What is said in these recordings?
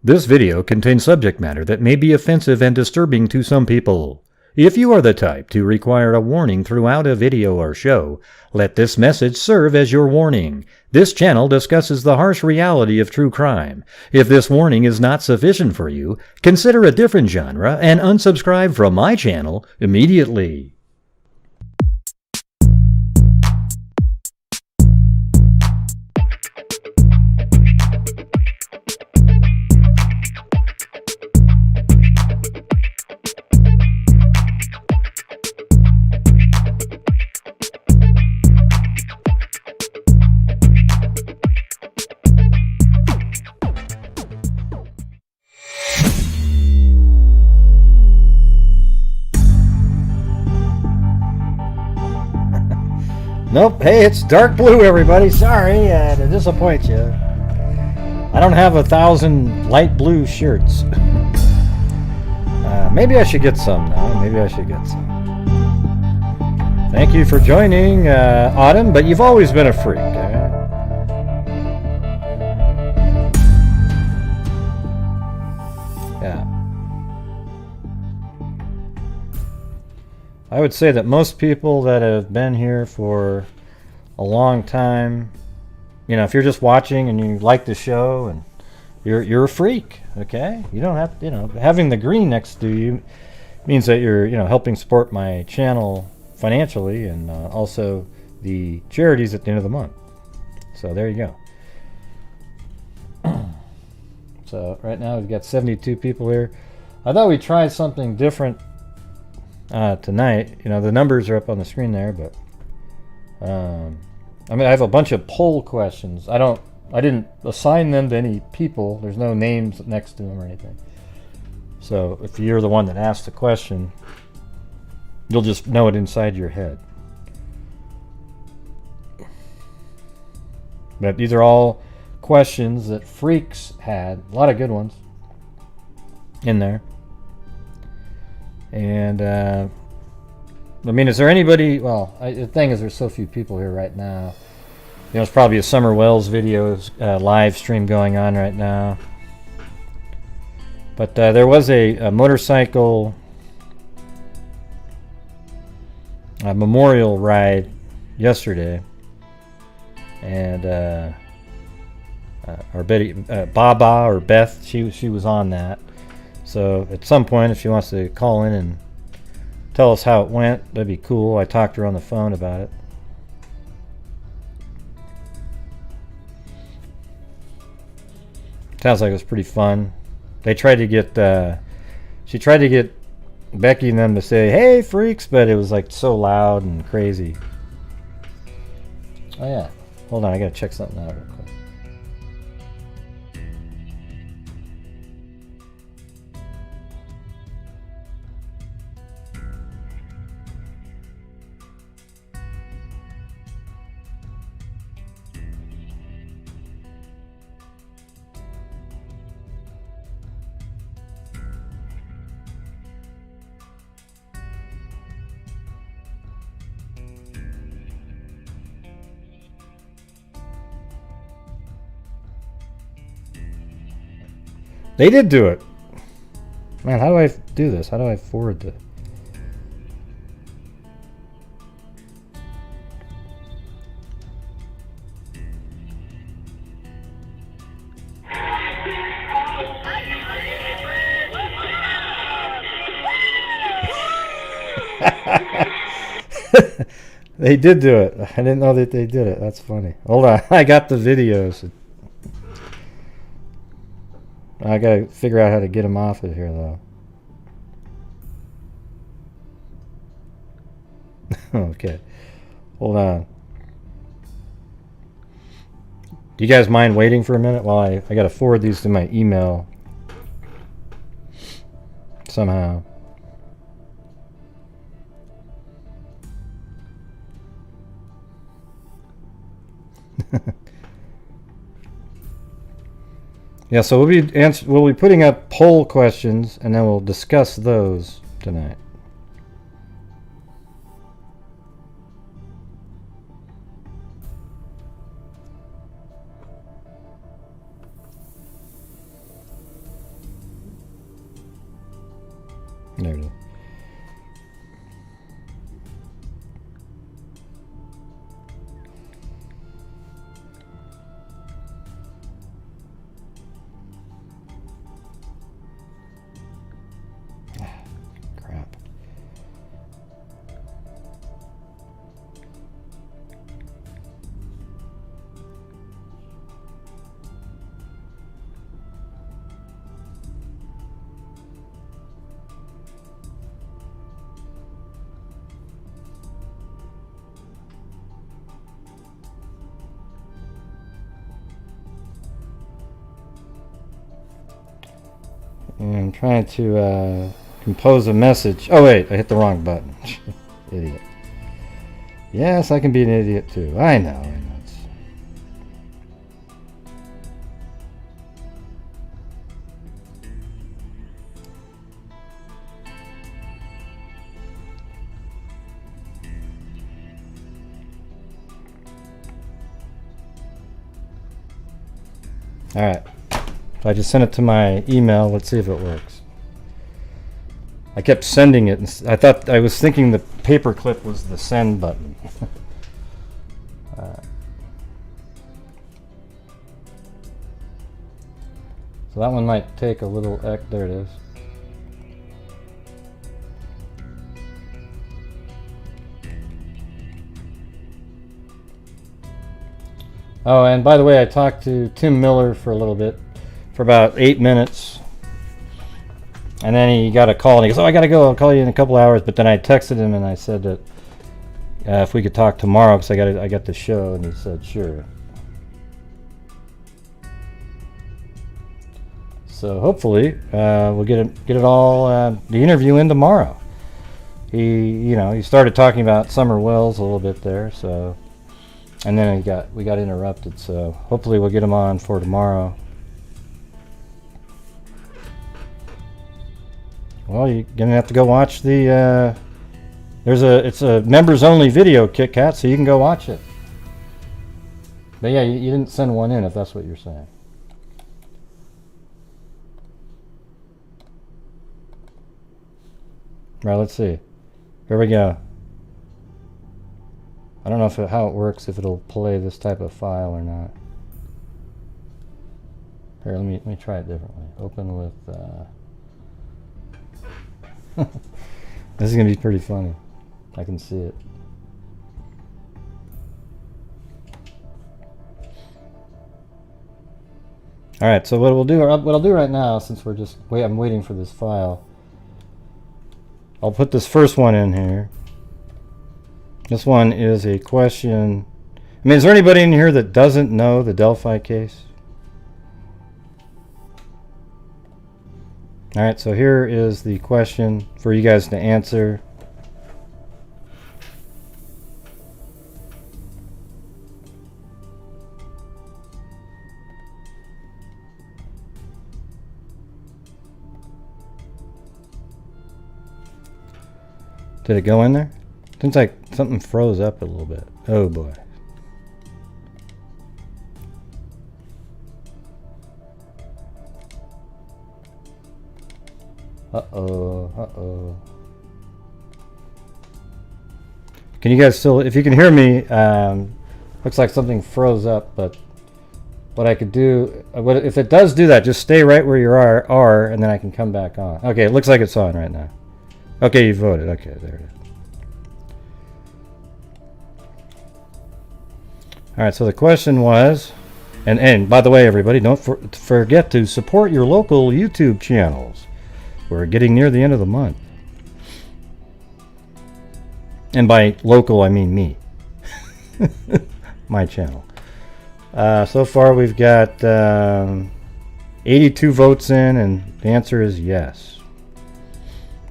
This video contains subject matter that may be offensive and disturbing to some people. If you are the type to require a warning throughout a video or show, let this message serve as your warning. This channel discusses the harsh reality of true crime. If this warning is not sufficient for you, consider a different genre and unsubscribe from my channel immediately. Nope, hey, it's dark blue, everybody. Sorry to disappoint you. I don't have 1,000 light blue shirts. Maybe I should get some now. Maybe I should get some. Thank you for joining, Autumn, but you've always been a freak. Yeah. I would say that most people that have been here for a long time, if you're just watching and you like the show, and you're a freak, okay? You don't have to, having the green next to you means that you're, helping support my channel financially and also the charities at the end of the month. So there you go. So right now we've got 72 people here. I thought we'd try something different tonight. The numbers are up on the screen there, but I have a bunch of poll questions. I didn't assign them to any people. There's no names next to them or anything. So if you're the one that asked the question, you'll just know it inside your head. But these are all questions that freaks had. A lot of good ones in there. And is there anybody? Well, the thing is, there's so few people here right now. It's probably a Summer Wells video live stream going on right now. But there was a motorcycle memorial ride yesterday, and our Baba or Beth, she was on that. So at some point, if she wants to call in and tell us how it went, that'd be cool. I talked to her on the phone about it. Sounds like it was pretty fun. They tried to get, she tried to get Becky and them to say, "Hey, freaks," but it was like so loud and crazy. Oh yeah, hold on, I gotta check something out real quick. They did do it. Man, how do I do this? How do I forward this? They did do it. I didn't know that they did it. That's funny. Hold on. I got the videos. I gotta figure out how to get them off of here, though. Okay. Hold on. Do you guys mind waiting for a minute while I gotta forward these to my email somehow? Yeah, so we'll be putting up poll questions, and then we'll discuss those tonight. There it is. Crap. And I'm trying to compose a message. Oh wait, I hit the wrong button. Idiot. Yes, I can be an idiot too. I know. Alright. So I just sent it to my email. Let's see if it works. I kept sending it, and I was thinking the paperclip was the send button. So that one might take a little. There it is. Oh, and by the way, I talked to Tim Miller for a little bit, for about 8 minutes. And then he got a call and he goes, "Oh, I gotta go. I'll call you in a couple hours." But then I texted him and I said that if we could talk tomorrow because I got the show, and he said sure. So hopefully we'll get it all the interview in tomorrow. He started talking about Summer Wells a little bit there, so, and then we got interrupted. So hopefully we'll get him on for tomorrow. Well, you're gonna have to go watch the. It's a members only video, Kit Kat, so you can go watch it. But yeah, you didn't send one in, if that's what you're saying. Right, let's see. Here we go. I don't know how it works, if it'll play this type of file or not. Here, let me try it differently. Open with. This is gonna be pretty funny. I can see it. All right. So what I'll do right now, since I'm waiting for this file. I'll put this first one in here. This one is a question. I mean, is there anybody in here that doesn't know the Delphi case? All right, so here is the question for you guys to answer. Did it go in there? Seems like something froze up a little bit. Oh boy. Uh-oh. Can you guys still, if you can hear me, looks like something froze up, but what I could do, if it does do that, just stay right where you are, and then I can come back on. Okay, it looks like it's on right now. Okay, you voted. Okay, there it is. All right, so the question was, and by the way, everybody, don't forget to support your local YouTube channels. We're getting near the end of the month. And by local, I mean me. My channel. So far, we've got 82 votes in, and the answer is yes.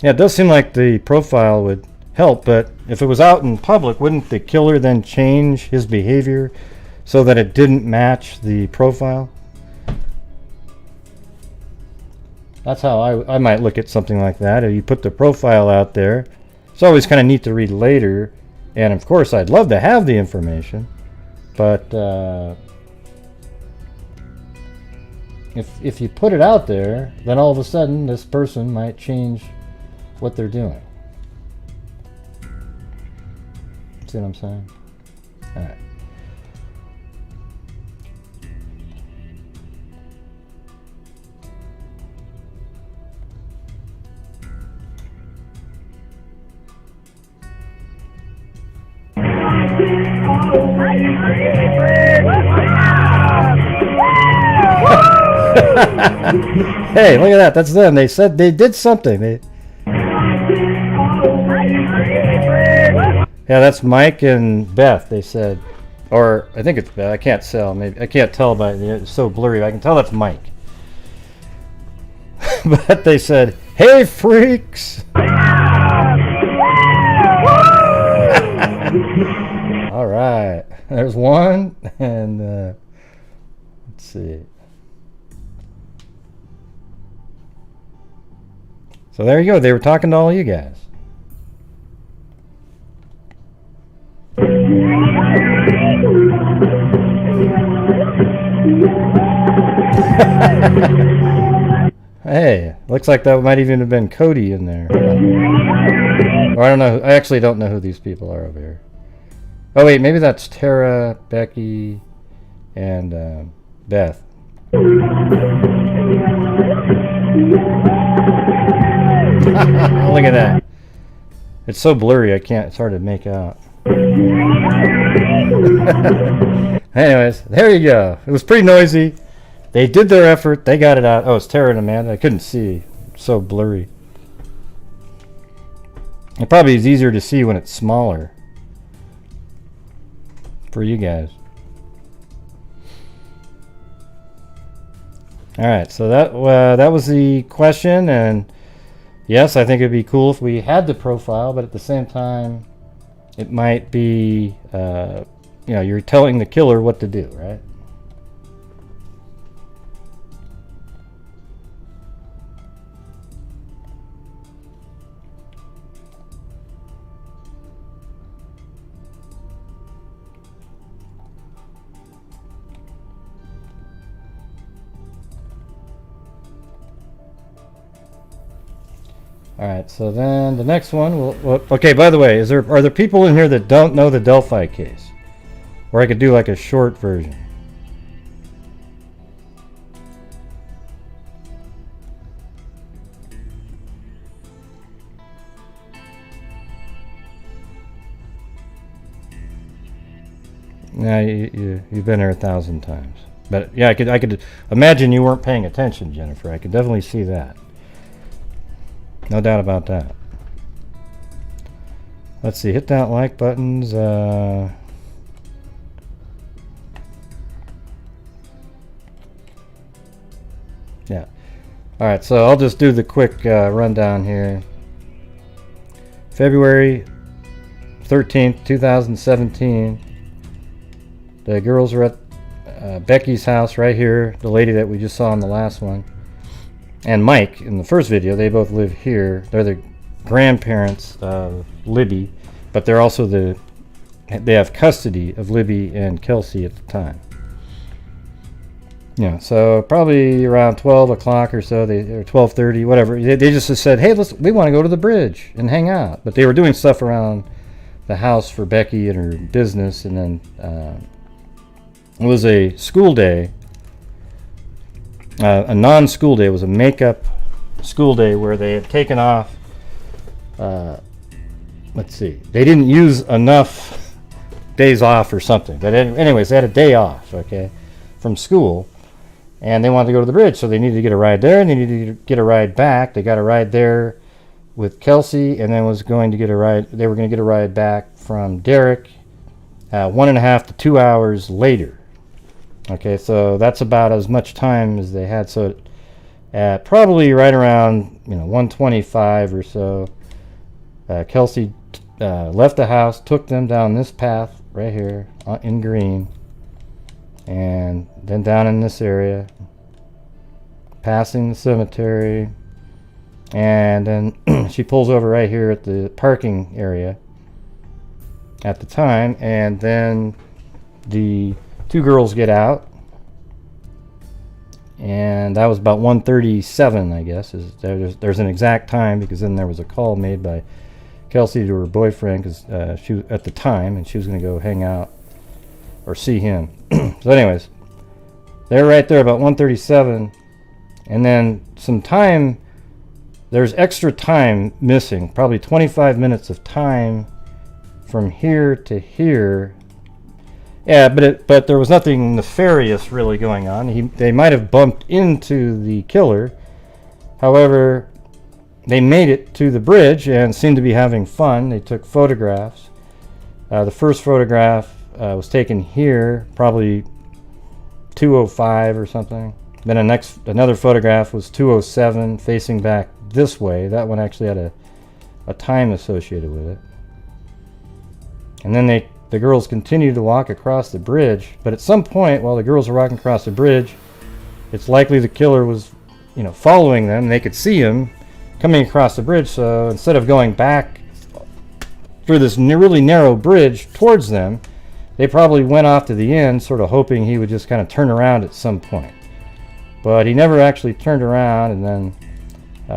Yeah, it does seem like the profile would help, but if it was out in public, wouldn't the killer then change his behavior so that it didn't match the profile? That's how I might look at something like that. If you put the profile out there, it's always kind of neat to read later. And of course, I'd love to have the information, but if you put it out there, then all of a sudden this person might change what they're doing. See what I'm saying? All right. Hey, look at that. That's them. They said they did something. Yeah, that's Mike and Beth. They said, or I think it's Beth. I can't tell. Maybe I can't tell by it's so blurry. I can tell that's Mike. But they said, "Hey, freaks!" All right, there's one, and let's see. So there you go. They were talking to all you guys. Hey, looks like that might even have been Cody in there. Or I don't know. I actually don't know who these people are over here. Oh wait, maybe that's Tara, Becky, and Beth. Look at that. It's so blurry, I can't. It's hard to make out. Anyways, there you go. It was pretty noisy. They did their effort. They got it out. Oh, it's Tara and Amanda. I couldn't see. It's so blurry. It probably is easier to see when it's smaller for you guys. All right, so that was the question, and yes, I think it'd be cool if we had the profile, but at the same time, it might be, you're telling the killer what to do, right? All right, so then the next one, okay, by the way, are there people in here that don't know the Delphi case? Or I could do like a short version. Yeah, you've been there 1,000 times. But yeah, I could imagine you weren't paying attention, Jennifer. I could definitely see that. No doubt about that. Let's see, hit that like buttons. Yeah. All right, so I'll just do the quick rundown here. February 13th, 2017. The girls were at Becky's house right here, the lady that we just saw in the last one. And Mike, in the first video, they both live here. They're the grandparents of Libby, but they're also they have custody of Libby and Kelsey at the time. Yeah, so probably around 12 o'clock or so, or 12:30, whatever. They just said, hey, we want to go to the bridge and hang out. But they were doing stuff around the house for Becky and her business, and then it was a school day. A non-school day. It was a makeup school day where they had taken off, let's see, they didn't use enough days off or something, but anyways, they had a day off, okay, from school, and they wanted to go to the bridge, so they needed to get a ride there, and they needed to get a ride back. They got a ride there with Kelsey, and then they were going to get a ride back from Derrick 1.5 to 2 hours later. Okay, so that's about as much time as they had. So at probably right around 1:25 or so, Kelsey left the house, took them down this path right here in green, and then down in this area, passing the cemetery, and then she pulls over right here at the parking area at the time, and then the two girls get out, and that was about 1:37, I guess. There's an exact time, because then there was a call made by Kelsey to her boyfriend, because she at the time, and she was going to go hang out or see him. So anyways, they're right there about 1:37, and then some time, there's extra time missing, probably 25 minutes of time from here to here. Yeah, but there was nothing nefarious really going on. They might have bumped into the killer. However, they made it to the bridge and seemed to be having fun. They took photographs. The first photograph was taken here, probably 2:05 or something. Then another photograph was 2:07, facing back this way. That one actually had a time associated with it. And then the girls continued to walk across the bridge, but at some point while the girls were walking across the bridge, it's likely the killer was, following them. They could see him coming across the bridge, so instead of going back through this really narrow bridge towards them, they probably went off to the end, sort of hoping he would just kind of turn around at some point. But he never actually turned around, and then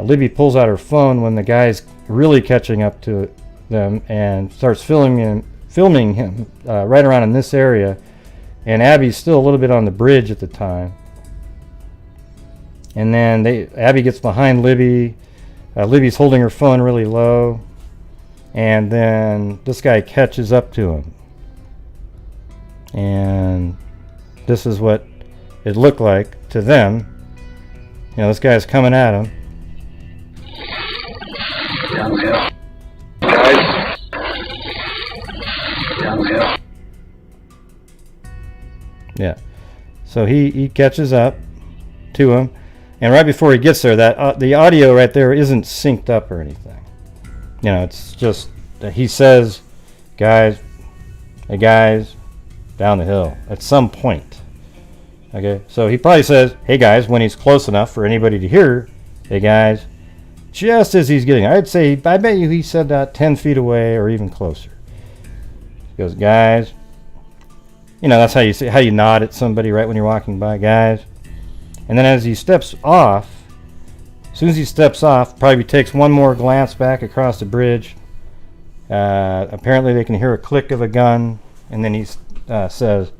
Libby pulls out her phone when the guy's really catching up to them and starts filming him right around in this area, and Abby's still a little bit on the bridge at the time. And then Abby gets behind Libby. Libby's holding her phone really low, and then this guy catches up to him, and this is what it looked like to them. This guy's coming at him. Yeah, so he catches up to him, and right before he gets there, the audio right there isn't synced up or anything. It's just that he says, "Guys, hey guys, down the hill," at some point. Okay, so he probably says, "Hey guys," when he's close enough for anybody to hear, "Hey guys," just as he's getting. I bet you he said that 10 feet away or even closer. He goes, "Guys." That's how you nod at somebody right when you're walking by, "Guys." And then as he steps off, as soon as he steps off, probably takes one more glance back across the bridge. Apparently they can hear a click of a gun, and then he says,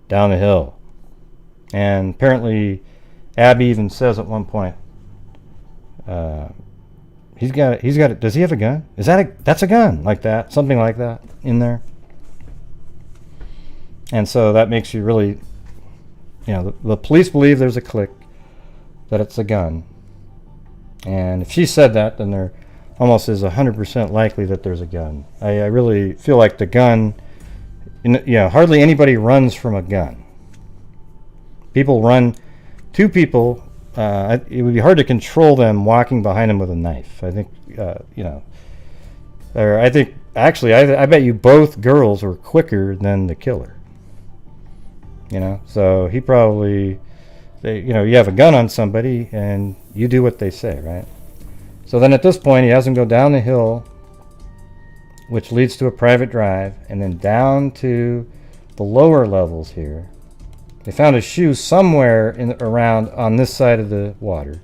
"Down the hill." And apparently Abby even says at one point, he's got it. Does he have a gun? That's a gun, like that, something like that in there. And so that makes you really, the police believe there's a click, that it's a gun. And if she said that, then there almost is 100% likely that there's a gun. I really feel like the gun, hardly anybody runs from a gun. People run, two people, it would be hard to control them walking behind them with a knife. I think, I bet you both girls were quicker than the killer. So he probably, you have a gun on somebody and you do what they say, right? So then at this point, he has them go down the hill, which leads to a private drive, and then down to the lower levels here. They found a shoe somewhere around on this side of the water.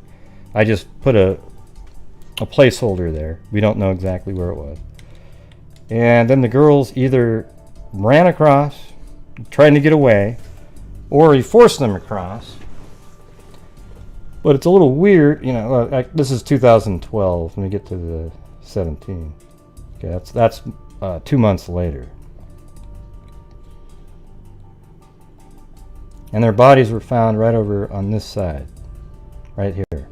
I just put a placeholder there. We don't know exactly where it was. And then the girls either ran across, trying to get away, or he forced them across. But it's a little weird, this is 2012. Let me get to the 17. Okay, that's 2 months later. And their bodies were found right over on this side, right here.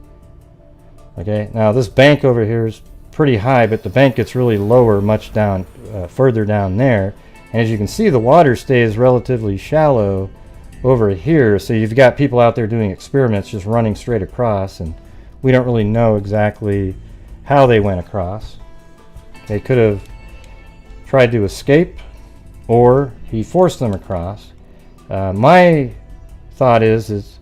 Okay, now this bank over here is pretty high, but the bank gets really lower, much down, further down there. And as you can see, the water stays relatively shallow over here, so you've got people out there doing experiments just running straight across, and we don't really know exactly how they went across. They could have tried to escape, or he forced them across. My thought is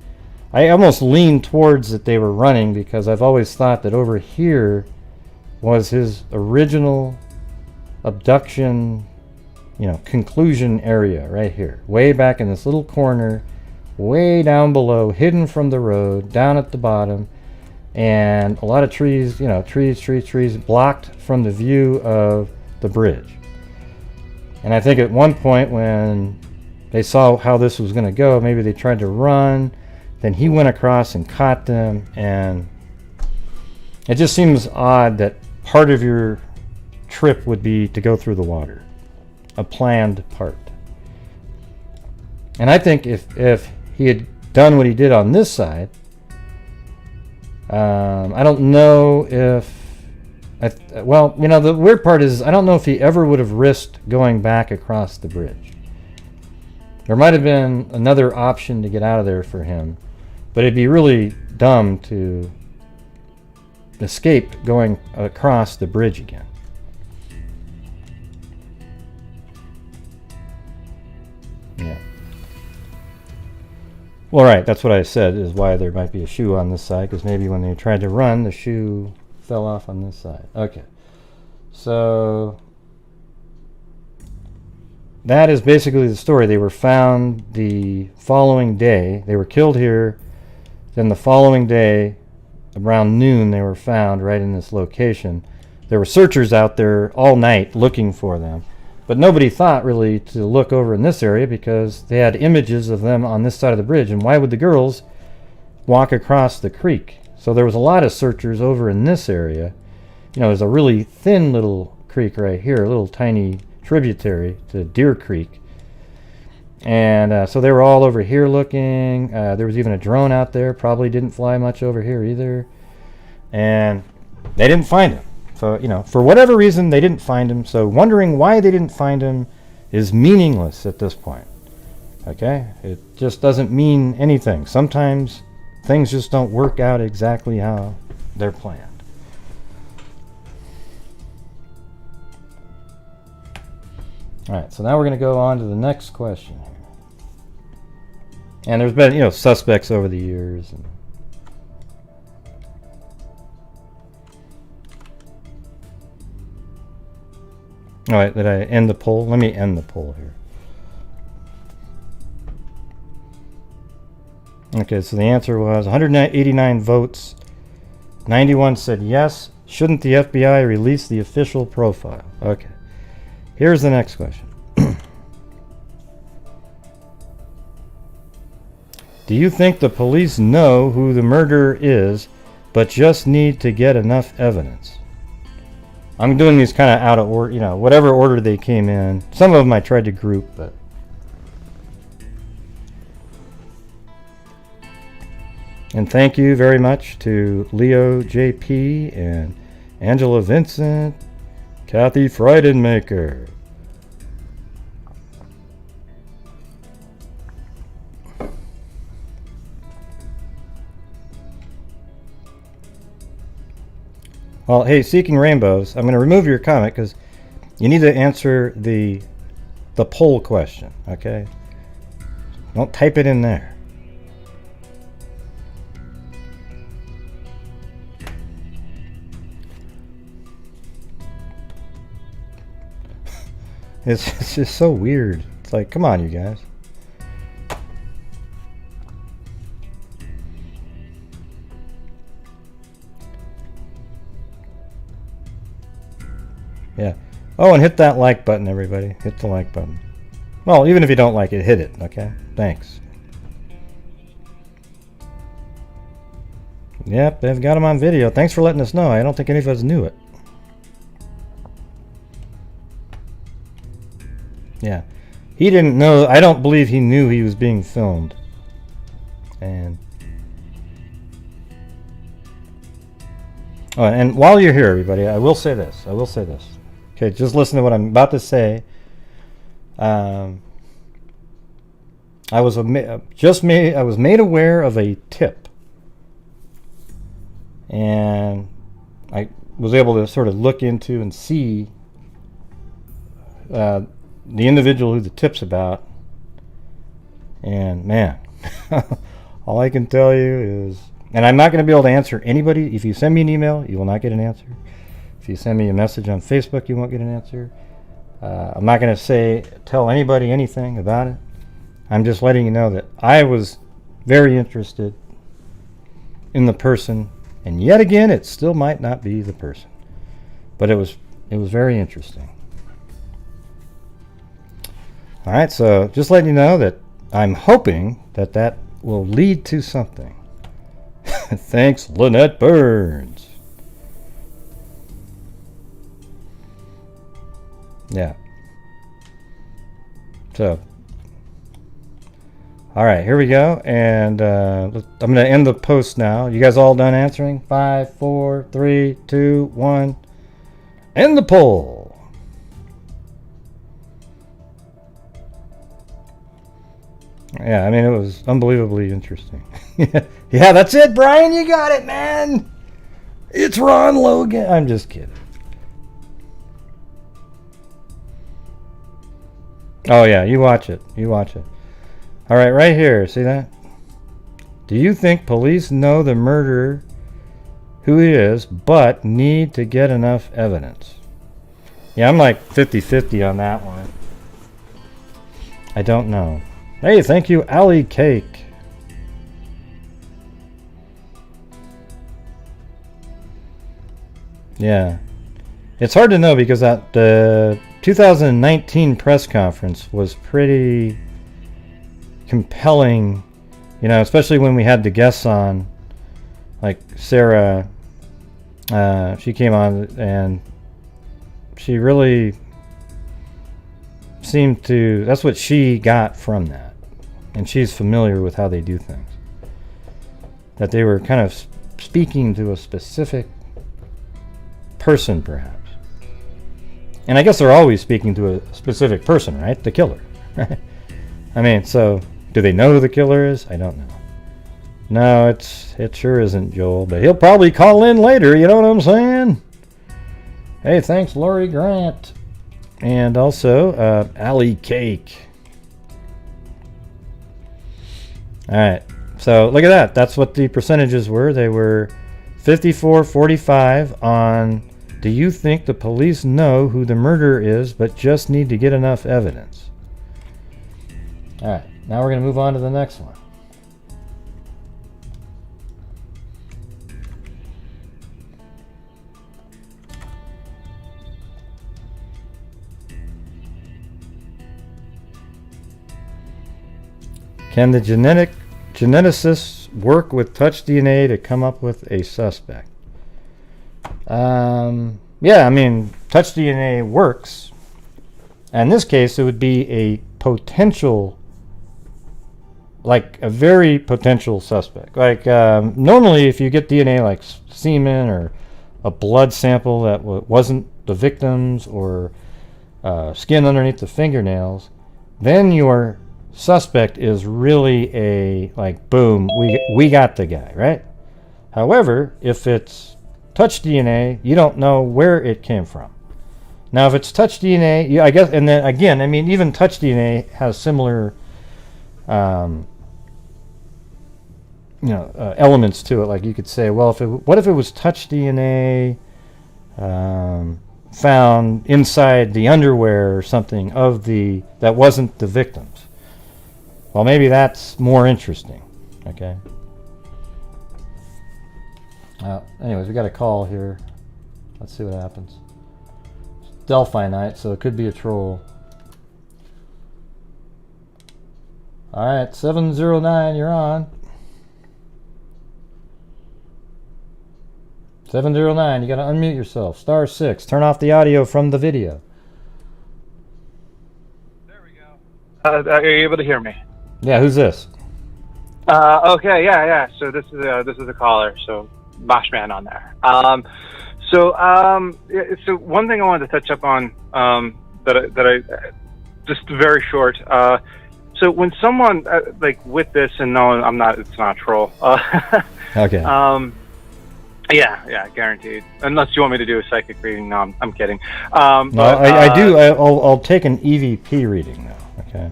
I almost lean towards that they were running, because I've always thought that over here was his original abduction conclusion area, right here, way back in this little corner way down below, hidden from the road, down at the bottom, and a lot of trees, trees blocked from the view of the bridge. And I think at one point when they saw how this was going to go, maybe they tried to run, then he went across and caught them, and it just seems odd that part of your trip would be to go through the water, a planned part. And I think if he had done what he did on this side, I don't know if, the weird part is I don't know if he ever would have risked going back across the bridge. There might have been another option to get out of there for him, but it'd be really dumb to escape going across the bridge again. Yeah. Well, right, that's what I said, is why there might be a shoe on this side, because maybe when they tried to run, the shoe fell off on this side. Okay. So that is basically the story. They were found the following day. They were killed here. Then the following day, around noon, they were found right in this location. There were searchers out there all night looking for them. But nobody thought really to look over in this area because they had images of them on this side of the bridge. And why would the girls walk across the creek? So there was a lot of searchers over in this area. There's a really thin little creek right here, a little tiny tributary to Deer Creek. And so they were all over here looking. There was even a drone out there, probably didn't fly much over here either. And they didn't find him. So, for whatever reason, they didn't find him. So wondering why they didn't find him is meaningless at this point. Okay? It just doesn't mean anything. Sometimes things just don't work out exactly how they're planned. All right, so now we're going to go on to the next question here. And there's been, suspects over the years. And all right, did I end the poll? Let me end the poll here. Okay, so the answer was 189 votes. 91 said yes. Shouldn't the FBI release the official profile? Okay. Here's the next question. Do you think the police know who the murderer is, but just need to get enough evidence? I'm doing these kind of out of order, whatever order they came in. Some of them I tried to group, but. And thank you very much to Leo JP and Angela Vincent, Kathy Friedenmaker. Well, hey, Seeking Rainbows, I'm going to remove your comment because you need to answer the poll question, okay? Don't type it in there. It's just so weird. It's like, come on, you guys. Yeah. Oh, and hit that like button, everybody. Hit the like button. Well, even if you don't like it, hit it, okay? Thanks. Yep, they've got him on video. Thanks for letting us know. I don't think any of us knew it. Yeah. He didn't know. I don't believe he knew he was being filmed. And oh, and while you're here, everybody, I will say this. Okay, just listen to what I'm about to say. I was made aware of a tip, and I was able to sort of look into and see the individual who the tip's about. And man, all I can tell you is, and I'm not going to be able to answer anybody. If you send me an email, you will not get an answer. If you send me a message on Facebook, you won't get an answer. I'm not going to tell anybody anything about it. I'm just letting you know that I was very interested in the person, and yet again, it still might not be the person. But it was very interesting. All right, so just letting you know that I'm hoping that will lead to something. Thanks, Lynette Burns. Yeah. So, all right, here we go. And I'm going to end the post now. You guys all done answering? 5, 4, 3, 2, 1. End the poll. Yeah, I mean, it was unbelievably interesting. Yeah, that's it, Brian. You got it, man. It's Ron Logan. I'm just kidding. Oh, yeah, you watch it. You watch it. All right, right here. See that? Do you think police know the murderer, who he is, but need to get enough evidence? Yeah, I'm like 50-50 on that one. I don't know. Hey, thank you, Allie Cake. Yeah. It's hard to know because the 2019 press conference was pretty compelling, you know, especially when we had the guests on, like Sarah. She came on and she really seemed to, that's what she got from that. And she's familiar with how they do things. That they were kind of speaking to a specific person, perhaps. And I guess they're always speaking to a specific person, right? The killer. I mean, so do they know who the killer is? I don't know. No, it sure isn't Joel, but he'll probably call in later, you know what I'm saying? Hey, thanks, Lori Grant. And also, Allie Cake. All right, so look at that. That's what the percentages were. They were 54-45 on, do you think the police know who the murderer is, but just need to get enough evidence? All right, now we're going to move on to the next one. Can the geneticists work with touch DNA to come up with a suspect? Yeah, I mean, touch DNA works. In this case, it would be a potential, like a very potential suspect. Like normally, if you get DNA like semen or a blood sample that wasn't the victim's or skin underneath the fingernails, then your suspect is really a, like, boom, we got the guy, right? However, if it's touch DNA, you don't know where it came from. Now, if it's touch DNA, yeah, I guess, and then again, I mean, even touch DNA has similar, elements to it. Like you could say, well, what if it was touch DNA found inside the underwear or something of that wasn't the victim's? Well, maybe that's more interesting. Okay. Anyways, we got a call here. Let's see what happens. It's Delphi night, so it could be a troll. All right, 709, you're on. 709, you got to unmute yourself. *6. Turn off the audio from the video. There we go. Are you able to hear me? Yeah, who's this? Okay, yeah. So this is a caller. So Boschman on there. So one thing I wanted to touch up on that I just very short. So when someone like with this, and no, it's not a troll. Okay. Yeah, guaranteed. Unless you want me to do a psychic reading. No, I'm kidding. No, I do. I'll take an EVP reading now. Okay.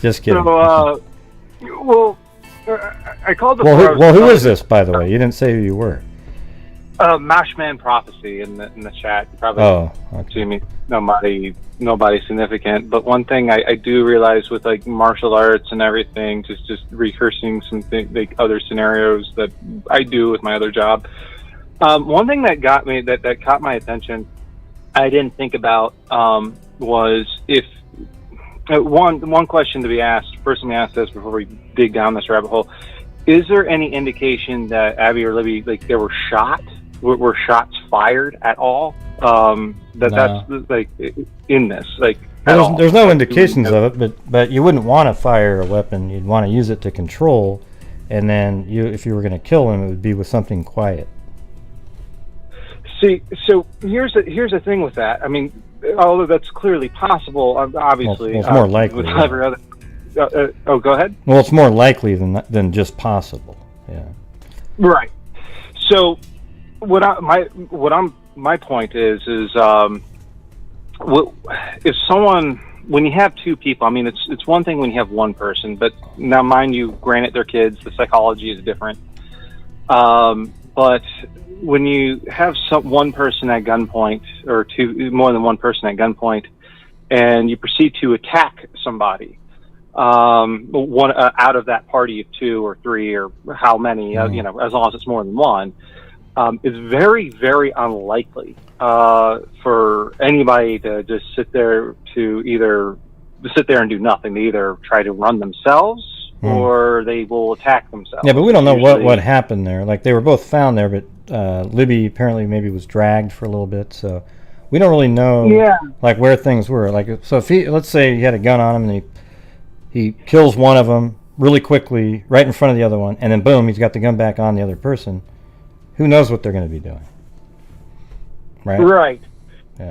Just kidding. So, I called the. Well, who is this, by the way? You didn't say who you were. Mashman Prophecy in the chat. You probably okay. see me. Nobody significant. But one thing I do realize with like martial arts and everything, just rehearsing some like other scenarios that I do with my other job. One thing that got me that caught my attention, I didn't think about was if one question to be asked. First, let me ask this before we dig down this rabbit hole. Is there any indication that Abby or Libby, like, they were shot? Were shots fired at all? That's like in this, like, well, there's no indications of it, but you wouldn't want to fire a weapon. You'd want to use it to control, and then if you were going to kill him, it would be with something quiet. See, so here's the thing with that. I mean, although that's clearly possible, obviously, well, it's more likely. With every other. Go ahead. Well, it's more likely than just possible. Yeah. Right. So, my point is if someone, when you have two people, I mean, it's one thing when you have one person, but now, mind you, granted, they're kids, the psychology is different. But when you have one person at gunpoint, or more than one person at gunpoint, and you proceed to attack somebody, one out of that party of two or three or how many, as long as it's more than one, it's very, very unlikely for anybody to just sit there and do nothing. They either try to run themselves or they will attack themselves. Yeah, but we don't know what happened there. Like, they were both found there, but Libby apparently maybe was dragged for a little bit, so we don't really know like where things were. Like, so if let's say he had a gun on him and he kills one of them really quickly right in front of the other one, and then boom, he's got the gun back on the other person. Who knows what they're going to be doing? Right. Right.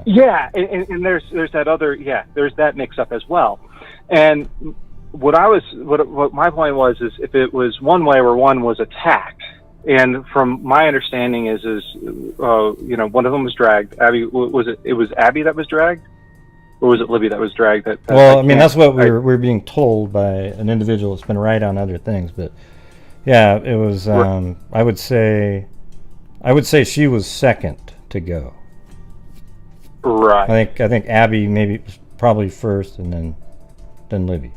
Yeah. And there's that other there's that mix up as well. And what my point was is if it was one way where one was attacked, and from my understanding is one of them was dragged. Abby, was Abby that was dragged? Or was it Libby that was dragged? Well, I mean, that's what we're being told by an individual that's been right on other things. But yeah, it was. I would say she was second to go. Right. I think Abby maybe was probably first, and then Libby.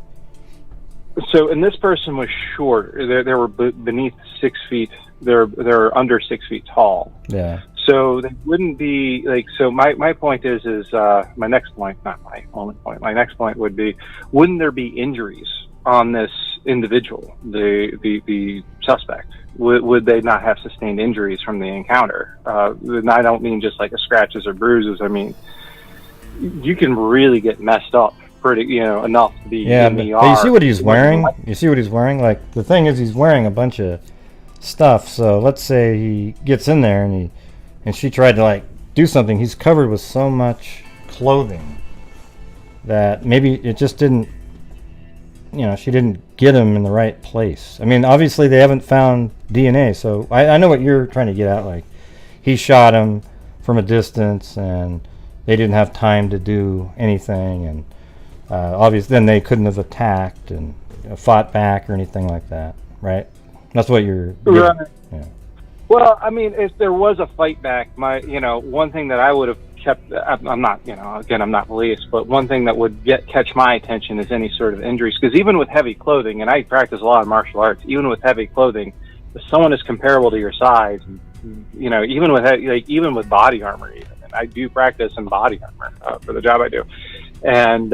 So, and this person was short. They were beneath 6 feet. They're under 6 feet tall. Yeah. So they wouldn't be like. So my point is my next point, not my only point. My next point would be: wouldn't there be injuries on this individual, the suspect? Would they not have sustained injuries from the encounter? And I don't mean just like scratches or bruises. I mean, you can really get messed up pretty, enough to be in the ER. But you see what he's wearing? You see what he's wearing? Like, the thing is, he's wearing a bunch of stuff. So let's say he gets in there and she tried to like do something. He's covered with so much clothing that maybe it just didn't, she didn't get him in the right place. I mean, obviously they haven't found DNA, so I know what you're trying to get at. Like, he shot him from a distance and they didn't have time to do anything, and obviously then they couldn't have attacked and fought back or anything like that, right? That's what you're right. Yeah. Well, I mean, if there was a fight back, one thing that I would have kept, I'm not, again, I'm not police, but one thing that would catch my attention is any sort of injuries. Because even with heavy clothing, and I practice a lot of martial arts, even with heavy clothing, if someone is comparable to your size, even with body armor, and I do practice in body armor for the job I do, and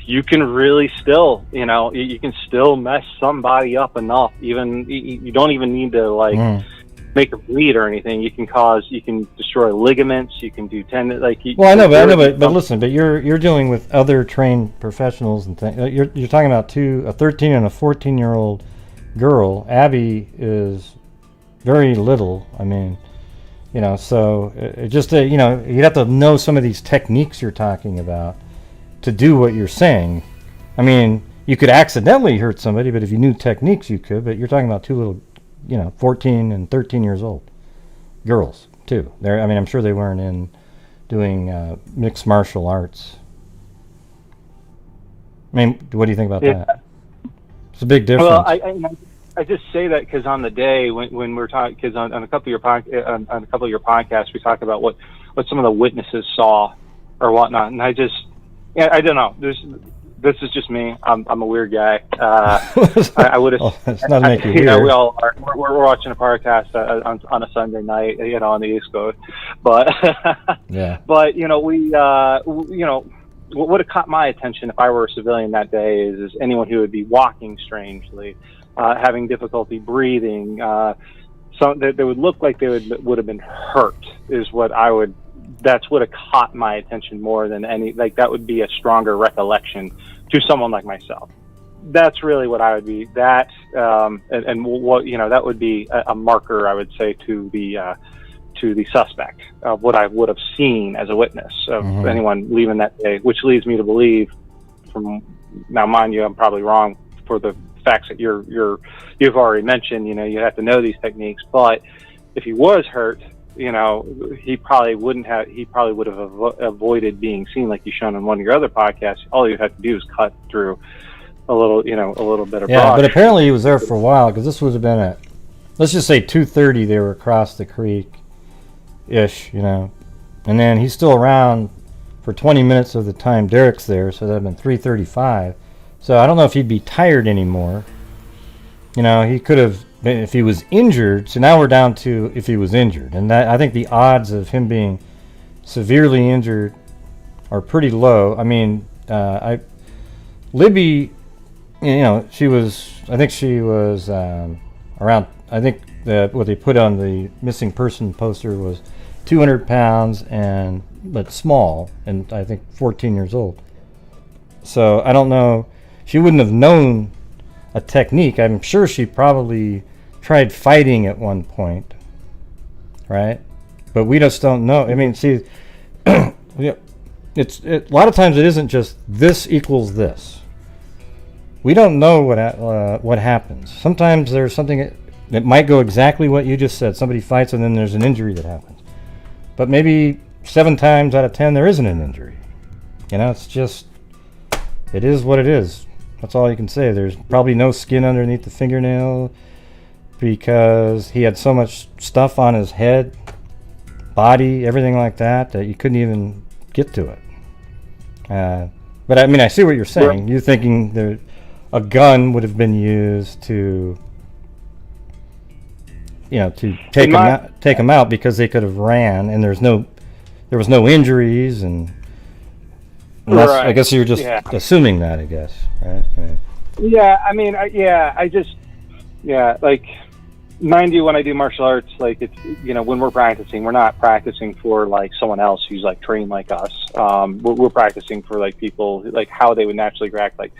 you can really still, you can still mess somebody up enough. Even you don't even need to make a bleed or anything. You can destroy ligaments. You can do tendon. Well, I know, but listen, but you're dealing with other trained professionals and things. You're talking about a 13 and a 14-year-old girl. Abby is very little. I mean, so it just you'd have to know some of these techniques you're talking about to do what you're saying. I mean, you could accidentally hurt somebody, but if you knew techniques, you could. But you're talking about two little, 14 and 13 years old girls too. I'm sure they weren't in doing mixed martial arts. I mean, what do you think about that? It's a big difference. Well, I just say that because on the day when we're talking, because on a couple of your on a couple of your podcasts, we talk about what some of the witnesses saw or whatnot, and I don't know. This is just me. I'm a weird guy. I would have. Oh, it's not to make you weird. We all are. We're watching a podcast on a Sunday night, on the East Coast, but yeah. But what would have caught my attention if I were a civilian that day is anyone who would be walking strangely, having difficulty breathing, so that they would look like they would have been hurt is what I would. That's what have caught my attention more than any. Like that would be a stronger recollection to someone like myself. That's really what I would be. That and what that would be a marker, I would say, to the suspect of what I would have seen as a witness of anyone leaving that day, which leads me to believe, from now, mind you, I'm probably wrong for the facts that you've already mentioned. You have to know these techniques, but if he was hurt, he probably would have avoided being seen, like you shown on one of your other podcasts. All you have to do is cut through a little bit of brush. But apparently he was there for a while, because this would have been at, let's just say 2:30. They were across the creek. Ish, and then he's still around for 20 minutes of the time Derrick's there, so that'd been 3:35. So I don't know if he'd be tired anymore. He could have been if he was injured. So now we're down to if he was injured, and I think the odds of him being severely injured are pretty low. I mean, Libby, she was around. I think that what they put on the missing person poster was 200 pounds but small, and I think 14 years old. So I don't know. She wouldn't have known a technique. I'm sure she probably tried fighting at one point, right? But we just don't know. I mean, see, a lot of times it isn't just this equals this. We don't know what happens. Sometimes there's something that might go exactly what you just said. Somebody fights and then there's an injury that happens. But maybe 7 times out of 10 there isn't an injury. It's just, it is what it is. That's all you can say. There's probably no skin underneath the fingernail because he had so much stuff on his head, body, everything like that you couldn't even get to it. But I mean, I see what you're saying. You're thinking that a gun would have been used to take him out because they could have ran, and there was no injuries, and that's, I guess you're just assuming that, I guess, right? Yeah, I mean, like, mind you, when I do martial arts, like, it's, when we're practicing, we're not practicing for like someone else who's like trained like us. We're practicing for like people, like how they would naturally react, like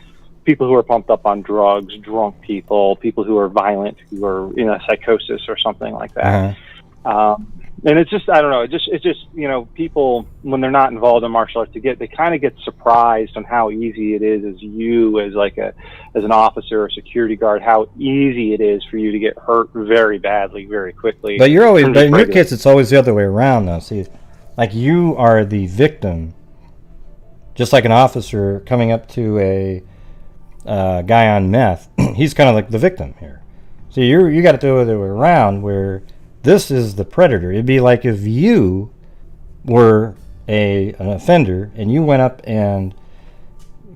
people who are pumped up on drugs, drunk people who are violent, who are in a psychosis or something like that. And it's just, I don't know, it's just people, when they're not involved in martial arts, they kind of get surprised on how easy it is as an officer or security guard, how easy it is for you to get hurt very badly, very quickly. But but in your case, it's always the other way around though. See, like you are the victim, just like an officer coming up to a guy on meth. He's kind of like the victim here. So you got to do it the other way around, where this is the predator. It'd be like if you were an offender and you went up and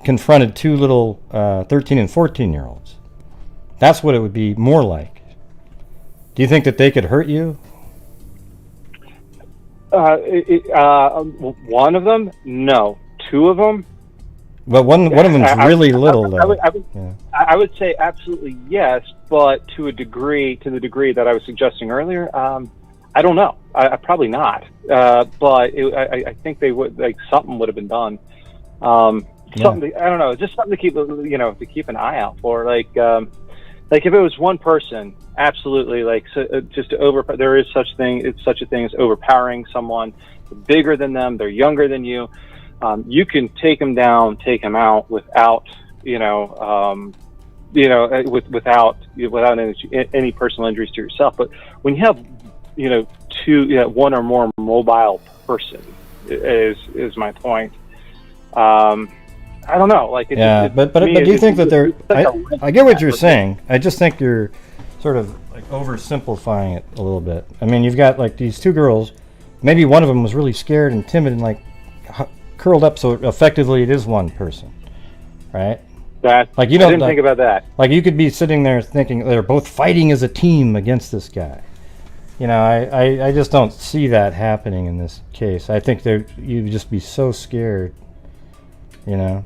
confronted 2 little 13 and 14-year-olds. That's what it would be more like. Do you think that they could hurt you? One of them, no. 2 of them. But one of them's really little, though. I would say absolutely yes, but to the degree that I was suggesting earlier, I don't know. I probably not. But I think they would, like, something would have been done. Something, I don't know, just something to keep an eye out for. Like if it was one person, absolutely. Like, so, just there is such a thing as overpowering someone. They're bigger than them. They're younger than you. You can take them down, take them out without any personal injuries to yourself. But when you have, one or more mobile person, is my point. I don't know. Like, but do you think that they're? I get what you're saying. I just think you're sort of like oversimplifying it a little bit. I mean, you've got like these two girls. Maybe one of them was really scared and timid and like curled up, so effectively it is one person, right? That like I didn't think about that. Like you could be sitting there thinking they're both fighting as a team against this guy. You know, I just don't see that happening in this case. I think you'd just be so scared, you know,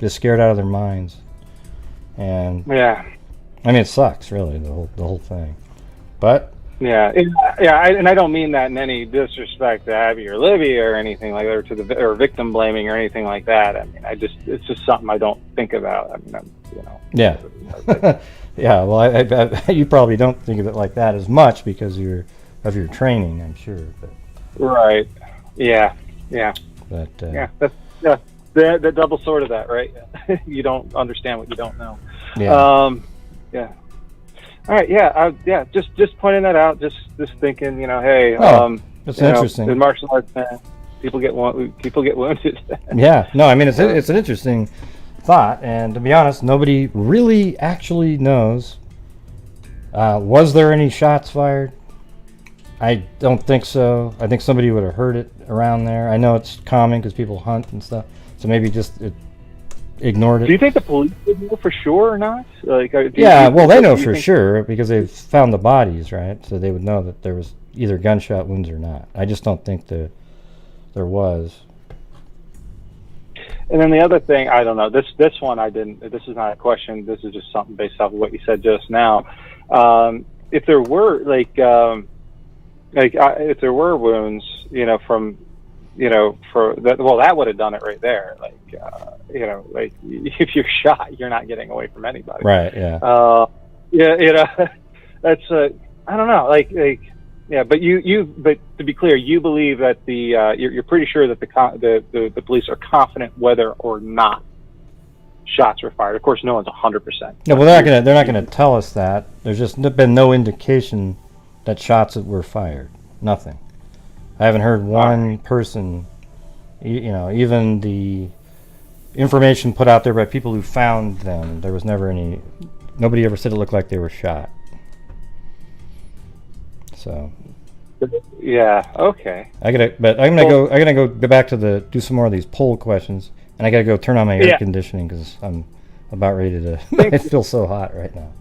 just scared out of their minds. And yeah, I mean, it sucks, really, the whole thing. But yeah, and I don't mean that in any disrespect to Abby or Libby or anything like that, or victim blaming or anything like that. I mean, it's just something I don't think about. I mean, you know. Yeah. Yeah. Well, I you probably don't think of it like that as much because of your training, I'm sure. But right. Yeah. Yeah. But yeah, that's the double sword of that, right? You don't understand what you don't know. Yeah. Yeah. All right. Yeah. Just pointing that out. Just thinking. You know, hey. That's interesting. In martial arts, people get wounded. Yeah. No. I mean, it's an interesting thought, and to be honest, nobody really actually knows. Was there any shots fired? I don't think so. I think somebody would have heard it around there. I know it's common because people hunt and stuff, so maybe just ignored it. Do you think the police would know for sure or not? Like, well, they know for sure because they've found the bodies, right? So they would know that there was either gunshot wounds or not. I just don't think there was. And then the other thing, I don't know. This one I didn't. This is not a question. This is just something based off of what you said just now. If there were if there were wounds, you know, from, you know, for that, well, that would have done it right there. Like, you know, like if you're shot, you're not getting away from anybody. Right. Yeah. Yeah. You know, that's I don't know. Like. Yeah, but but to be clear, you believe that you're pretty sure that the police are confident whether or not shots were fired. Of course, no one's 100%. No, well, they're not gonna tell us that. There's just been no indication that shots were fired. Nothing. I haven't heard one person. You know, even the information put out there by people who found them, there was never any. Nobody ever said it looked like they were shot. So yeah, okay. I'm gonna go back to do some more of these poll questions, and I gotta go turn on my air conditioning because I'm about ready to. I feel so hot right now.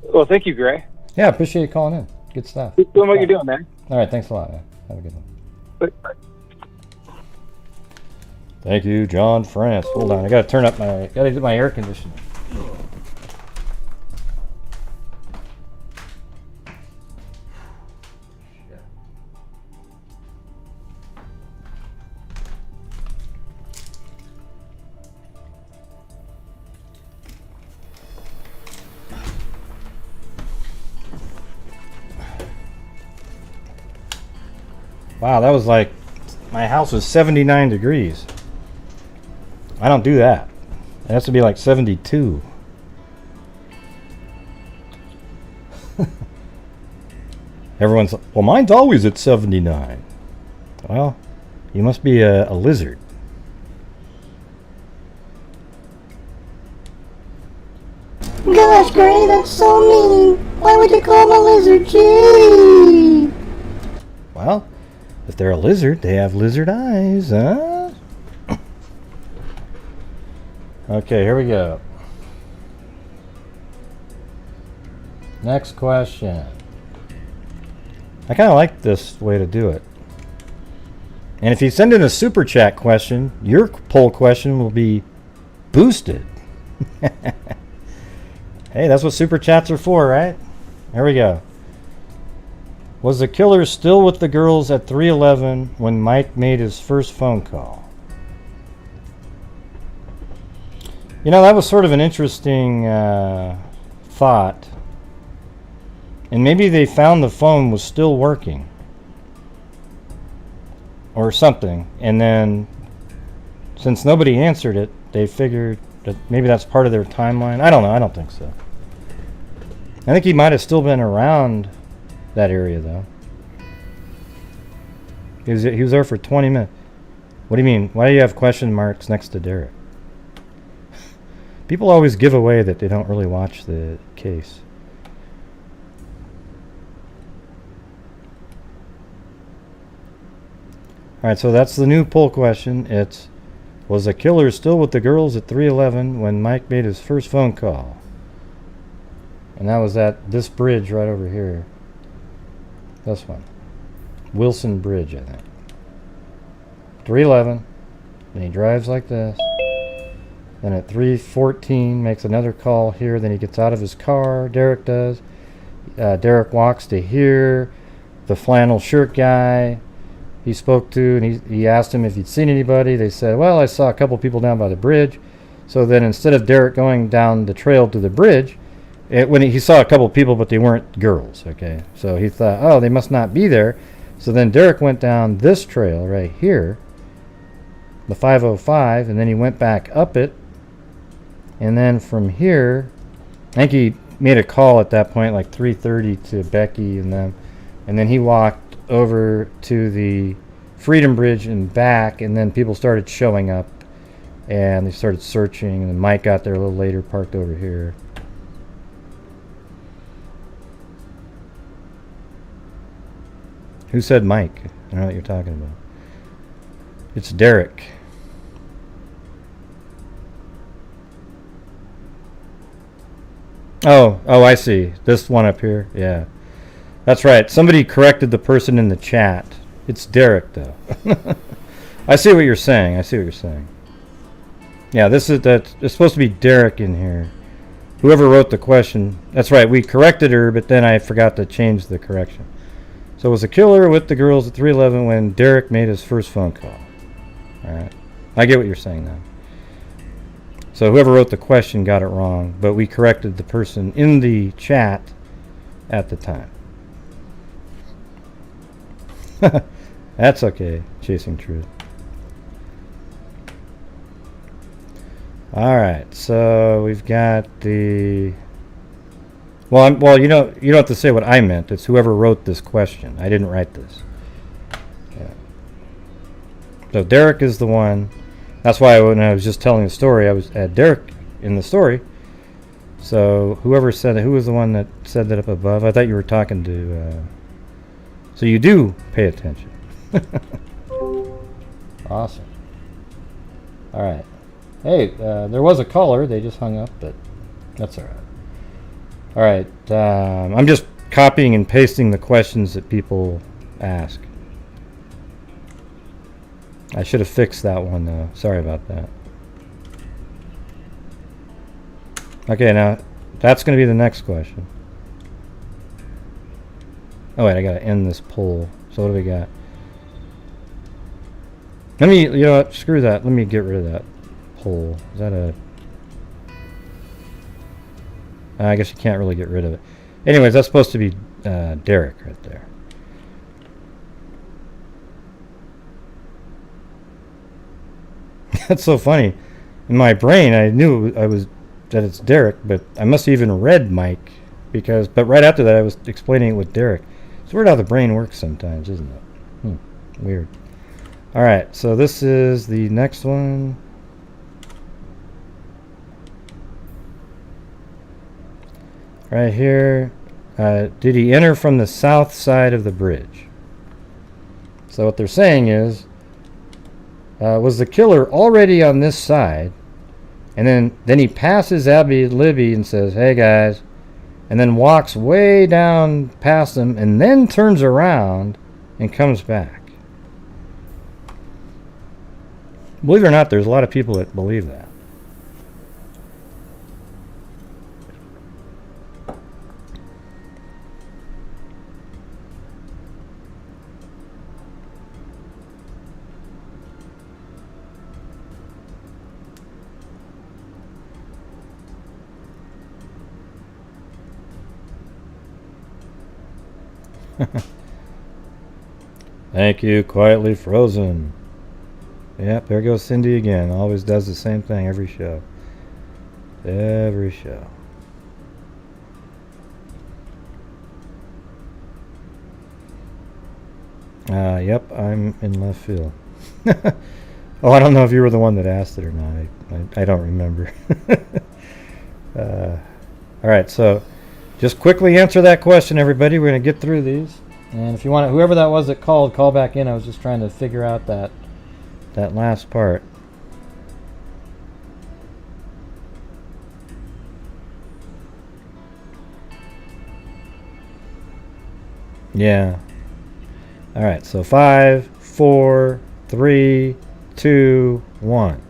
Well, thank you, Gray. Yeah, appreciate you calling in. Good stuff. Keep doing what you're doing, man. All right, thanks a lot, man. Have a good one. Thank you, John France. Hold on, I gotta do my air conditioning. Wow, that was like, my house was 79 degrees. I don't do that. It has to be like 72. Everyone's like, well, mine's always at 79. Well, you must be a lizard. Gosh, Gray, that's so mean. Why would you call him a lizard? Gee. Well, if they're a lizard, they have lizard eyes, huh? Okay, here we go. Next question. I kind of like this way to do it. And if you send in a super chat question, your poll question will be boosted. Hey, that's what super chats are for, right? Here we go. Was the killer still with the girls at 311 when Mike made his first phone call? You know, that was sort of an interesting thought. And maybe they found the phone was still working. Or something. And then, since nobody answered it, they figured that maybe that's part of their timeline. I don't know. I don't think so. I think he might have still been around that area, though. He was there for 20 minutes. What do you mean? Why do you have question marks next to Derrick? People always give away that they don't really watch the case. right, so that's the new poll question. It's, was the killer still with the girls at 311 when Mike made his first phone call? And that was at this bridge right over here. This one. Wilson Bridge, I think. 311. Then he drives like this. Then at 3:14 makes another call here. Then he gets out of his car. Derrick does. Derrick walks to here. The flannel shirt guy he spoke to, and he asked him if he'd seen anybody. They said, well, I saw a couple people down by the bridge. So then instead of Derrick going down the trail to the bridge, when he saw a couple people, but they weren't girls, okay? So he thought, oh, they must not be there. So then Derrick went down this trail right here, the 505, and then he went back up it. And then from here, I think he made a call at that point, like 3:30 to Becky and them. And then he walked over to the Freedom Bridge and back, and then people started showing up, and they started searching, and then Mike got there a little later, parked over here. Who said Mike? I don't know what you're talking about. It's Derrick. Oh, I see. This one up here. Yeah. That's right. Somebody corrected the person in the chat. It's Derrick, though. I see what you're saying. Yeah, it's supposed to be Derrick in here. Whoever wrote the question. That's right. We corrected her, but then I forgot to change the correction. So it was a killer with the girls at 311 when Derrick made his first phone call. All right. I get what you're saying now. So whoever wrote the question got it wrong, but we corrected the person in the chat at the time. That's okay. Chasing truth. All right. So we've got the. Well, you don't have to say what I meant. It's whoever wrote this question. I didn't write this. Yeah. So Derrick is the one. That's why when I was just telling the story, I was at Derrick in the story. So whoever said it, who was the one that said that up above? I thought you were talking to. So you do pay attention. Awesome. All right. Hey, there was a caller. They just hung up, but that's all right. All right. I'm just copying and pasting the questions that people ask. I should have fixed that one, though. Sorry about that. Okay, now that's going to be the next question. Oh, wait, I got to end this poll. So what do we got? Let me, you know what? Screw that. Let me get rid of that poll. Is that a... I guess you can't really get rid of it. Anyways, that's supposed to be Derrick right there. That's so funny. In my brain, I knew that it's Derrick, but I must have even read Mike but right after that, I was explaining it with Derrick. It's weird how the brain works sometimes, isn't it? Weird. All right, so this is the next one. Right here. Did he enter from the south side of the bridge? So what they're saying is, was the killer already on this side, and then he passes Abby and Libby and says, hey guys, and then walks way down past them and then turns around and comes back. Believe it or not, there's a lot of people that believe that. Thank you, Quietly Frozen. Yep, there goes Cindy again. Always does the same thing every show. Every show. Yep, I'm in left field. Oh, I don't know if you were the one that asked it or not. I don't remember. All right, so just quickly answer that question, everybody. We're going to get through these. And if you want, whoever that was that called, call back in. I was just trying to figure out that last part. Yeah. All right. So 5, 4, 3, 2, 1.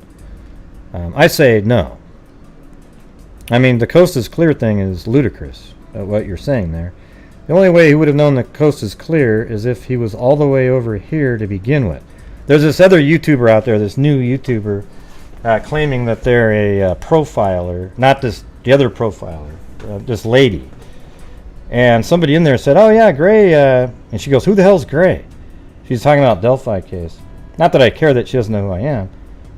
I say no. I mean, the coast is clear thing is ludicrous. What you're saying there. The only way he would have known the coast is clear is if he was all the way over here to begin with. There's this other YouTuber out there, this new YouTuber, claiming that they're a profiler, not the other profiler, this lady. And somebody in there said, "Oh yeah, Gray," and she goes, "Who the hell's Gray?" She's talking about Delphi case. Not that I care that she doesn't know who I am,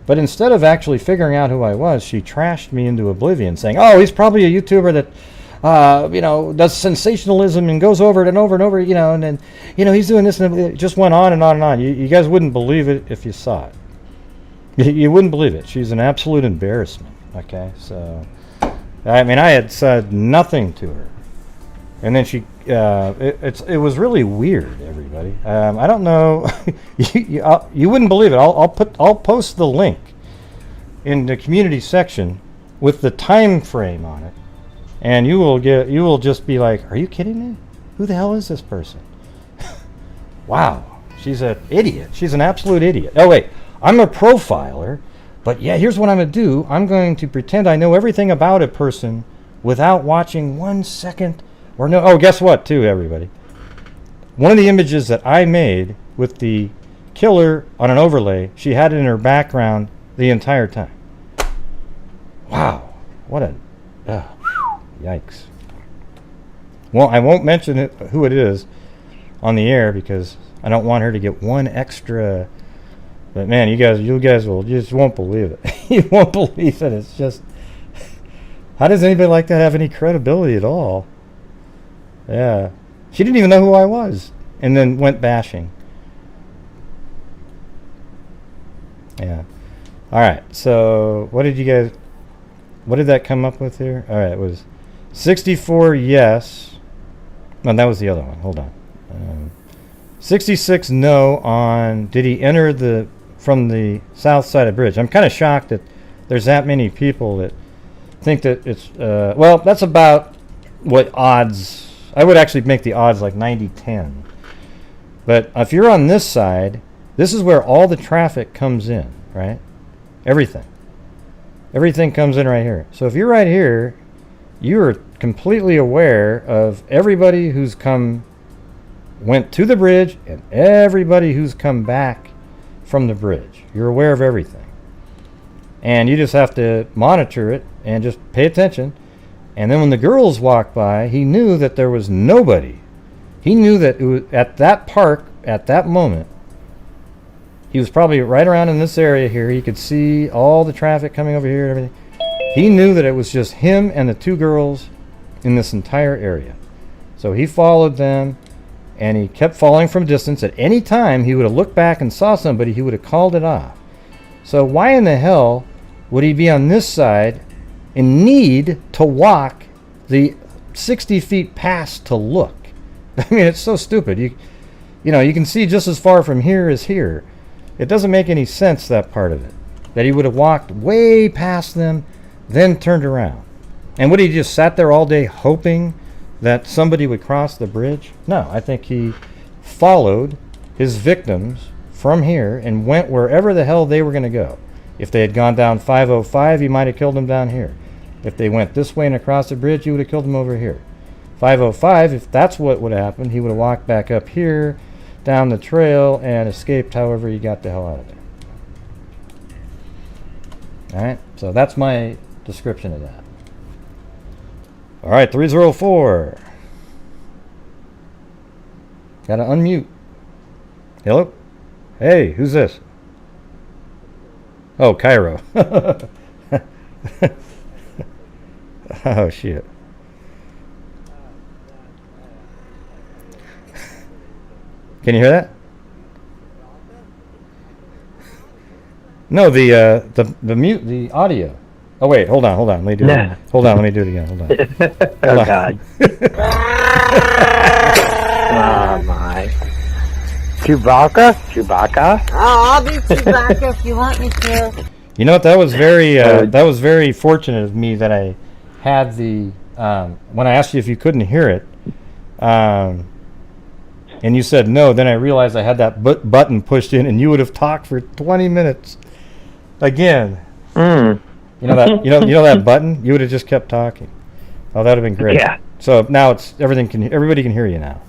but instead of actually figuring out who I was, she trashed me into oblivion, saying, "Oh, he's probably a YouTuber that does sensationalism and goes over it and over and over, and then, he's doing this," and it just went on and on and on. You guys wouldn't believe it if you saw it. You wouldn't believe it. She's an absolute embarrassment. Okay, so, I mean, I had said nothing to her, and then she, it was really weird, everybody. I don't know, you wouldn't believe it. I'll post the link in the community section with the time frame on it. And you will just be like, "Are you kidding me? Who the hell is this person?" Wow, she's an idiot. She's an absolute idiot. Oh wait, I'm a profiler, but yeah, here's what I'm gonna do. I'm going to pretend I know everything about a person without watching 1 second or no. Oh, guess what? Too, everybody. One of the images that I made with the killer on an overlay, she had it in her background the entire time. Wow, what a. Yikes. Well, I won't mention who it is on the air because I don't want her to get one extra. But man, you guys will just won't believe it. You won't believe it. It's just, how does anybody like that have any credibility at all? Yeah, she didn't even know who I was, and then went bashing. Yeah. All right. So what did that come up with here? All right, it was 64 yes. No, that was the other one. Hold on. 66 no on did he enter from the south side of the bridge. I'm kind of shocked that there's that many people that think that it's well, that's about what odds. I would actually make the odds like 90-10. But if you're on this side, this is where all the traffic comes in, right? Everything comes in right here. So if you're right here, you're completely aware of everybody who's went to the bridge and everybody who's come back from the bridge. You're aware of everything. And you just have to monitor it and just pay attention. And then when the girls walked by, he knew that there was nobody. He knew that it was at that park, at that moment, he was probably right around in this area here. He could see all the traffic coming over here and everything. He knew that it was just him and the two girls in this entire area. So he followed them, and he kept following from distance. At any time he would have looked back and saw somebody, he would have called it off. So why in the hell would he be on this side and need to walk the 60 feet past to look? I mean, it's so stupid. You can see just as far from here as here. It doesn't make any sense, that part of it. That he would have walked way past them, then turned around. And would he just sat there all day hoping that somebody would cross the bridge? No, I think he followed his victims from here and went wherever the hell they were going to go. If they had gone down 505, he might have killed them down here. If they went this way and across the bridge, he would have killed them over here. 505, if that's what would have happened, he would have walked back up here, down the trail, and escaped however he got the hell out of there. Alright, so that's my description of that. Alright, 304. Gotta unmute. Hello? Hey, who's this? Oh, Cairo. Oh, shit. Can you hear that? No, the audio. Oh wait, hold on. Let me do it. Hold on, let me do it again. Hold on. Oh God. Oh my. Chewbacca? Oh, I'll be Chewbacca if you want me to. You know what? That was very fortunate of me that I had the when I asked you if you couldn't hear it, and you said no. Then I realized I had that button pushed in, and you would have talked for 20 minutes again. Mm. You know that you know that button. You would have just kept talking. Oh, that would have been great. Yeah. So now everybody can hear you now.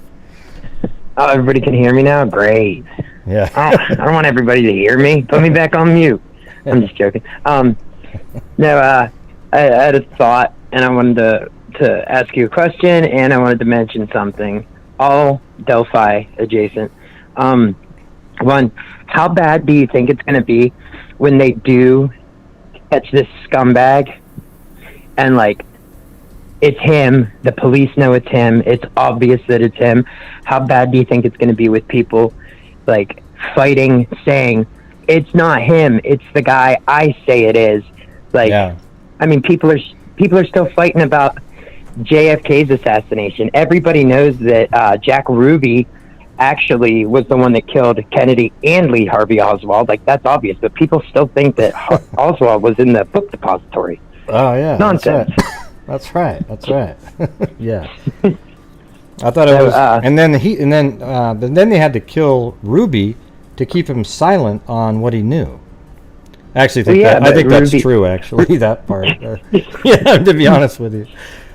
Oh, everybody can hear me now? Great. Yeah. I don't want everybody to hear me. Put me back on mute. I'm just joking. No, I had a thought, and I wanted to ask you a question, and I wanted to mention something. All Delphi adjacent. One, how bad do you think it's going to be when they do catch this scumbag, and, like, it's him, the police know it's him, it's obvious that it's him? How bad do you think it's going to be with people, like, fighting, saying, it's not him, it's the guy I say it is? Like, yeah. I mean, people are still fighting about JFK's assassination. Everybody knows that Jack Ruby actually was the one that killed Kennedy and Lee Harvey Oswald. Like, that's obvious, but people still think that Oswald was in the book depository. Oh, yeah. Nonsense. That's right. Yeah. I thought it was, and then they had to kill Ruby to keep him silent on what he knew. I actually think I think that's true. Actually, that part. Yeah, to be honest with you,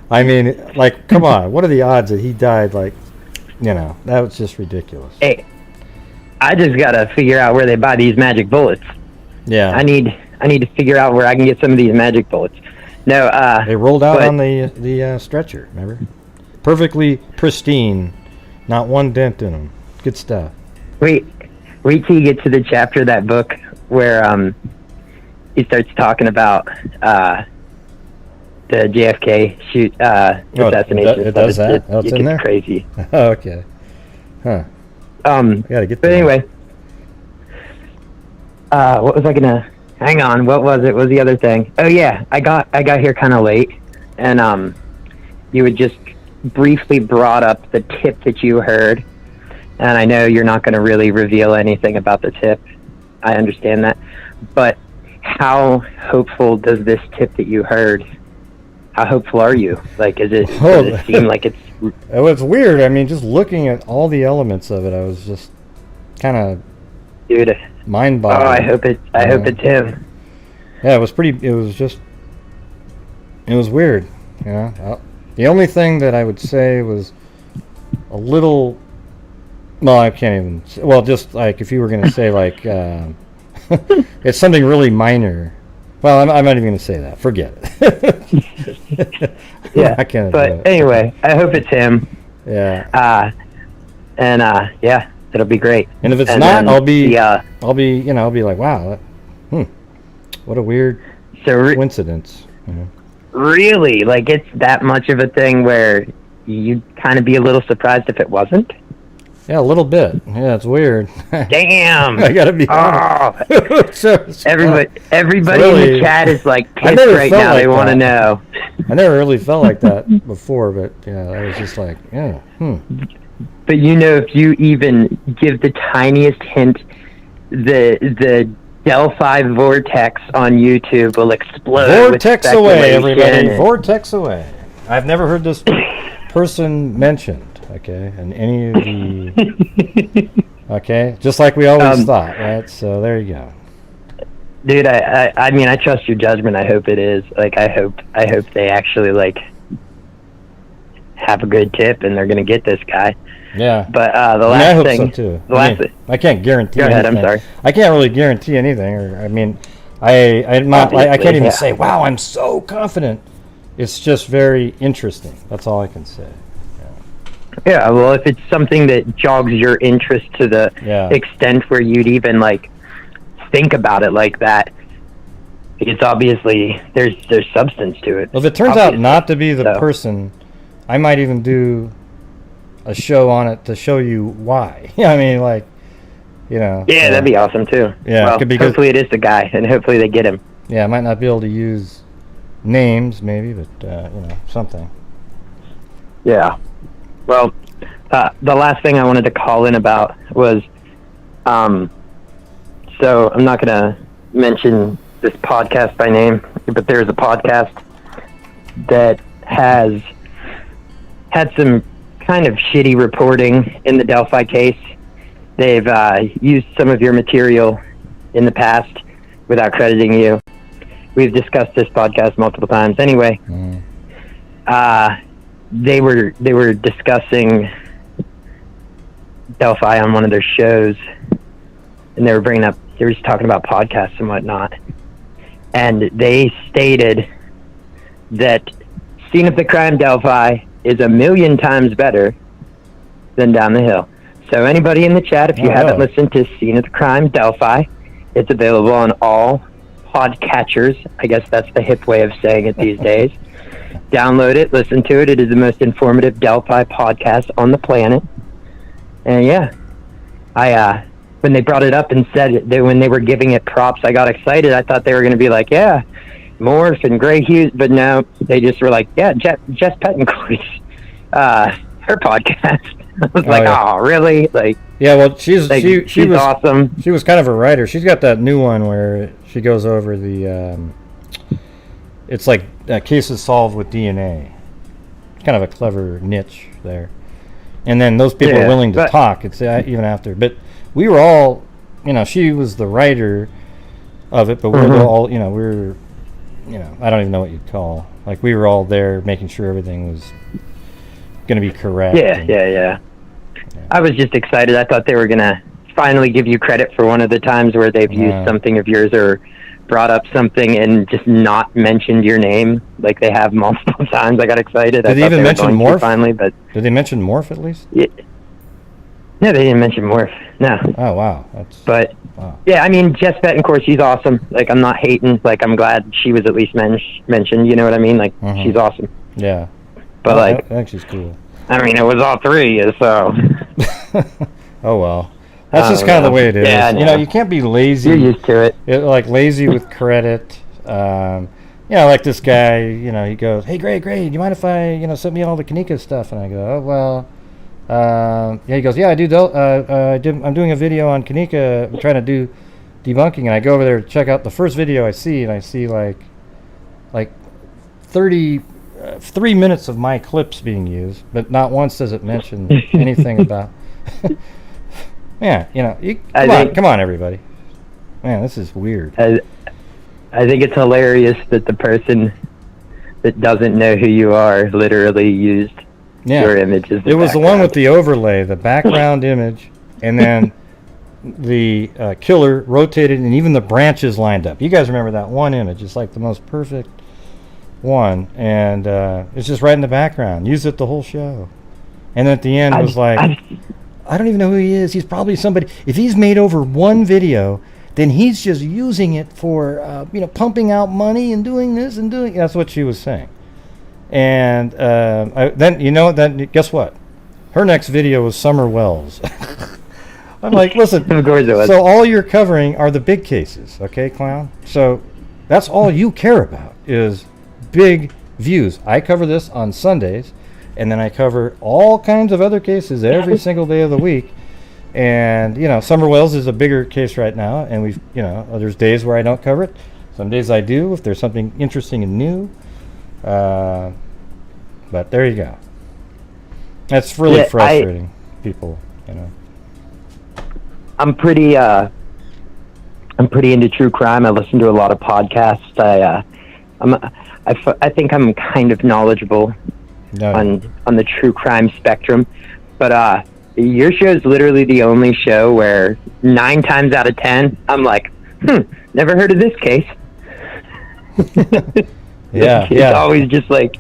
I mean, like, come on, what are the odds that he died? Like, that was just ridiculous. Hey, I just gotta figure out where they buy these magic bullets. Yeah, I need to figure out where I can get some of these magic bullets. No, they rolled out on the stretcher. Remember, perfectly pristine, not one dent in them. Good stuff. Wait till you get to the chapter of that book where he starts talking about the JFK assassination. It does that? It's in there? Crazy. Oh, okay. Huh. Gotta get but anyway, what was I gonna... Hang on, what was it? What was the other thing? Oh yeah, I got here kind of late, and you had just briefly brought up the tip that you heard, and I know you're not going to really reveal anything about the tip. I understand that, but how hopeful does this tip that you heard? How hopeful are you? Like, does it seem like it's? It was weird. I mean, just looking at all the elements of it, I was just kind of. Dude. Mind-boggling. Oh, I hope it's him. Yeah, it was weird. The only thing that I would say was a little. Well, I can't even. Well, just like if you were going to say like, it's something really minor. Well, I'm not even going to say that. Forget it. Yeah, I can't. But anyway, I hope it's him. Yeah. Yeah. It'll be great. And if it's not, I'll be like, wow, what a weird coincidence. Really, like, it's that much of a thing where you'd kind of be a little surprised if it wasn't? Yeah, a little bit. Yeah, it's weird. Damn. I gotta be honest. Everybody in the chat is like pissed right now. They want to know. I never really felt like that before, but I was just like, yeah. But if you even give the tiniest hint, the Delphi vortex on YouTube will explode. Vortex away, everybody! Vortex away. I've never heard this person mentioned. Okay, and any of the okay, just like we always thought, right? So there you go. Dude, I mean, I trust your judgment. I hope it is. Like, I hope they actually like have a good tip and they're gonna get this guy. Yeah. But the last thing, I hope so too. I can't guarantee. Go ahead. Anything. I'm sorry. I can't really guarantee anything. I can't even say, wow, I'm so confident. It's just very interesting. That's all I can say. Yeah. Well, if it's something that jogs your interest to the extent where you'd even like think about it like that, it's obviously there's substance to it. Well, if it turns out not to be the person, I might even do a show on it to show you why. I mean, like, Yeah, that'd be awesome too. Yeah, well, hopefully it is the guy, and hopefully they get him. Yeah, I might not be able to use names, maybe, but something. Yeah. Well, The last thing I wanted to call in about was, so I'm not going to mention this podcast by name, but there's a podcast that has had some kind of shitty reporting in the Delphi case. They've used some of your material in the past without crediting you. We've discussed this podcast multiple times. Anyway, they were discussing Delphi on one of their shows, and they were just talking about podcasts and whatnot. And they stated that Scene of the Crime Delphi is 1,000,000 times better than Down the Hill. So anybody in the chat, if you haven't listened to Scene of the Crime Delphi, it's available on all podcatchers. I guess that's the hip way of saying it these days. Download it, listen to it. It is the most informative Delphi podcast on the planet. And yeah, I when they brought it up and said that when they were giving it props, I got excited. I thought they were going to be like, yeah, Morph and Grant Hughes, but no, they just were like, yeah, Jess Pettencourt's her podcast. I was oh, really? Like, yeah, well, she's was awesome. She was kind of a writer. She's got that new one where she goes over the it's like cases solved with DNA. It's kind of a clever niche there. And then those people are willing to talk. It's even after. But we were all, she was the writer of it, but we were all, I don't even know what you'd call. Like, we were all there making sure everything was going to be correct. Yeah. I was just excited. I thought they were going to finally give you credit for one of the times where they've used something of yours or brought up something and just not mentioned your name like they have multiple times. I got excited. Did they even mention Morph? Finally, but did they mention Morph at least? Yeah. No, they didn't mention Morph. No. Oh, wow. Yeah, I mean, Jess Bettencourt, she's awesome. Like, I'm not hating. Like, I'm glad she was at least mentioned. You know what I mean? Like, she's awesome. Yeah. But, I think she's cool. I mean, it was all three, so. Oh, well. That's just kind of the way it is. Yeah, you can't be lazy. You're used to it. Like, lazy with credit. Like this guy, he goes, hey, great, you mind if I, send me all the Kanika stuff? And I go, oh, well, he goes, yeah, I do. I'm doing a video on Kanika. I'm trying to do debunking, and I go over there to check out the first video I see, and I see like 3 minutes of my clips being used, but not once does it mention anything about. Yeah, come on, everybody. Man, this is weird. I think it's hilarious that the person that doesn't know who you are literally used your image as the It was the one with the overlay, the background image, and then the killer rotated, and even the branches lined up. You guys remember that one image? It's like the most perfect one, and it's just right in the background. Used it the whole show. And then at the end was like, I don't even know who he is. He's probably somebody. If he's made over one video, then he's just using it for, pumping out money and doing this and doing. That's what she was saying. And then guess what? Her next video was Summer Wells. I'm like, listen. Of course it was. So all you're covering are the big cases, okay, clown? So that's all you care about is big views. I cover this on Sundays. And then I cover all kinds of other cases every single day of the week. And, Summer Wells is a bigger case right now. And there's days where I don't cover it. Some days I do if there's something interesting and new. But there you go. That's really frustrating, people, I'm pretty into true crime. I listen to a lot of podcasts. I think I'm kind of knowledgeable on the true crime spectrum, but your show is literally the only show where 9 times out of 10 I'm like, never heard of this case. It's always just like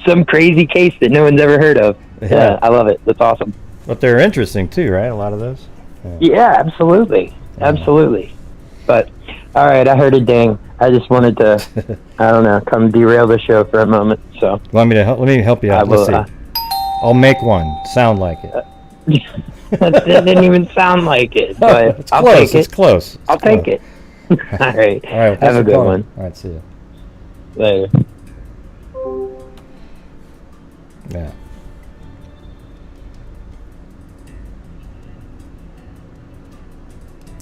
some crazy case that no one's ever heard of. I love it. That's awesome. But they're interesting too, right? A lot of those. Yeah, absolutely. But all right, I heard a ding. I just wanted to, I don't know, come derail the show for a moment. So let me help you out. Let's see. I'll make one sound like it. That didn't even sound like it, but it's I'll close. take it. It's close. I'll take it. All right. Have a good one. All right. See you later. Yeah.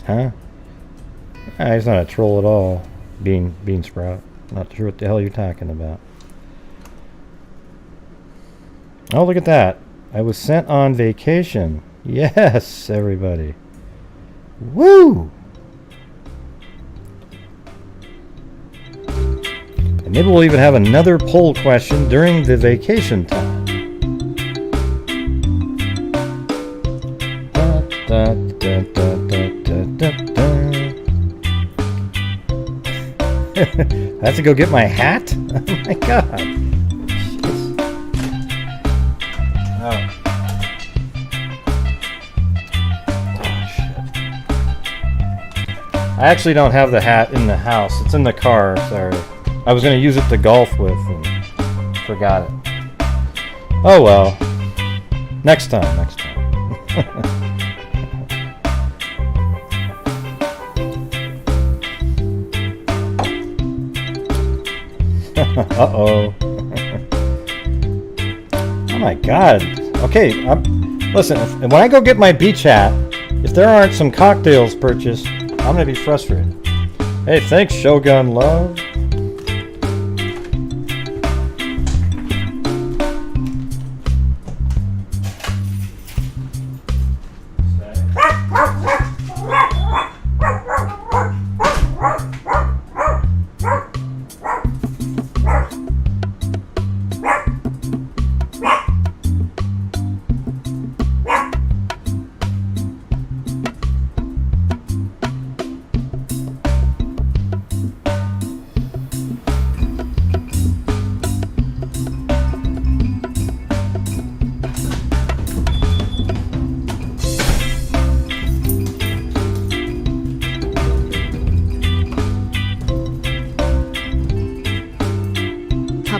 Huh? He's not a troll at all. Bean Sprout. Not sure what the hell you're talking about. Oh, look at that. I was sent on vacation. Yes, everybody. Woo! And maybe we'll even have another poll question during the vacation time. Da, da, da, da, da, da, da. I have to go get my hat? Oh my god. Jeez. Oh. Oh shit. I actually don't have the hat in the house. It's in the car, sorry. I was going to use it to golf with and forgot it. Oh well. Next time. Uh-oh. Oh my god. Okay, listen, when I go get my beach hat, if there aren't some cocktails purchased, I'm gonna be frustrated. Hey, thanks, Shogun Love.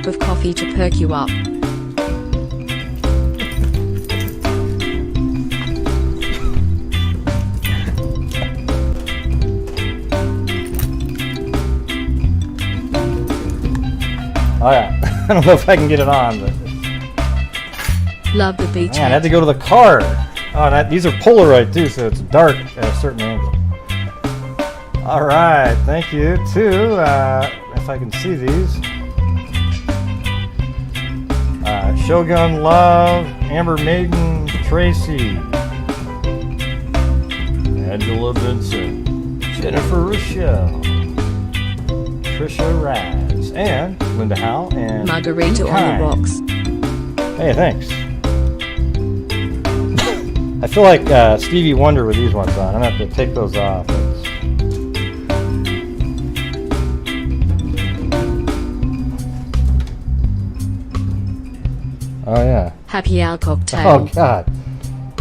Of coffee to perk you up. Oh yeah, I don't know if I can get it on, but Love the beach. man, I had to go to the car. Oh, these are Polaroid too, so it's dark at a certain angle. All right, thank you too. If I can see these. Shogun Love, Amber Maiden, Tracy, Angela Vincent, Jennifer Rochelle, Trisha Raz, and Linda Howe, and Margarita on the rocks. Hey, thanks. I feel like Stevie Wonder with these ones on. I'm gonna have to take those off. Oh yeah. Happy hour cocktail. Oh god.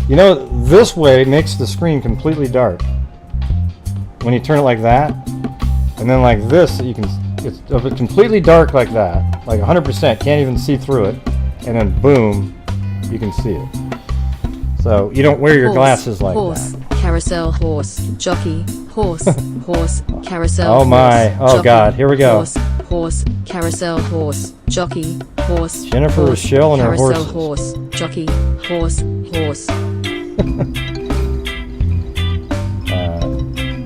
You know, this way makes the screen completely dark. When you turn it like that, and then like this, you can. It's completely dark like that, like 100%. Can't even see through it, and then boom, you can see it. So you don't wear your glasses like horse, that. Carousel, horse, jockey, horse, horse, carousel. Oh my! Horse, Oh jockey, god! Here we go. Horse, carousel, horse, jockey, horse. Jennifer Rochelle and her carousel, horses. horse, jockey, horse.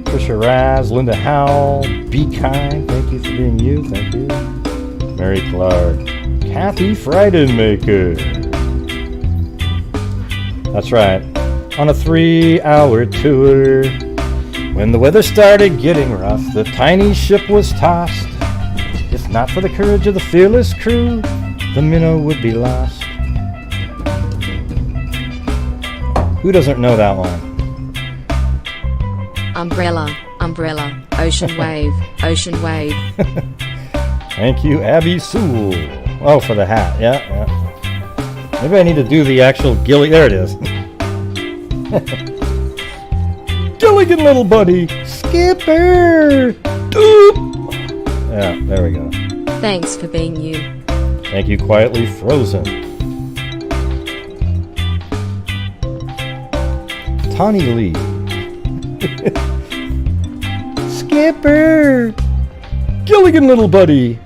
Trisha Raz, Linda Howell, Be Kind, thank you for being you, thank you. Mary Clark, Kathy Freidenmaker. That's right, on a 3-hour tour. When the weather started getting rough, the tiny ship was tossed. If not for the courage of the fearless crew, the minnow would be lost. Who doesn't know that one? Umbrella, ocean wave, ocean wave. Thank you, Abby Sewell. Oh, for the hat, yeah. Maybe I need to do the actual Gilly. There it is. Gilligan, little buddy. Skipper. Doop. Yeah, there we go. Thanks for being you. Thank you, Quietly Frozen. Tawny Lee. Skipper! Gilligan, little buddy!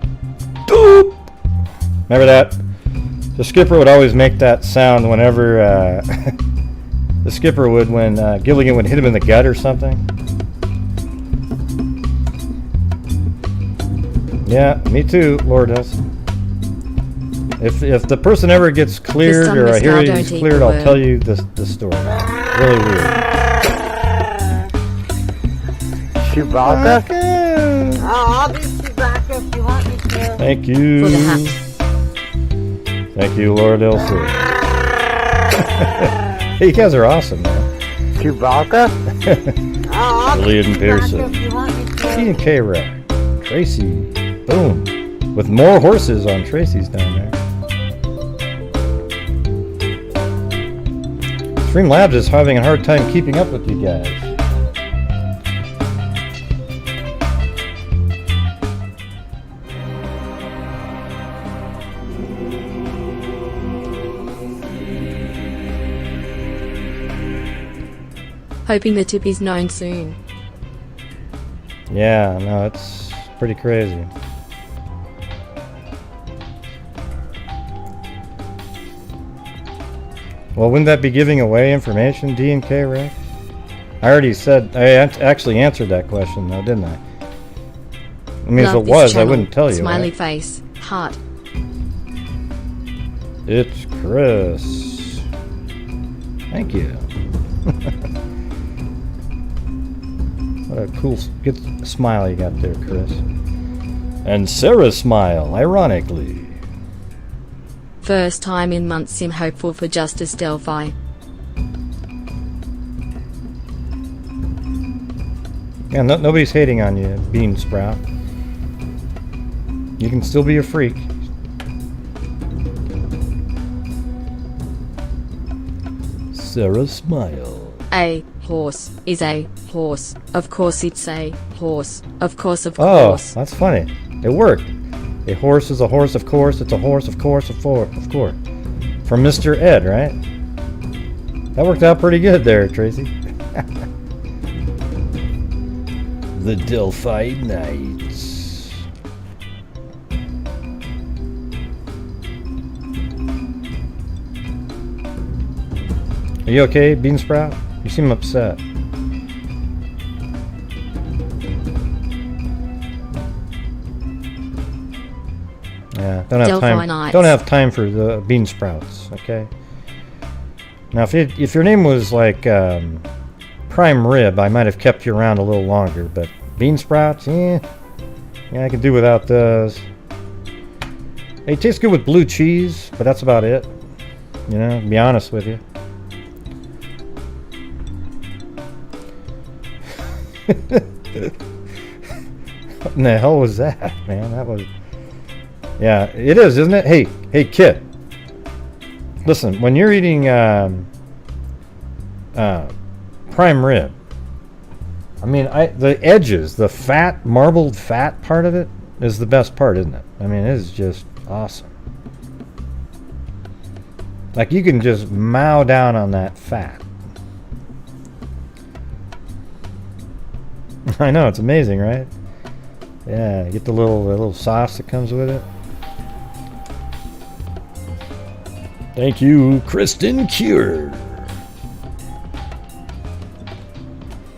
Doop! Remember that? The skipper would always make that sound whenever the skipper would when Gilligan would hit him in the gut or something. Yeah, me too, Lourdes. If the person ever gets cleared or I hear he's cleared, I'll tell you the story. Really weird. Chewbacca? Oh, I'll be Chewbacca if you want me to. Thank you. For the hat. Thank you, Lord Elsa. Hey, you guys are awesome, man. Chewbacca? Oh, I'll be Julian Pearson. Chewbacca if you want me to. T and K Rack. Tracy. Boom. With more horses on Tracy's down there. Streamlabs is having a hard time keeping up with you guys. Hoping the tip is known soon. Yeah, no, it's pretty crazy. Well, wouldn't that be giving away information, D and K, Rick? I already said, I actually answered that question, though, didn't I? I mean, Love if it this was, I channel. wouldn't tell you. Smiley Right? face. Heart. It's Chris. Thank you. What a cool, good smile you got there, Chris. And Sarah's smile, ironically. First time in months seem hopeful for Justice Delphi. Yeah, nobody's hating on you, Bean Sprout. You can still be a freak. Sarah's smile. A horse is a horse. Of course it's a horse. Of course, of Oh, course. that's funny. It worked. A horse is a horse, of course. It's a horse, of course, of course. From Mr. Ed, right? That worked out pretty good there, Tracy. The Delphi Knights. Are you okay, Bean Sprout? You seem upset. Yeah, don't have time for the bean sprouts. Okay. Now, if your name was like Prime Rib, I might have kept you around a little longer. But bean sprouts, yeah, I can do without those. It tastes good with blue cheese, but that's about it. You know, to be honest with you. What in the hell was that, man? That was. Yeah, it is, isn't it? Hey, kid. Listen, when you're eating prime rib, I mean, the edges, the fat, marbled fat part of it is the best part, isn't it? I mean, it is just awesome. Like, you can just mow down on that fat. I know, it's amazing, right? Yeah, get the little sauce that comes with it. Thank you, Kristen Cure.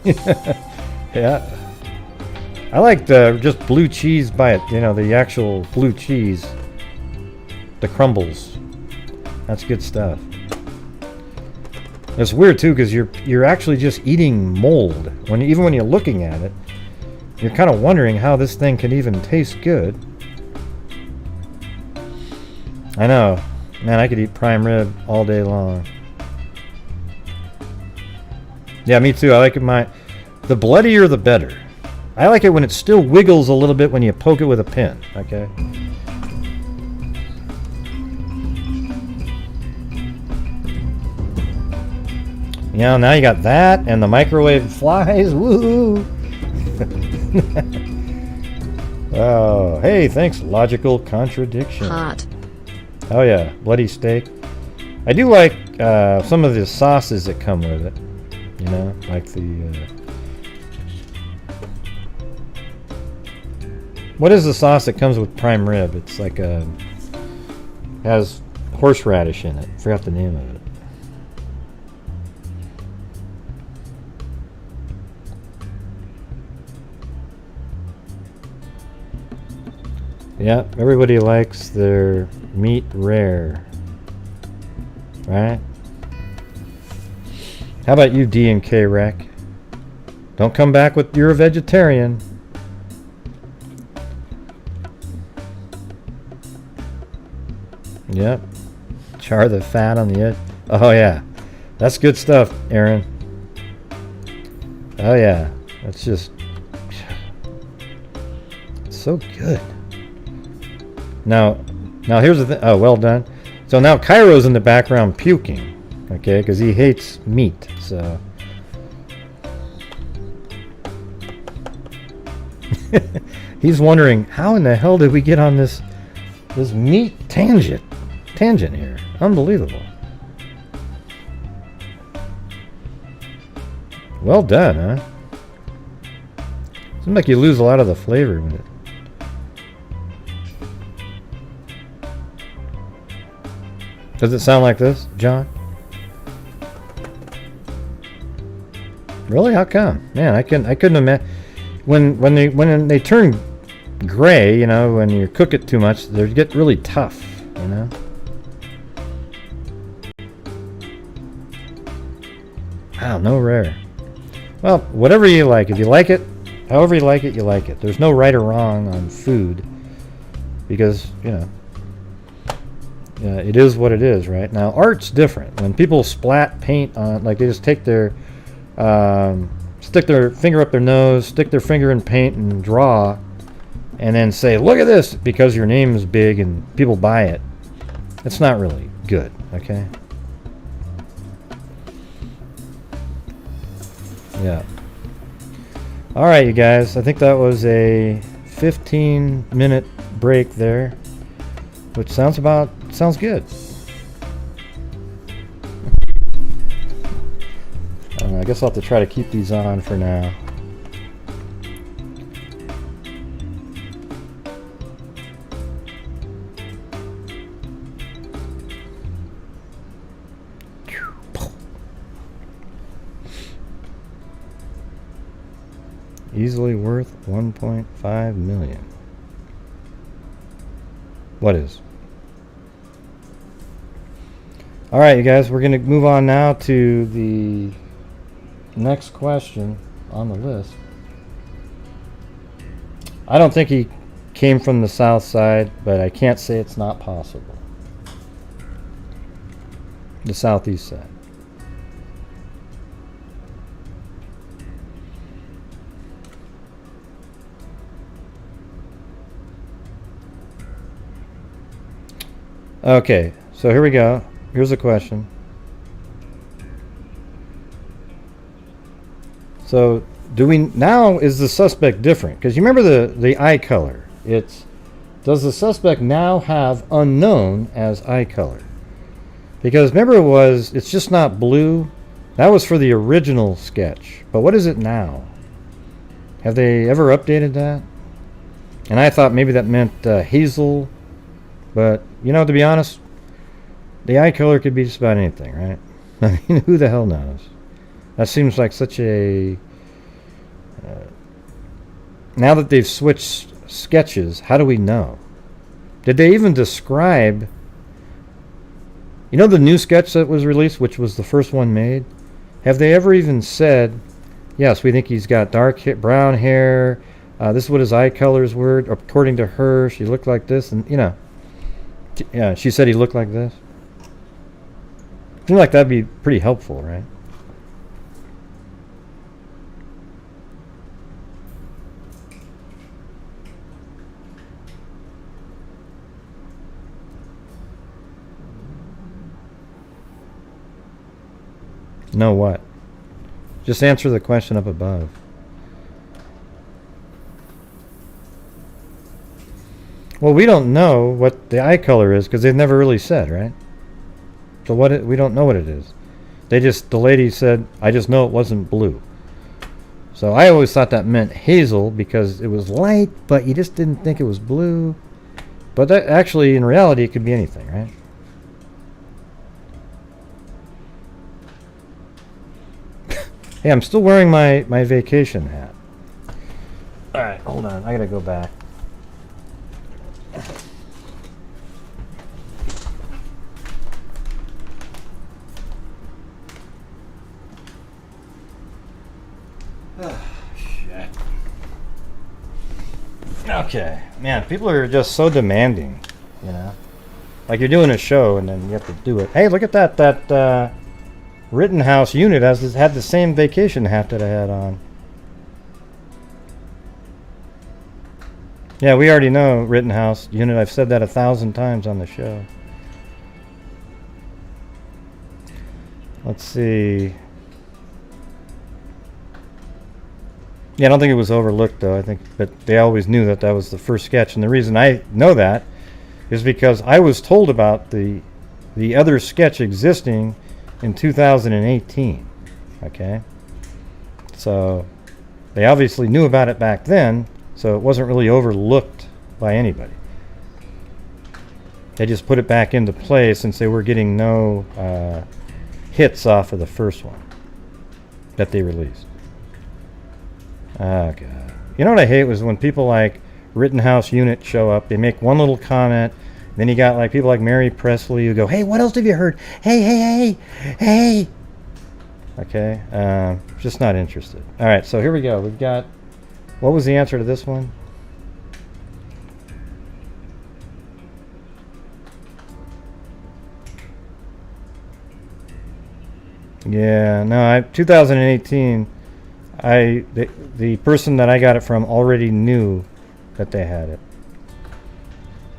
Yeah. I like the just blue cheese by it, you know, the actual blue cheese. The crumbles. That's good stuff. It's weird too, because you're actually just eating mold. Even when you're looking at it, you're kind of wondering how this thing can even taste good. I know. Man, I could eat prime rib all day long. Yeah, me too. I like it the bloodier the better. I like it when it still wiggles a little bit when you poke it with a pin, okay? Yeah, now you got that and the microwave flies. Woohoo! Oh, hey, thanks, Logical Contradiction. Heart. Oh yeah, bloody steak. I do like some of the sauces that come with it. You know, like the... what is the sauce that comes with prime rib? It's like has horseradish in it. I forgot the name of it. Yep, everybody likes their meat rare. Right? How about you, D and K Rec? Don't come back with you're a vegetarian. Yep. Char the fat on the edge. Oh yeah. That's good stuff, Aaron. Oh yeah. That's just it's so good. Now here's the thing. Oh, well done. So now Cairo's in the background puking. Okay, because he hates meat. So he's wondering how in the hell did we get on this meat tangent here? Unbelievable. Well done, huh? Seems like you lose a lot of the flavor with it. Does it sound like this, John? Really? How come? Man, I couldn't imagine when they turn gray, you know, when you cook it too much, they get really tough, you know. Wow, no rare. Well, whatever you like. If you like it, however you like it, you like it. There's no right or wrong on food because, you know, it is what it is, right? Now, art's different. When people splat paint on, like they just take their, stick their finger up their nose, stick their finger in paint and draw, and then say, look at this, because your name is big and people buy it. It's not really good, okay? Yeah. All right, you guys. I think that was a 15-minute break there, which sounds good. I guess I'll have to try to keep these on for now. Easily worth 1.5 million. What is? All right, you guys, we're going to move on now to the next question on the list. I don't think he came from the south side, but I can't say it's not possible. The southeast side. Okay, so here we go. Here's a question. So, is the suspect different? Because you remember the eye color. Does the suspect now have unknown as eye color? Because remember it's just not blue. That was for the original sketch. But what is it now? Have they ever updated that? And I thought maybe that meant hazel. But, you know, to be honest, the eye color could be just about anything, right? I mean, who the hell knows? That seems like such a... now that they've switched sketches, how do we know? Did they even describe... You know the new sketch that was released, which was the first one made? Have they ever even said, yes, we think he's got brown hair, this is what his eye colors were, according to her, she looked like this, and, you know... Yeah, she said he looked like this. I feel like that'd be pretty helpful, right? No what? Just answer the question up above. Well, we don't know what the eye color is because they've never really said, right? So we don't know what it is. The lady said, I just know it wasn't blue. So I always thought that meant hazel because it was light, but you just didn't think it was blue. But that actually, in reality, it could be anything, right? Hey, I'm still wearing my vacation hat. All right, hold on. I gotta go back. Okay, man, people are just so demanding, you know. Like you're doing a show and then you have to do it. Hey, look at that! That Rittenhouse unit had the same vacation hat that I had on. Yeah, we already know Rittenhouse unit. I've said that 1,000 times on the show. Let's see. Yeah, I don't think it was overlooked though. I think, but they always knew that that was the first sketch, and the reason I know that is because I was told about the other sketch existing in 2018. Okay, so they obviously knew about it back then, so it wasn't really overlooked by anybody. They just put it back into play since they were getting no hits off of the first one that they released. Oh god. You know what I hate was when people like Rittenhouse Unit show up, they make one little comment, then you got like people like Mary Presley who go, hey, what else have you heard? Hey. Okay, just not interested. Alright, so here we go. We've got, what was the answer to this one? Yeah, no, 2018, the person that I got it from already knew that they had it.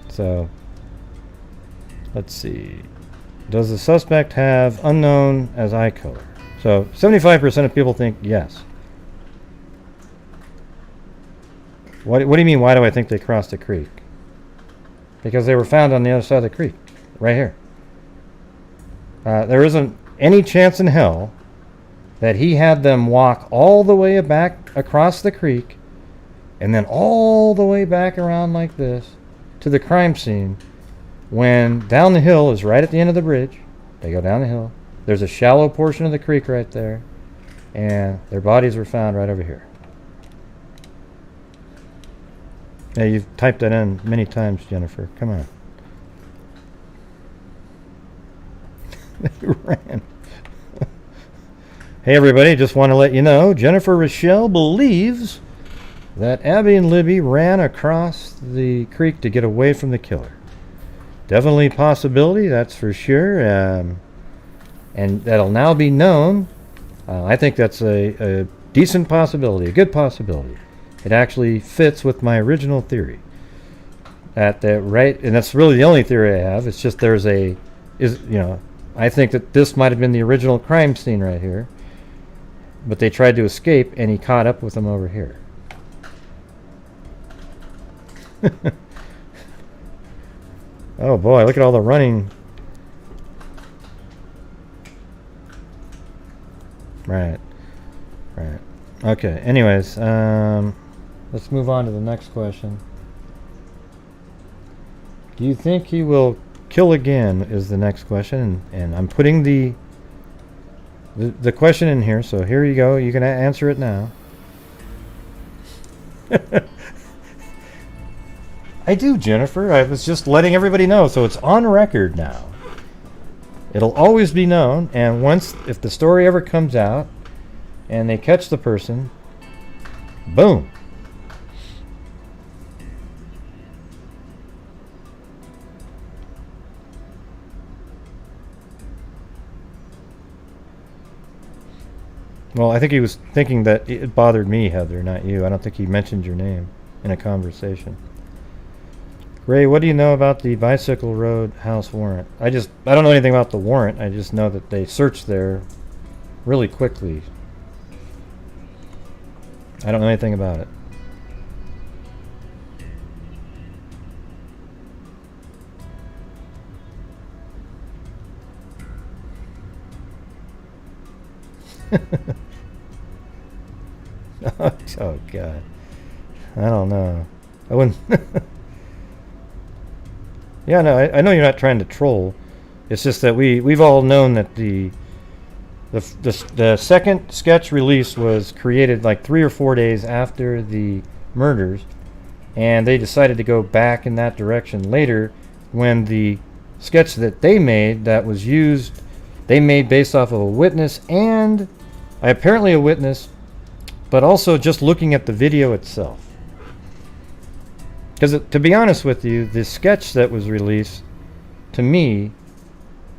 So, let's see. Does the suspect have unknown as eye color? So, 75% of people think yes. What do you mean, why do I think they crossed the creek? Because they were found on the other side of the creek, right here. There isn't any chance in hell that he had them walk all the way back across the creek and then all the way back around like this to the crime scene when down the hill is right at the end of the bridge. They go down the hill. There's a shallow portion of the creek right there, and their bodies were found right over here. Yeah, you've typed that in many times, Jennifer. Come on. They ran. Hey everybody, just want to let you know, Jennifer Rochelle believes that Abby and Libby ran across the creek to get away from the killer. Definitely a possibility, that's for sure. And that'll now be known. I think that's a decent possibility, a good possibility. It actually fits with my original theory. And that's really the only theory I have. It's just I think that this might have been the original crime scene right here. But they tried to escape, and he caught up with them over here. Oh boy, look at all the running. Right. Okay, anyways, let's move on to the next question. Do you think he will kill again is the next question, and I'm putting the question in here, so here you go. You can answer it now. I do, Jennifer. I was just letting everybody know, so it's on record now. It'll always be known, and if the story ever comes out and they catch the person, boom. Well, I think he was thinking that it bothered me, Heather, not you. I don't think he mentioned your name in a conversation. Ray, what do you know about the Bicycle Road house warrant? I don't know anything about the warrant. I just know that they searched there really quickly. I don't know anything about it. Oh God, I don't know. I wouldn't. Yeah, no, I know you're not trying to troll. It's just that we've all known that the second sketch release was created like 3 or 4 days after the murders, and they decided to go back in that direction later when the sketch that they made that was used, they made based off of a witness and apparently a witness, but also just looking at the video itself. Because to be honest with you, the sketch that was released, to me,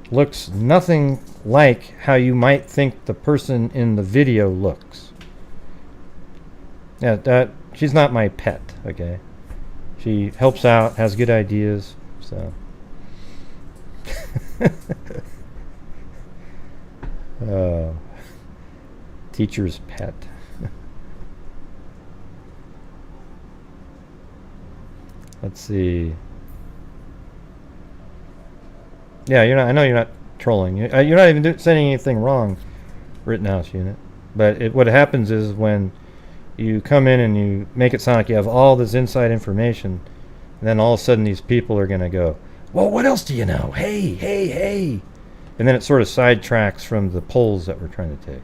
looks nothing like how you might think the person in the video looks. Yeah, she's not my pet, okay? She helps out, has good ideas, so. Teacher's pet. Let's see. Yeah, you're not. I know you're not trolling. You're not even saying anything wrong, Rittenhouse unit. But what happens is when you come in and you make it sound like you have all this inside information, and then all of a sudden these people are going to go, well, what else do you know? Hey, hey, hey. And then it sort of sidetracks from the polls that we're trying to take.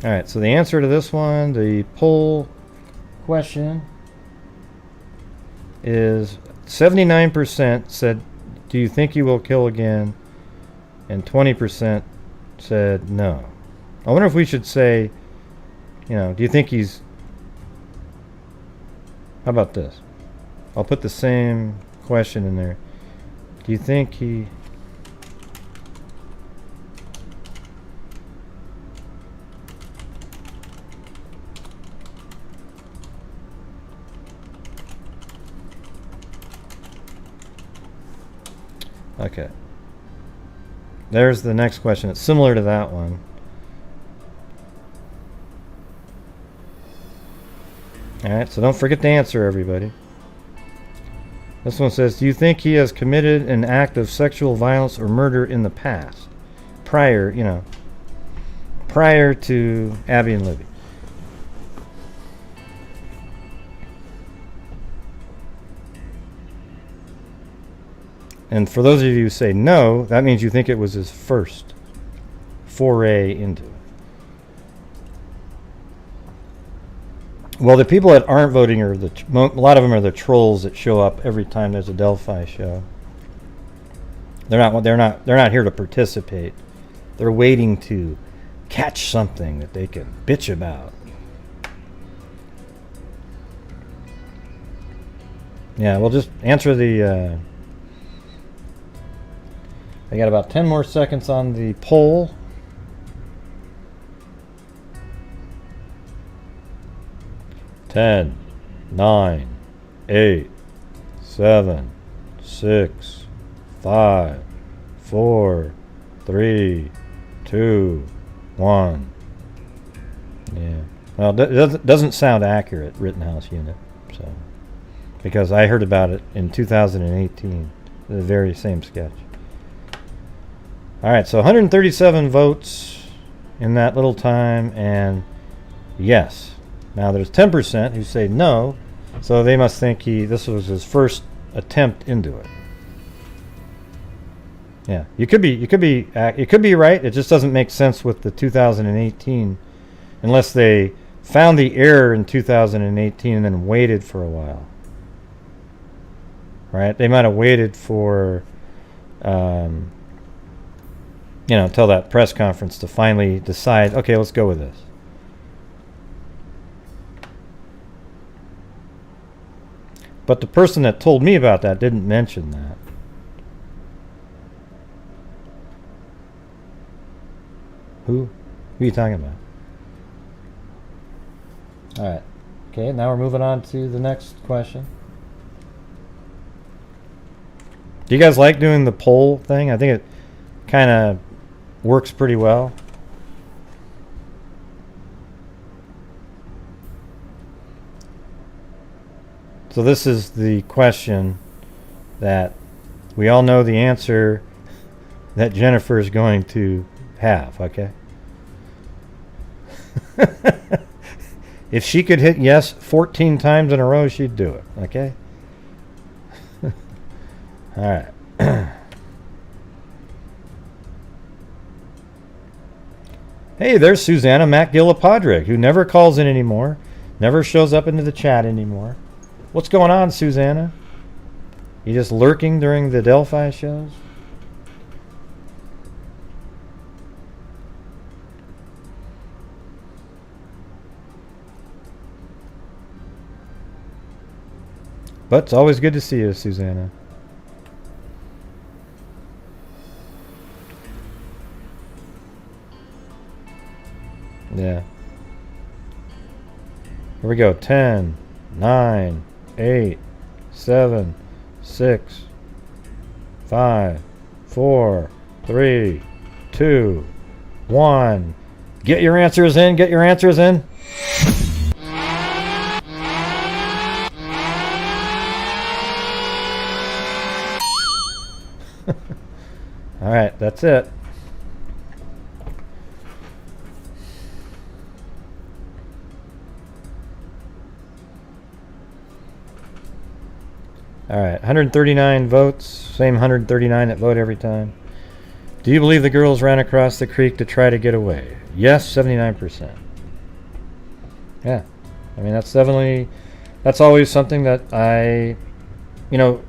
All right, so the answer to this one, the poll question, is 79% said, do you think you will kill again? And 20% said no. I wonder if we should say, you know, do you think he's... How about this? I'll put the same question in there. Do you think he... Okay. There's the next question. It's similar to that one. Alright, so don't forget to answer, everybody. This one says, do you think he has committed an act of sexual violence or murder in the past? Prior to Abby and Libby. And for those of you who say no, that means you think it was his first foray into it. Well, the people that aren't voting are a lot of them are the trolls that show up every time there's a Delphi show. They're not here to participate. They're waiting to catch something that they can bitch about. Yeah, we'll just answer the I got about 10 more seconds on the poll. Ten, 9, 8, 7, 6, 5, 4, 3, 2, 1. Yeah. Well, it doesn't sound accurate, Rittenhouse unit. So, because I heard about it in 2018, the very same sketch. All right, so 137 votes in that little time, and yes. Now there's 10% who say no, so they must think this was his first attempt into it. Yeah, you could be right. It just doesn't make sense with the 2018, unless they found the error in 2018 and then waited for a while. Right? They might have waited for, until that press conference to finally decide, okay, let's go with this. But the person that told me about that didn't mention that. Who? Who are you talking about? Alright. Okay, now we're moving on to the next question. Do you guys like doing the poll thing? I think it kind of works pretty well. So this is the question that we all know the answer that Jennifer is going to have, okay? If she could hit yes 14 times in a row, she'd do it, okay? All right. Hey, there's Susanna MacGillipadrick, who never calls in anymore, never shows up into the chat anymore. What's going on, Susanna? You just lurking during the Delphi shows? But it's always good to see you, Susanna. Yeah. Here we go. 10, 9, 8, 7, 6, 5, 4, 3, 2, 1. Get your answers in. Get your answers in. All right, that's it. All right, 139 votes. Same 139 that vote every time. Do you believe the girls ran across the creek to try to get away? Yes, 79%. Yeah, I mean, that's always something that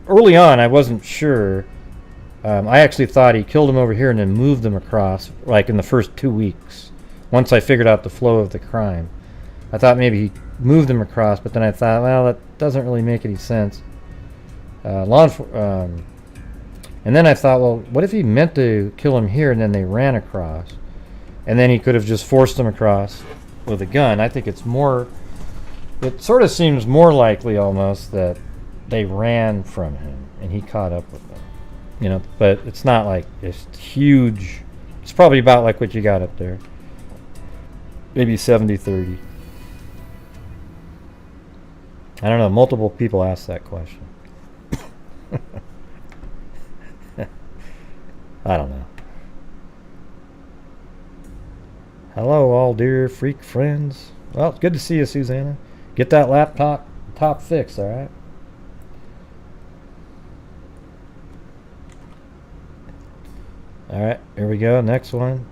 early on I wasn't sure. I actually thought he killed them over here and then moved them across, like in the first 2 weeks. Once I figured out the flow of the crime, I thought maybe he moved them across, but then I thought, well, that doesn't really make any sense. And then I thought, well, what if he meant to kill him here and then they ran across, and then he could have just forced them across with a gun? I think it sort of seems more likely almost that they ran from him and he caught up with them. But it's not like it's huge. It's probably about like what you got up there. Maybe 70-30. I don't know. Multiple people asked that question. I don't know. Hello, all dear freak friends. Well, it's good to see you, Susanna. Get that laptop fixed, all right? All right, here we go. Next one.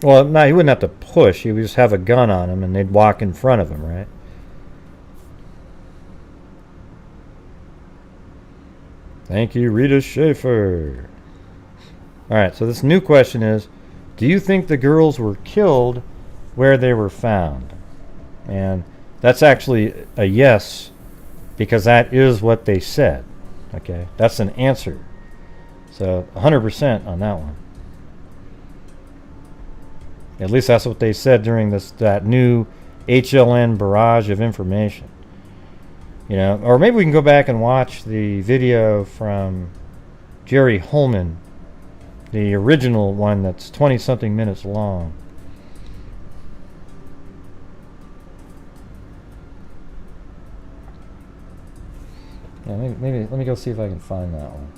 Well, no, he wouldn't have to push. He would just have a gun on him, and they'd walk in front of him, right? Thank you, Rita Schaefer. All right, so this new question is, do you think the girls were killed where they were found? And that's actually a yes, because that is what they said. Okay, that's an answer. So 100% on that one. At least that's what they said during that new HLN barrage of information. Or maybe we can go back and watch the video from Jerry Holman, the original one that's 20-something minutes long. Yeah, maybe let me go see if I can find that one.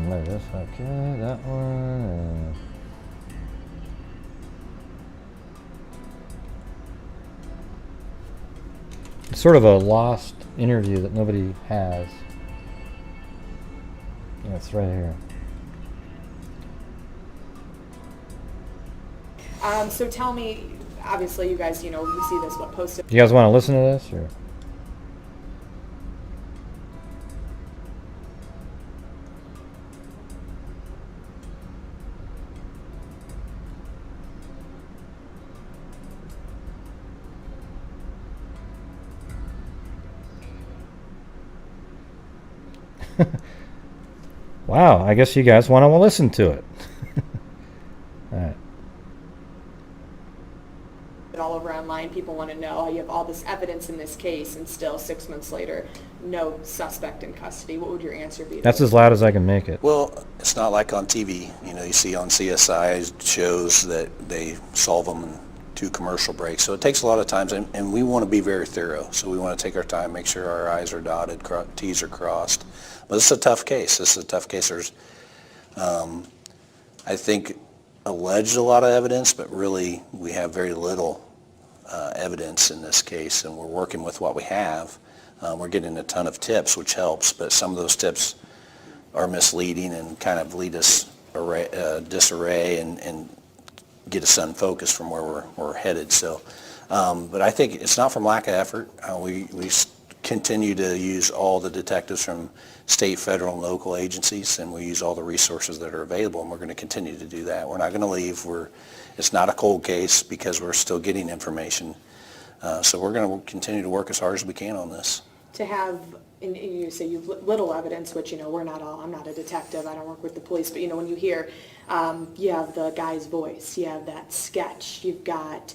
There it is. Okay, that one. It's sort of a lost interview that nobody has. Yeah, it's right here. So tell me, obviously you guys, you see this, what posted. Do you guys want to listen to this, or? Wow, I guess you guys want to listen to it. All right. All over online, people want to know how you have all this evidence in this case and still 6 months later, no suspect in custody. What would your answer be? That's as loud as I can make it. Well, it's not like on TV. You see on CSI shows that they solve them in 2 commercial breaks. So it takes a lot of times, and we want to be very thorough. So we want to take our time, make sure our I's are dotted, T's are crossed. But this is a tough case. There's, I think, alleged a lot of evidence, but really we have very little evidence in this case, and we're working with what we have. We're getting a ton of tips, which helps, but some of those tips are misleading and kind of lead us disarray and get us unfocused from where we're headed. So, but I think it's not from lack of effort. We continue to use all the detectives from state, federal, and local agencies, and we use all the resources that are available, and we're going to continue to do that. We're not going to leave. It's not a cold case because we're still getting information. So we're going to continue to work as hard as we can on this. To have, and you say you've little evidence, which, we're not all, I'm not a detective, I don't work with the police, but, when you hear, you have the guy's voice, you have that sketch, you've got,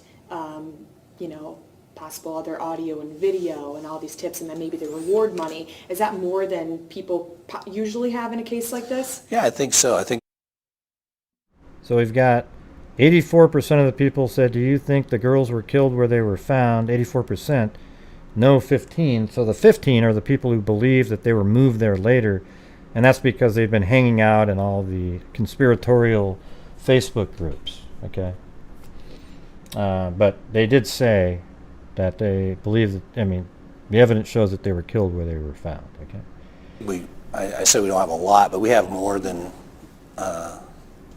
possible other audio and video and all these tips, and then maybe the reward money. Is that more than people usually have in a case like this? Yeah, I think so. So we've got 84% of the people said, do you think the girls were killed where they were found? 84%. No, 15. So the 15 are the people who believe that they were moved there later, and that's because they've been hanging out in all the conspiratorial Facebook groups, okay? But they did say that they believe that, the evidence shows that they were killed where they were found, okay? I say we don't have a lot, but we have more than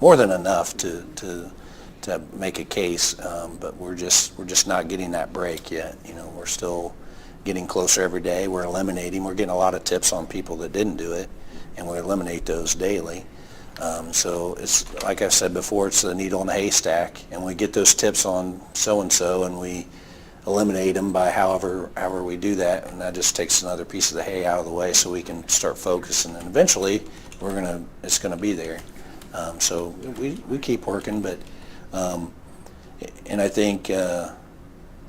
enough to make a case, but we're just not getting that break yet. We're still getting closer every day. We're eliminating. We're getting a lot of tips on people that didn't do it, and we eliminate those daily. So it's like I said before, it's the needle in the haystack, and we get those tips on so-and-so, and we eliminate them by however we do that, and that just takes another piece of the hay out of the way so we can start focusing, and eventually it's gonna be there. So we keep working, but and I think a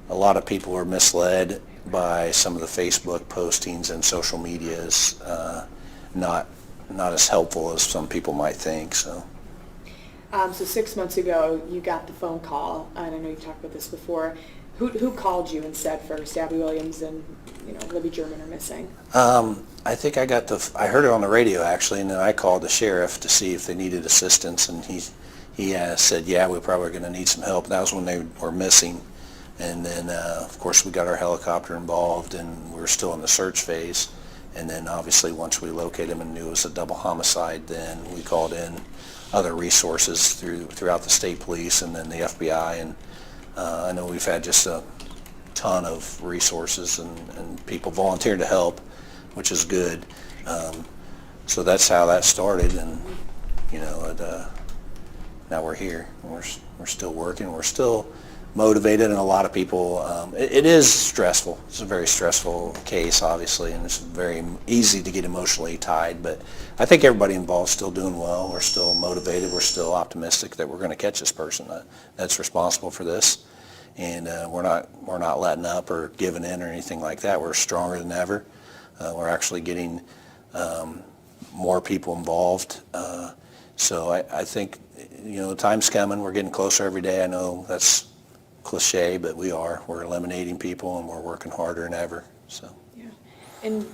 lot of people are misled by some of the Facebook postings, and social media is not as helpful as some people might think. So 6 months ago, you got the phone call, and I know you talked about this before. Who called you and said first, Abby Williams and Libby German are missing? I think I heard it on the radio actually, and then I called the sheriff to see if they needed assistance, and he said, yeah, we're probably going to need some help. That was when they were missing, and then of course we got our helicopter involved, and we were still in the search phase. And then obviously once we located them and knew it was a double homicide, then we called in other resources throughout the state police and then the FBI, and I know we've had just a ton of resources and people volunteered to help, which is good. So that's how that started, and now we're here. We're still working. We're still motivated, and a lot of people. It is stressful. It's a very stressful case, obviously, and it's very easy to get emotionally tied. But I think everybody involved is still doing well. We're still motivated. We're still optimistic that we're going to catch this person that's responsible for this, and we're not letting up or giving in or anything like that. We're stronger than ever. We're actually getting more people involved. So I think the time's coming. We're getting closer every day. I know that's cliche, but we're eliminating people, and we're working harder than ever. So yeah. And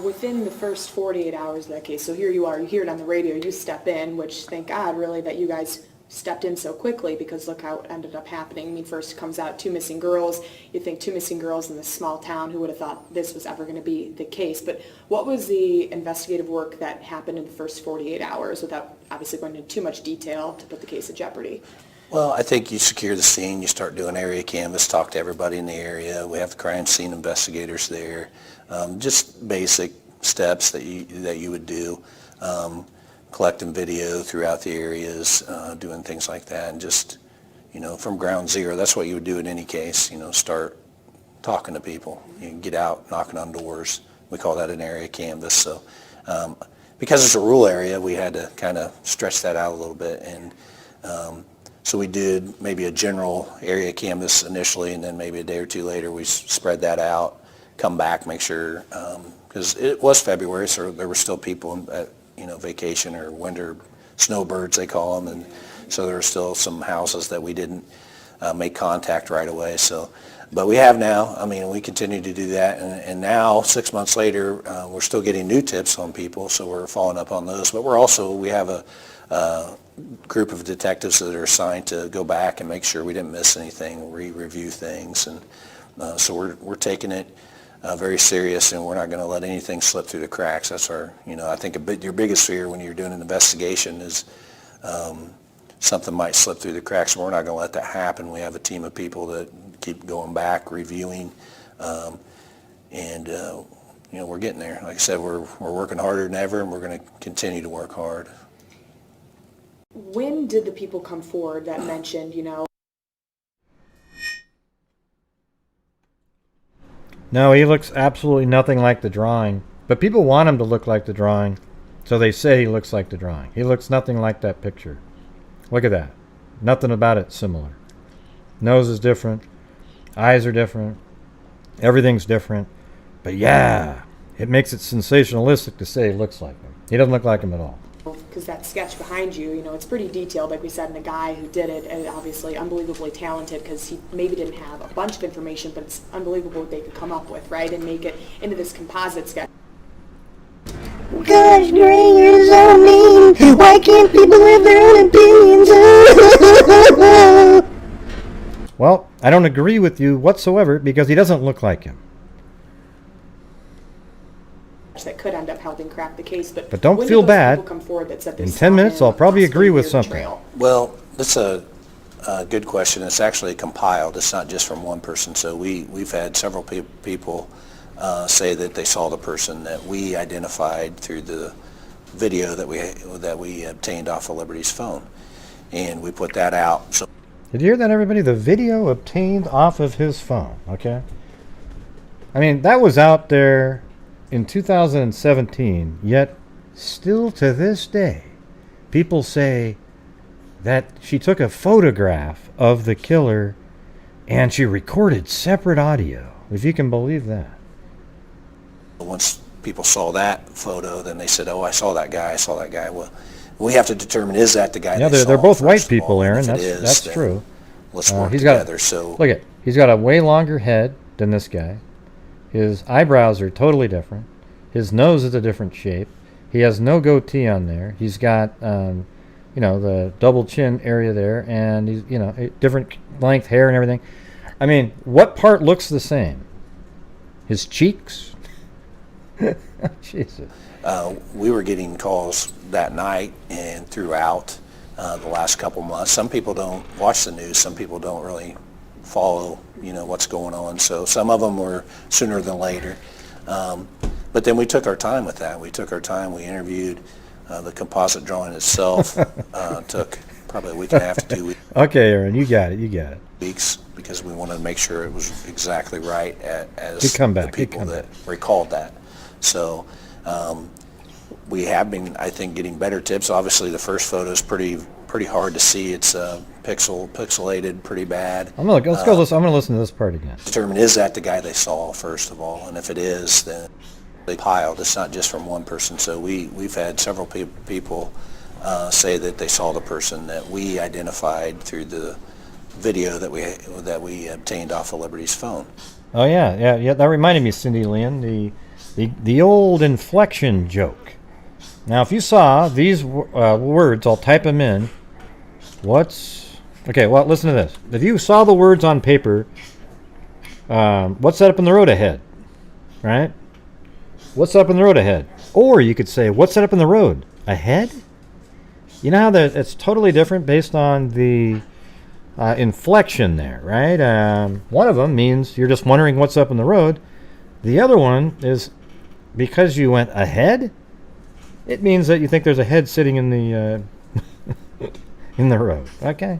within the first 48 hours of that case, so here you are, you hear it on the radio, you step in, which thank God really that you guys stepped in so quickly, because look how it ended up happening. First it comes out 2 missing girls. You think 2 missing girls in this small town, who would have thought this was ever going to be the case? But what was the investigative work that happened in the first 48 hours, without obviously going into too much detail to put the case in jeopardy? Well, I think you secure the scene, you start doing area canvass, talk to everybody in the area. We have the crime scene investigators there. Just basic steps that you would do. Collecting video throughout the areas, doing things like that, and just, from ground zero, that's what you would do in any case, start talking to people. You can get out, knocking on doors. We call that an area canvass. So because it's a rural area, we had to kind of stretch that out a little bit, and so we did maybe a general area canvass initially, and then maybe a day or two later we spread that out, come back, make sure, because it was February, so there were still people at vacation or winter snowbirds, they call them, and so there were still some houses that we didn't make contact right away. So, but we have now. We continue to do that, and now 6 months later, we're still getting new tips on people, so we're following up on those. But we have a group of detectives that are assigned to go back and make sure we didn't miss anything, review things, and so we're taking it very serious, and we're not going to let anything slip through the cracks. That's our, I think your biggest fear when you're doing an investigation is something might slip through the cracks, and we're not going to let that happen. We have a team of people that keep going back, reviewing, and we're getting there. Like I said, we're working harder than ever, and we're going to continue to work hard. When did the people come forward that mentioned, No, he looks absolutely nothing like the drawing. But people want him to look like the drawing, so they say he looks like the drawing. He looks nothing like that picture. Look at that. Nothing about it similar. Nose is different. Eyes are different. Everything's different. But yeah, it makes it sensationalistic to say he looks like him. He doesn't look like him at all. because that sketch behind you, it's pretty detailed, like we said, and the guy who did it, and obviously unbelievably talented, because he maybe didn't have a bunch of information, but it's unbelievable what they could come up with, right, and make it into this composite sketch. Gosh, Gray, you're so mean. Why can't people have their own opinions? Well, I don't agree with you whatsoever because he doesn't look like him. That could end up helping crack the case, but don't when feel did those bad. people come forward that said they In saw 10 minutes, him I'll probably possibly agree with near the something. trail? Well, that's a good question. It's actually compiled. It's not just from one person. So we've had several people say that they saw the person that we identified through the video that we obtained off of Liberty's phone, and we put that out. So Did you hear that, everybody? The video obtained off of his phone, okay? I mean, that was out there in 2017, yet still to this day, people say that she took a photograph of the killer and she recorded separate audio, if you can believe that. once people saw that photo, then they said, "Oh, I saw that guy. I saw that guy." Well, we have to determine, is that the guy? Yeah, they saw, they're both first white of people, all? And Aaron. if it That's is, true. Let's work He's together. Look he's got a way longer head than this guy. His eyebrows are totally different. His nose is a different shape. He has no goatee on there. He's got, the double chin area there, and he's, a different length hair and everything. I mean, what part looks the same? His cheeks? Jesus. We were getting calls that night and throughout the last couple months. Some people don't watch the news. Some people don't really follow, what's going on. So some of them were sooner than later. But then we took our time with that. We took our time. We interviewed the composite drawing itself. Took probably a week and a half to 2 weeks. Okay, Aaron, you got it. Weeks, because we wanted to make sure it was exactly right as the people that recalled that. So we have been, I think, getting better tips. Obviously, the first photo is pretty hard to see. It's pixelated pretty bad. I'm gonna listen to this part again. Determine, is that the guy they saw, first of all, and if it is, then they piled. It's not just from one person. So we've had several people say that they saw the person that we identified through the video that we obtained off of Liberty's phone. Oh yeah. That reminded me, Cindy Lynn, the old inflection joke. Now, if you saw these words, I'll type them in. Okay, well, listen to this. If you saw the words on paper, what's that up in the road ahead? Right? What's up in the road ahead? Or you could say, what's that up in the road ahead? You know how it's totally different based on the inflection there, right? One of them means you're just wondering what's up in the road. The other one is because you went ahead, it means that you think there's a head sitting in the in the road. Okay.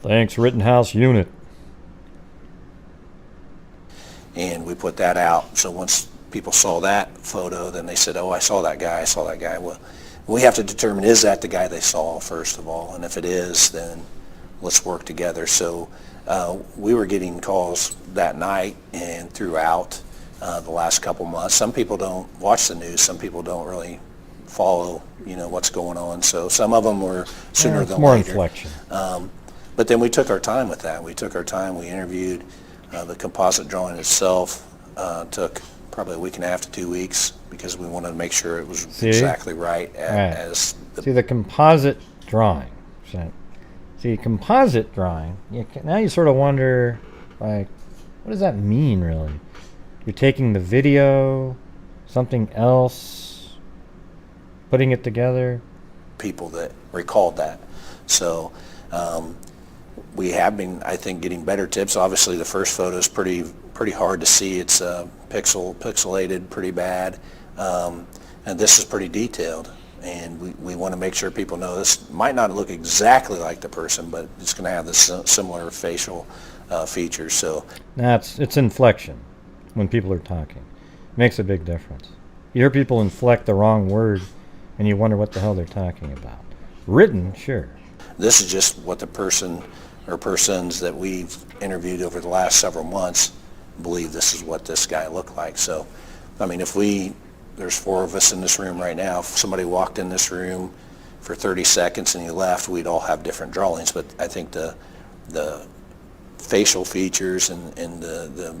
Thanks, Rittenhouse Unit. And we put that out. So once people saw that photo, then they said, "Oh, I saw that guy. I saw that guy." Well, we have to determine, is that the guy they saw, first of all, and if it is, then let's work together. So we were getting calls that night and throughout the last couple months. Some people don't watch the news. Some people don't really follow, what's going on. So some of them were sooner than more later. Inflection. But then we took our time with that. We took our time. We interviewed the composite drawing itself. Took probably a week and a half to 2 weeks because we wanted to make sure it was exactly right. As the composite drawing. Composite drawing. Now you sort of wonder, like, What does that mean, really? You're taking the video, something else, putting it together? People that recalled that. So we have been, I think, getting better tips. Obviously, the first photo is pretty hard to see. It's pixelated pretty bad, and this is pretty detailed. And we want to make sure people know this might not look exactly like the person, but it's going to have this similar facial features. So It's inflection when people are talking. Makes a big difference. You hear people inflect the wrong word, and you wonder what the hell they're talking about. Written, sure. this is just what the person or persons that we've interviewed over the last several months believe this is what this guy looked like. So, I mean, there's 4 of us in this room right now. If somebody walked in this room for 30 seconds and he left, we'd all have different drawings. But I think the facial features and the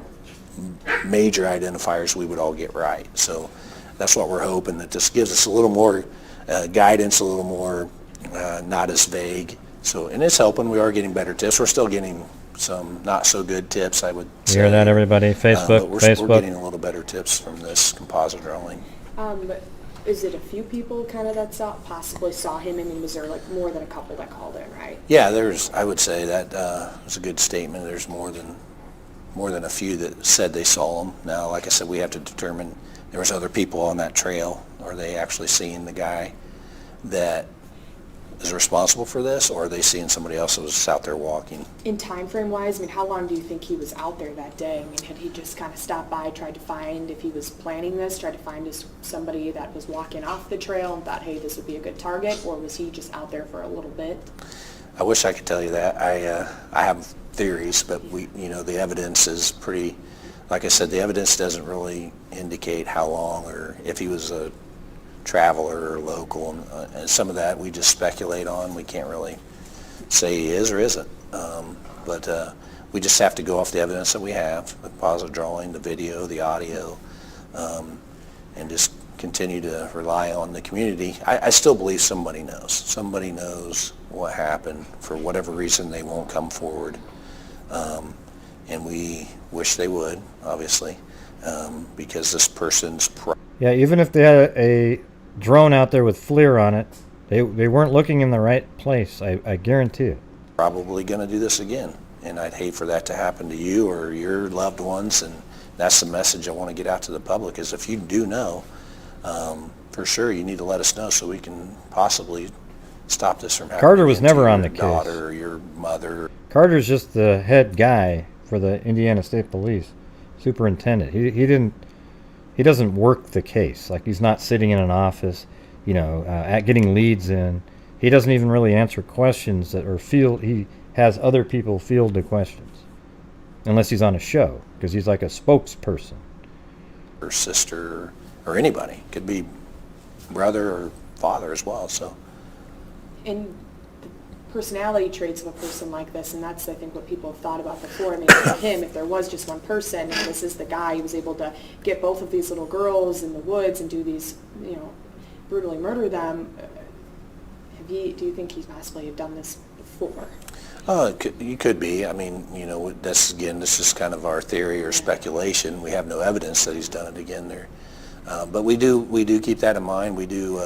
major identifiers we would all get right. So that's what we're hoping, that this gives us a little more guidance, a little more not as vague. So, and it's helping. We are getting better tips. We're still getting some not so good tips, I would say. You hear that, everybody? Facebook, we're getting a little better tips from this composite drawing. Is it a few people kind of that possibly saw him? I mean, was there like more than a couple that called in, right? Yeah, I would say that was a good statement. There's more than a few that said they saw him. Now, like I said, we have to determine there was other people on that trail. Are they actually seeing the guy that is responsible for this, or are they seeing somebody else that was out there walking? In time frame wise, I mean, how long do you think he was out there that day? I mean, had he just kind of stopped by, tried to find, if he was planning this, tried to find somebody that was walking off the trail and thought, hey, this would be a good target, or was he just out there for a little bit? I wish I could tell you that. I have theories, but the evidence is pretty, like I said, the evidence doesn't really indicate how long or if he was a traveler or local, and some of that we just speculate on. We can't really say he is or isn't, but we just have to go off the evidence that we have, the positive drawing, the video, the audio, and just continue to rely on the community. I still believe somebody knows what happened. For whatever reason, they won't come forward, and we wish they would, obviously, because this person's Yeah, even if they had a drone out there with FLIR on it, they weren't looking in the right place, I guarantee it. Probably going to do this again, and I'd hate for that to happen to you or your loved ones, and that's the message I want to get out to the public, is if you do know, for sure you need to let us know so we can possibly stop this from happening. Carter was never on the case. Your daughter or your mother. Carter's just the head guy for the Indiana State Police, superintendent. He doesn't work the case. Like, he's not sitting in an office, getting leads in. He doesn't even really answer questions he has other people field the questions, unless he's on a show, because he's like a spokesperson. Or sister, or anybody. Could be brother or father as well. So. And the personality traits of a person like this, and that's, I think, what people have thought about before. I mean, for him, if there was just one person, and this is the guy, he was able to get both of these little girls in the woods and do these, brutally murder them. Do you think he possibly have done this before? You could be. I mean, this is kind of our theory or speculation. We have no evidence that he's done it again there. But we do keep that in mind. We do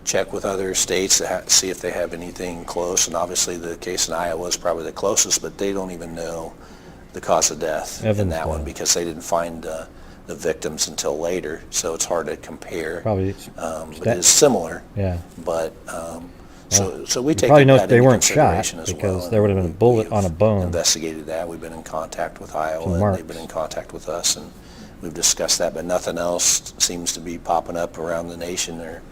check with other states to see if they have anything close. And obviously the case in Iowa is probably the closest, but they don't even know the cause of death in that one, because they didn't find the victims until later. So it's hard to compare. Probably. But it's similar. Yeah. But so we take probably know that they into weren't shot, consideration as because well. there would have been a bullet on a bone. Investigated that. We've been in contact with Iowa, and they've been in contact with us, and we've discussed that. But nothing else seems to be popping up around the nation there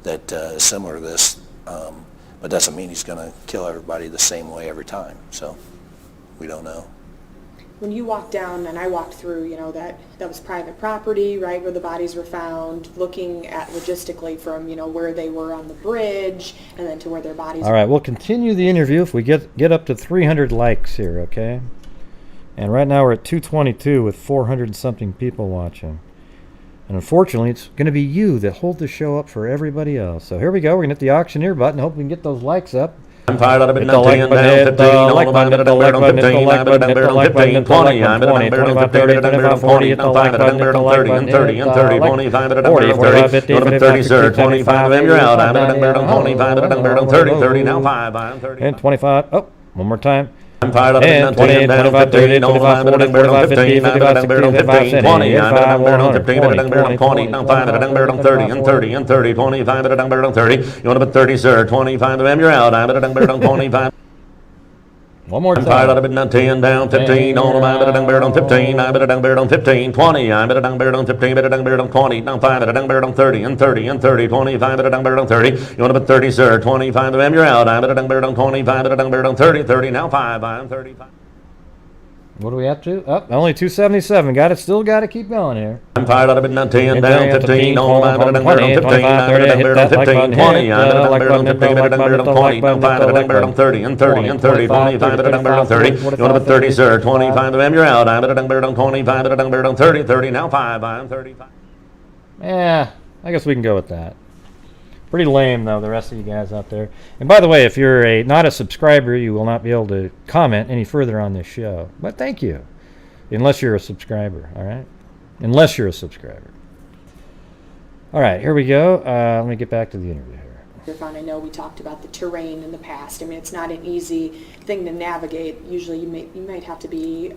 that is similar to this. But doesn't mean he's going to kill everybody the same way every time. So we don't know. When you walked down, and I walked through, that was private property, right, where the bodies were found, looking at logistically from, where they were on the bridge, and then to where their bodies were. All right, we'll continue the interview if we get up to 300 likes here, okay? And right now we're at 222 with 400-something people watching. And unfortunately, it's going to be you that hold the show up for everybody else. So here we go. We're going to hit the auctioneer button. Hope we can get those likes up. I'm fired out of it, Hit the like 10 button, down, hit 15, the all like of button, my hit the like button, hit the like button, hit the like button, hit the like button, 20, 25, 30, 25, 40, hit the like button, hit the like button, hit the like 40, 45, 50, 55, 60, 75, 80, 85, 90, 100, 30, 30, now 5, I'm 30. and 25, oh, one more time. I'm fired out of And it, 20, 10 down, 25, 30, 15, all of 25, my 40, 45, 50, 55, 60, 55, 70, 20, 85, 100, 15, 20, now 5, 30, and 30, and 30, 25, 30. You want to put 30, sir, 25 of them, you're out. I'm 25. One more I'm fired out of time. it, 10 down, 15, all of my 15, I'm 15, 20, I'm 15, 20, now 5, 30, and 30, and 30, 25, 30. You want to put 30, sir, 25 of them, you're out. I'm 25, 30, now 5, I'm 35. What are we at to? Oh, only 277. Got it. Still got to keep going here. I'm fired out of it, 10 down, 15, all of my 20, 25, 30, hit that like button, 20, hit I'm the like button, hit the like button, hit the 20, like now button, hit the like 5, button. 30, and 30, and 30, 25, 30. You want to put 30, sir, 25 of them, you're out. I'm 25, 30, now 5, I'm 35. Yeah, I guess we can go with that. Pretty lame, though, the rest of you guys out there. And by the way, if you're not a subscriber, you will not be able to comment any further on this show. But thank you. Unless you're a subscriber, all right? Unless you're a subscriber. All right, here we go. Let me get back to the interview here. I know we talked about the terrain in the past. I mean, it's not an easy thing to navigate. Usually you might have to be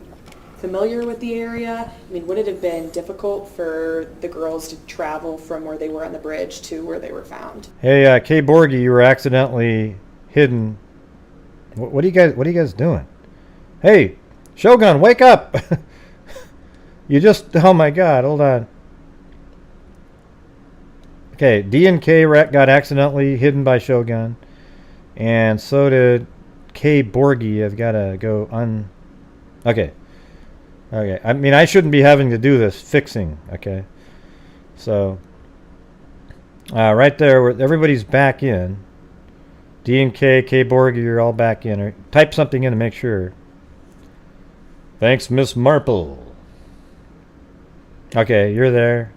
familiar with the area. I mean, would it have been difficult for the girls to travel from where they were on the bridge to where they were found? Hey, Kay Borgie, you were accidentally hidden. What are you guys doing? Hey, Shogun, wake up! You just, oh my God, hold on. Okay, D and K got accidentally hidden by Shogun, and so did Kay Borgie. I've got to go Okay. I mean, I shouldn't be having to do this fixing. Okay. So, right there, everybody's back in. D and K Borgie, you're all back in. Or type something in to make sure. Thanks, Miss Marple. Okay, you're there.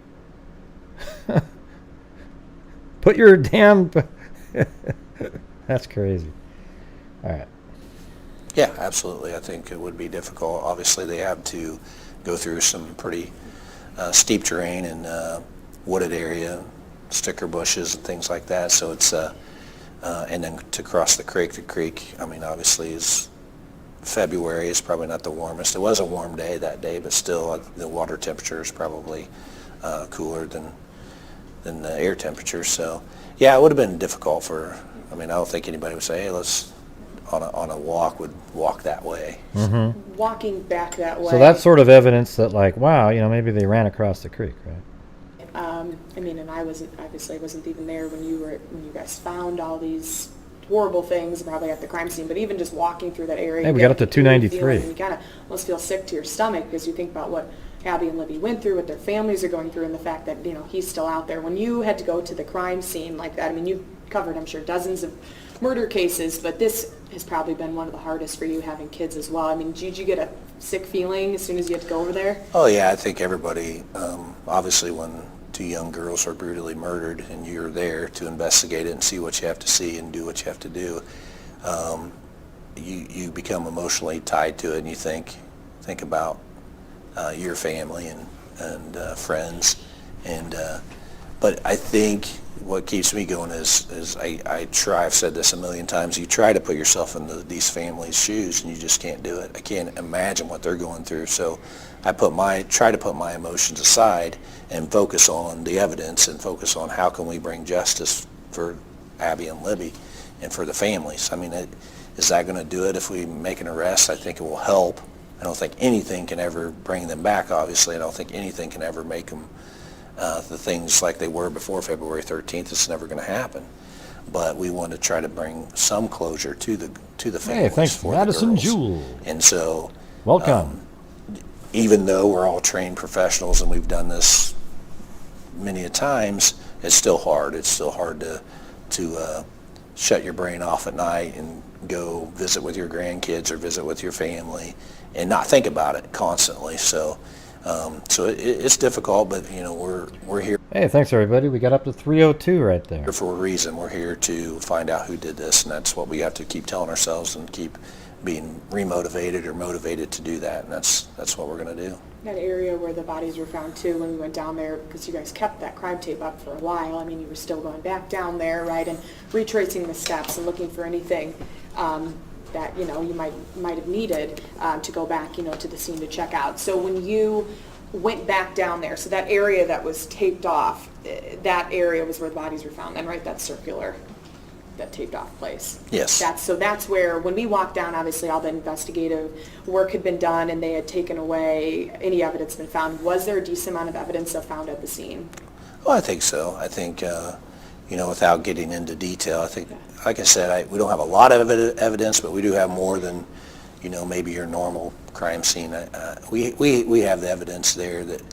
Put your damn... That's crazy. All right. Yeah, absolutely. I think it would be difficult. Obviously, they have to go through some pretty steep terrain and wooded area, sticker bushes and things like that. So it's, and then to cross the creek, I mean, obviously is February is probably not the warmest. It was a warm day that day, but still the water temperature is probably cooler than the air temperature. So, yeah, it would have been difficult for, I mean, I don't think anybody would say, hey, let's, on a walk, would walk that way. Mm-hmm. Walking back that way. So that's sort of evidence that, like, wow, maybe they ran across the creek, right? I mean, and I wasn't even there when you guys found all these horrible things, probably at the crime scene, but even just walking through that area. Hey, we got up to 293. And you kind of almost feel sick to your stomach because you think about what Abby and Libby went through, what their families are going through, and the fact that, he's still out there. When you had to go to the crime scene like that, I mean, you covered, I'm sure, dozens of murder cases, but this has probably been one of the hardest for you having kids as well. I mean, did you get a sick feeling as soon as you had to go over there? Oh, yeah, I think everybody, obviously when two young girls are brutally murdered and you're there to investigate it and see what you have to see and do what you have to do, you become emotionally tied to it, and you think about your family and friends, and but I think what keeps me going is I try, I've said this a million times, you try to put yourself in these families' shoes and you just can't do it. I can't imagine what they're going through, so I try to put my emotions aside and focus on the evidence and focus on how can we bring justice for Abby and Libby and for the families. I mean, is that going to do it if we make an arrest? I think it will help. I don't think anything can ever bring them back, obviously. I don't think anything can ever make them the things like they were before February 13th. It's never going to happen. But we want to try to bring some closure to the families. Hey, thanks, for Madison the girls. Jewell. And so, welcome. Even though we're all trained professionals and we've done this many a times, it's still hard. It's still hard to shut your brain off at night and go visit with your grandkids or visit with your family and not think about it constantly. So, it's difficult, but we're here. Hey, thanks everybody. We got up to 302 right there. For a reason. We're here to find out who did this, and that's what we have to keep telling ourselves and keep being remotivated or motivated to do that, and that's what we're going to do. That area where the bodies were found too, when we went down there, because you guys kept that crime tape up for a while. I mean, you were still going back down there, right, and retracing the steps and looking for anything that you might have needed to go back, to the scene to check out. So when you went back down there, so that area that was taped off, that area was where the bodies were found, then, right? That's circular. That taped off place. Yes. That's where, when we walked down, obviously all the investigative work had been done and they had taken away any evidence been found. Was there a decent amount of evidence found at the scene? Well, I think so. I think, without getting into detail, I think, like I said, we don't have a lot of evidence, but we do have more than, maybe your normal crime scene. We have the evidence there that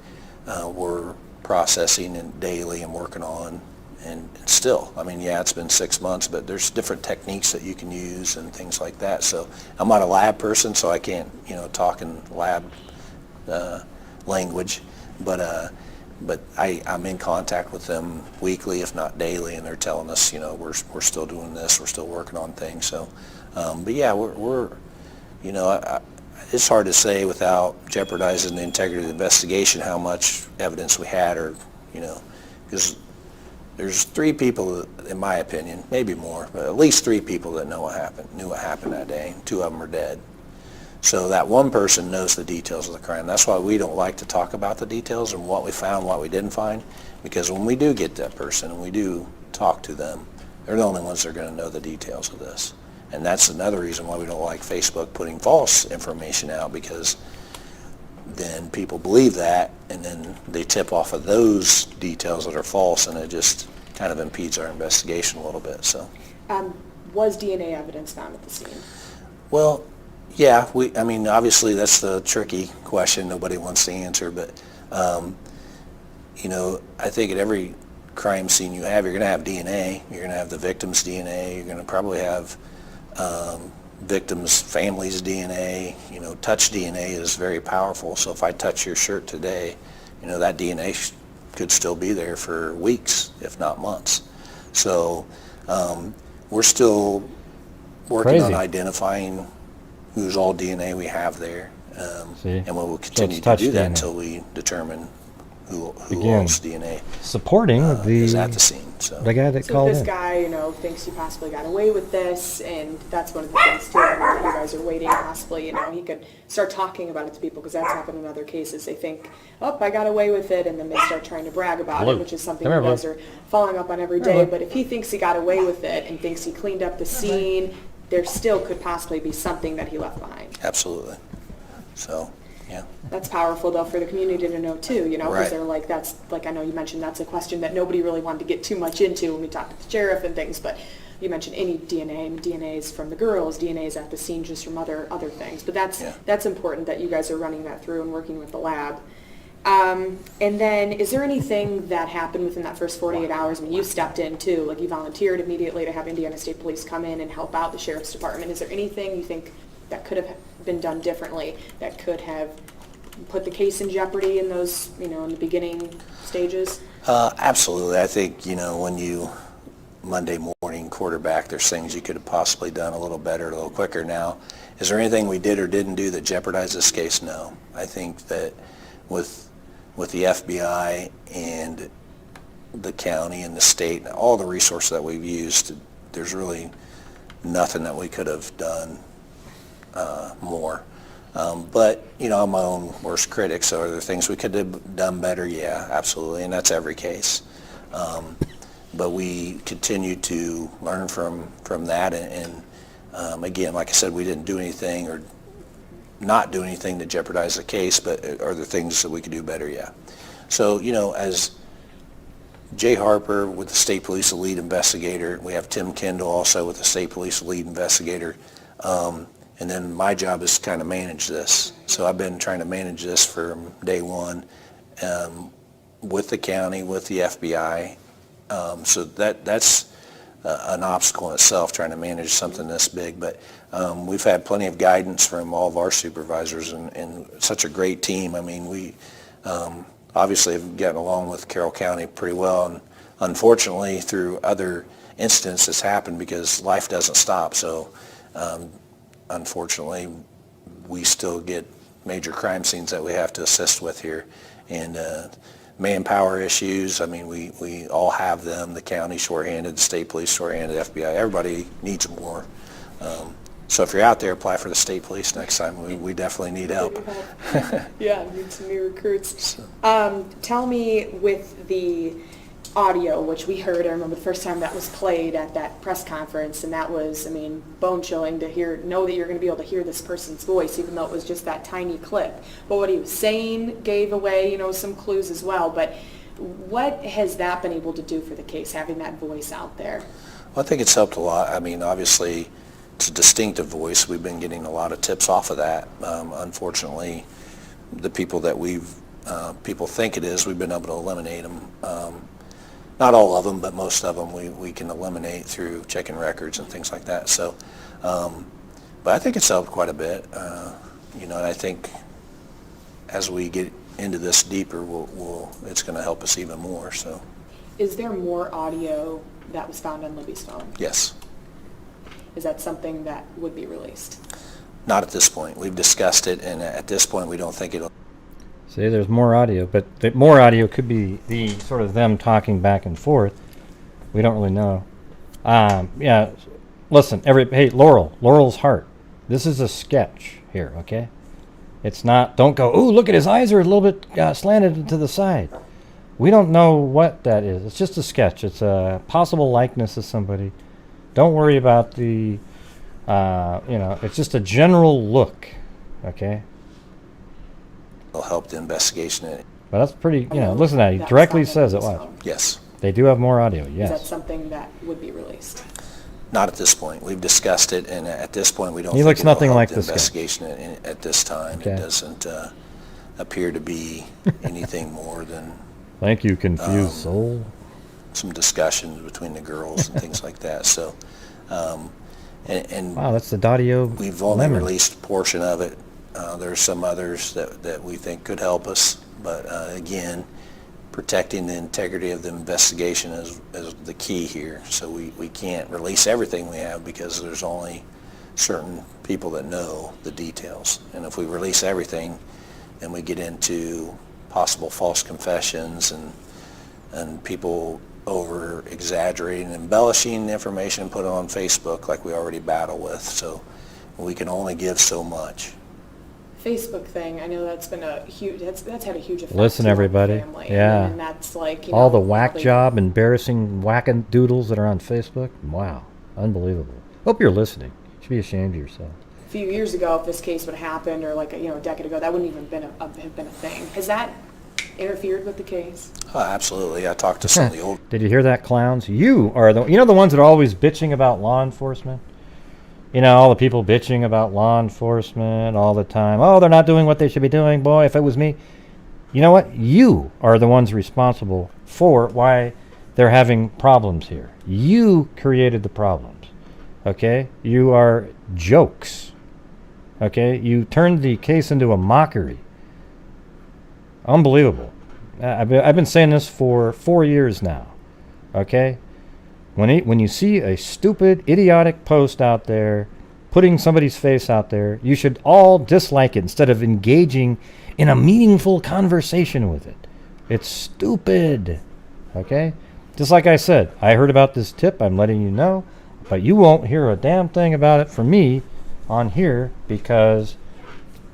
we're processing and daily and working on. And still, it's been 6 months, but there's different techniques that you can use and things like that. So I'm not a lab person, so I can't, talk in lab language. But I'm in contact with them weekly, if not daily, and they're telling us, we're still doing this, we're still working on things. So, but yeah, we're it's hard to say without jeopardizing the integrity of the investigation how much evidence we had, or, because there's 3 people, in my opinion, maybe more, but at least 3 people that knew what happened that day. 2 of them are dead. So that one person knows the details of the crime. That's why we don't like to talk about the details and what we found, what we didn't find, because when we do get that person and we do talk to them, they're the only ones that are going to know the details of this. And that's another reason why we don't like Facebook putting false information out, because then people believe that, and then they tip off of those details that are false, and it just kind of impedes our investigation a little bit. So, was DNA evidence found at the scene? Well, yeah. Obviously that's the tricky question nobody wants to answer, but I think at every crime scene you're going to have DNA. You're going to have the victim's DNA. You're going to probably have victims' families' DNA. Touch DNA is very powerful. So if I touch your shirt today, that DNA could still be there for weeks, if not months. So we're still working on identifying whose all DNA we have there, and we will continue to do that until we determine who owns DNA. Supporting is at the scene. So the guy that called in. So this guy, thinks he possibly got away with this, and that's one of the things too. That you guys are waiting, possibly, he could start talking about it to people, because that's happened in other cases. They think, oh, I got away with it, and then they start trying to brag about it, which is something you guys are following up on every day. But if he thinks he got away with it and thinks he cleaned up the scene, there still could possibly be something that he left behind. Absolutely. So. Yeah. That's powerful, though, for the community to know, too, because right. they're like, that's, like I know you mentioned, that's a question that nobody really wanted to get too much into when we talked to the sheriff and things, but you mentioned any DNA, DNA's from the girls, DNA's at the scene just from other things, but that's important that you guys are running that through and working with the lab. And then, is there anything that happened within that first 48 hours when you stepped in, too, like you volunteered immediately to have Indiana State Police come in and help out the sheriff's department? Is there anything you think that could have been done differently, that could have put the case in jeopardy in those, in the beginning stages? Absolutely. I think, when you Monday morning quarterback, there's things you could have possibly done a little better, a little quicker. Now, is there anything we did or didn't do that jeopardized this case? No. I think that with the FBI and the county and the state and all the resources that we've used, there's really nothing that we could have done more. But, I'm my own worst critic, so are there things we could have done better? Yeah, absolutely, and that's every case. But we continue to learn from that, and again, like I said, we didn't do anything or not do anything to jeopardize the case, but are there things that we could do better? Yeah. So, as Jay Harper with the State Police, the lead investigator, we have Tim Kendall also with the State Police, lead investigator, and then my job is to kind of manage this. So I've been trying to manage this from day one with the county, with the FBI. So that's an obstacle in itself, trying to manage something this big. But we've had plenty of guidance from all of our supervisors and such a great team. I mean, obviously have gotten along with Carroll County pretty well, and unfortunately through other incidents it's happened because life doesn't stop. So unfortunately we still get major crime scenes that we have to assist with here, and manpower issues. I mean, we all have them. The county shorthanded, the state police shorthanded, FBI. Everybody needs more. So if you're out there, apply for the state police next time. We definitely need help. Yeah, need some new recruits. Tell me, with the audio, which we heard, I remember the first time that was played at that press conference, and that was, I mean, bone-chilling to know that you're going to be able to hear this person's voice, even though it was just that tiny clip. But what he was saying gave away, some clues as well. But what has that been able to do for the case, having that voice out there? Well, I think it's helped a lot. I mean, obviously, it's a distinctive voice. We've been getting a lot of tips off of that. Unfortunately, the people that people think it is, we've been able to eliminate them. Not all of them, but most of them we can eliminate through checking records and things like that. So, but I think it's helped quite a bit. And I think as we get into this deeper, it's going to help us even more. So, is there more audio that was found on Libby's phone? Yes. Is that something that would be released? Not at this point. We've discussed it, and at this point, we don't think it'll. See, there's more audio, but the more audio could be the sort of them talking back and forth. We don't really know. Yeah, listen, hey, Laurel's heart. This is a sketch here, okay? It's not, don't go, ooh, look at his eyes are a little bit slanted to the side. We don't know what that is. It's just a sketch. It's a possible likeness of somebody. Don't worry about the, it's just a general look, okay? It'll help the investigation. But that's pretty, listen to that. He directly says it was. Yes. They do have more audio, yes. Is that something that would be released? Not at this point. We've discussed it, and at this point, we don't. He looks nothing like this guy. Investigation at this time. Okay. It doesn't appear to be anything more than. Thank you, confused soul. Some discussions between the girls and things like that. So, and wow, that's the audio. We've only released a portion of it. There's some others that we think could help us, but again, protecting the integrity of the investigation is the key here. So we can't release everything we have because there's only certain people that know the details. And if we release everything, then we get into possible false confessions and people over exaggerating and embellishing information and put it on Facebook like we already battle with. So we can only give so much. Facebook thing, I know that's been a huge, that's had a huge effect. Listen, everybody. On the family. Yeah. And that's like, all the whack job, embarrassing whack-a-doodles that are on Facebook. Wow. Unbelievable. Hope you're listening. You should be ashamed of yourself. A few years ago, if this case would have happened, or like a decade ago, that wouldn't even have been a thing. Has that interfered with the case? Oh, absolutely. I talked to some of the old. Did you hear that, clowns? You are the ones that are always bitching about law enforcement. All the people bitching about law enforcement all the time. Oh, they're not doing what they should be doing. Boy, if it was me. You know what? You are the ones responsible for why they're having problems here. You created the problems. Okay? You are jokes. Okay? You turned the case into a mockery. Unbelievable. I've been saying this for 4 years now. Okay? When you see a stupid, idiotic post out there, putting somebody's face out there, you should all dislike it instead of engaging in a meaningful conversation with it. It's stupid. Okay? Just like I said, I heard about this tip, I'm letting you know, but you won't hear a damn thing about it from me on here because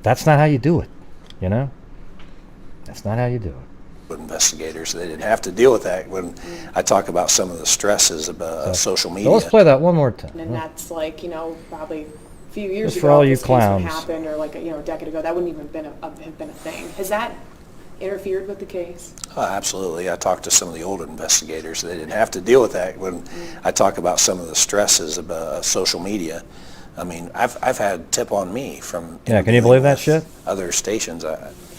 that's not how you do it. That's not how you do it. Investigators, they didn't have to deal with that when I talk about some of the stresses of social media. So let's play that one more time. And that's like, probably a few years Just ago, for all if you this clowns. case would have happened, or like a decade ago, that wouldn't even have been a thing. Has that interfered with the case? Oh, absolutely. I talked to some of the older investigators. They didn't have to deal with that when I talk about some of the stresses of social media. I mean, I've had tip on me from can you believe that shit? Other stations.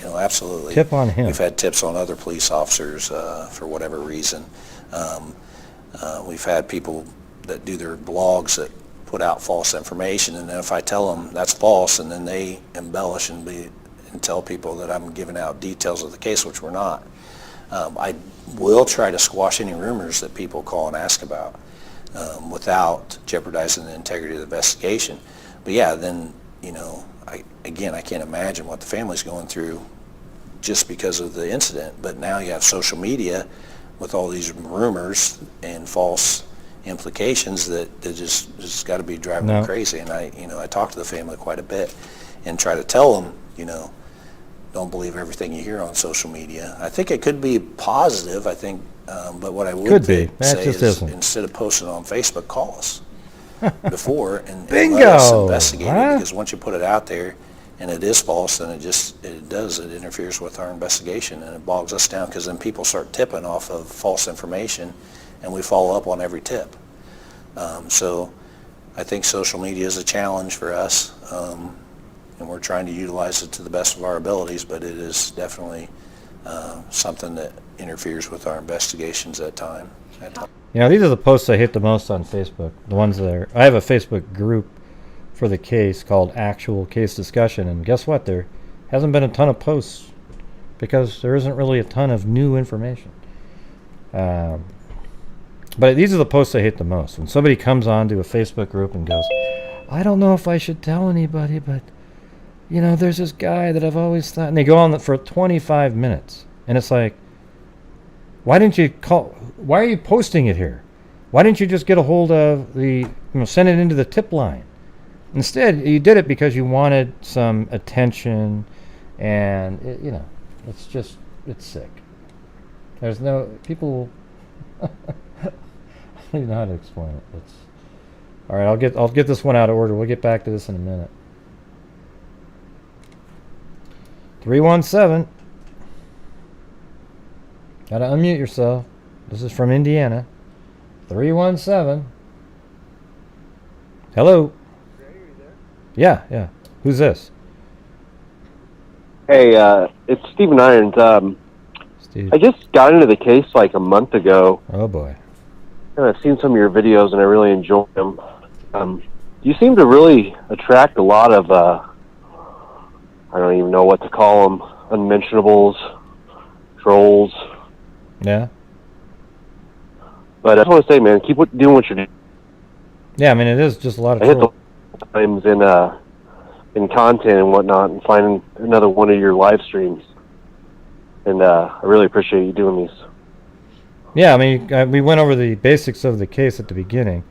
Absolutely. Tip on him. We've had tips on other police officers for whatever reason. We've had people that do their blogs that put out false information, and then if I tell them that's false, and then they embellish and and tell people that I'm giving out details of the case, which we're not. I will try to squash any rumors that people call and ask about without jeopardizing the integrity of the investigation. But yeah, then, I can't imagine what the family's going through just because of the incident. But now you have social media with all these rumors and false implications that just got to be driving them crazy. And I talk to the family quite a bit and try to tell them, don't believe everything you hear on social media. I think it could be positive, but what I would say is instead of posting on Facebook, call us before and let us investigate it, because once you put it out there and it is false, then it interferes with our investigation and it bogs us down, because then people start tipping off of false information and we follow up on every tip. So I think social media is a challenge for us, and we're trying to utilize it to the best of our abilities, but it is definitely something that interferes with our investigations at times. These are the posts I hit the most on Facebook. The ones that I have a Facebook group for the case called Actual Case Discussion, and guess what? There hasn't been a ton of posts because there isn't really a ton of new information. But these are the posts I hit the most. When somebody comes onto a Facebook group and goes, I don't know if I should tell anybody, but there's this guy that I've always thought, and they go on for 25 minutes, and it's like, why are you posting it here? Why didn't you just get a hold of send it into the tip line? Instead, you did it because you wanted some attention, and it's sick. There's no people. I don't even know how to explain it. All right. I'll get this one out of order. We'll get back to this in a minute. 317. Gotta unmute yourself. This is from Indiana. 317. Hello. Yeah. Who's this? Hey, it's Stephen Irons. Steve. I just got into the case like a month ago. Oh boy. And I've seen some of your videos and I really enjoy them. You seem to really attract a lot of, I don't even know what to call them, unmentionables, trolls. Yeah. But I just want to say, man, keep doing what you're doing. Yeah, I mean, it is just a lot of I hit trolls. the times in content and whatnot and finding another one of your live streams. And I really appreciate you doing these. Yeah, I mean, we went over the basics of the case at the beginning.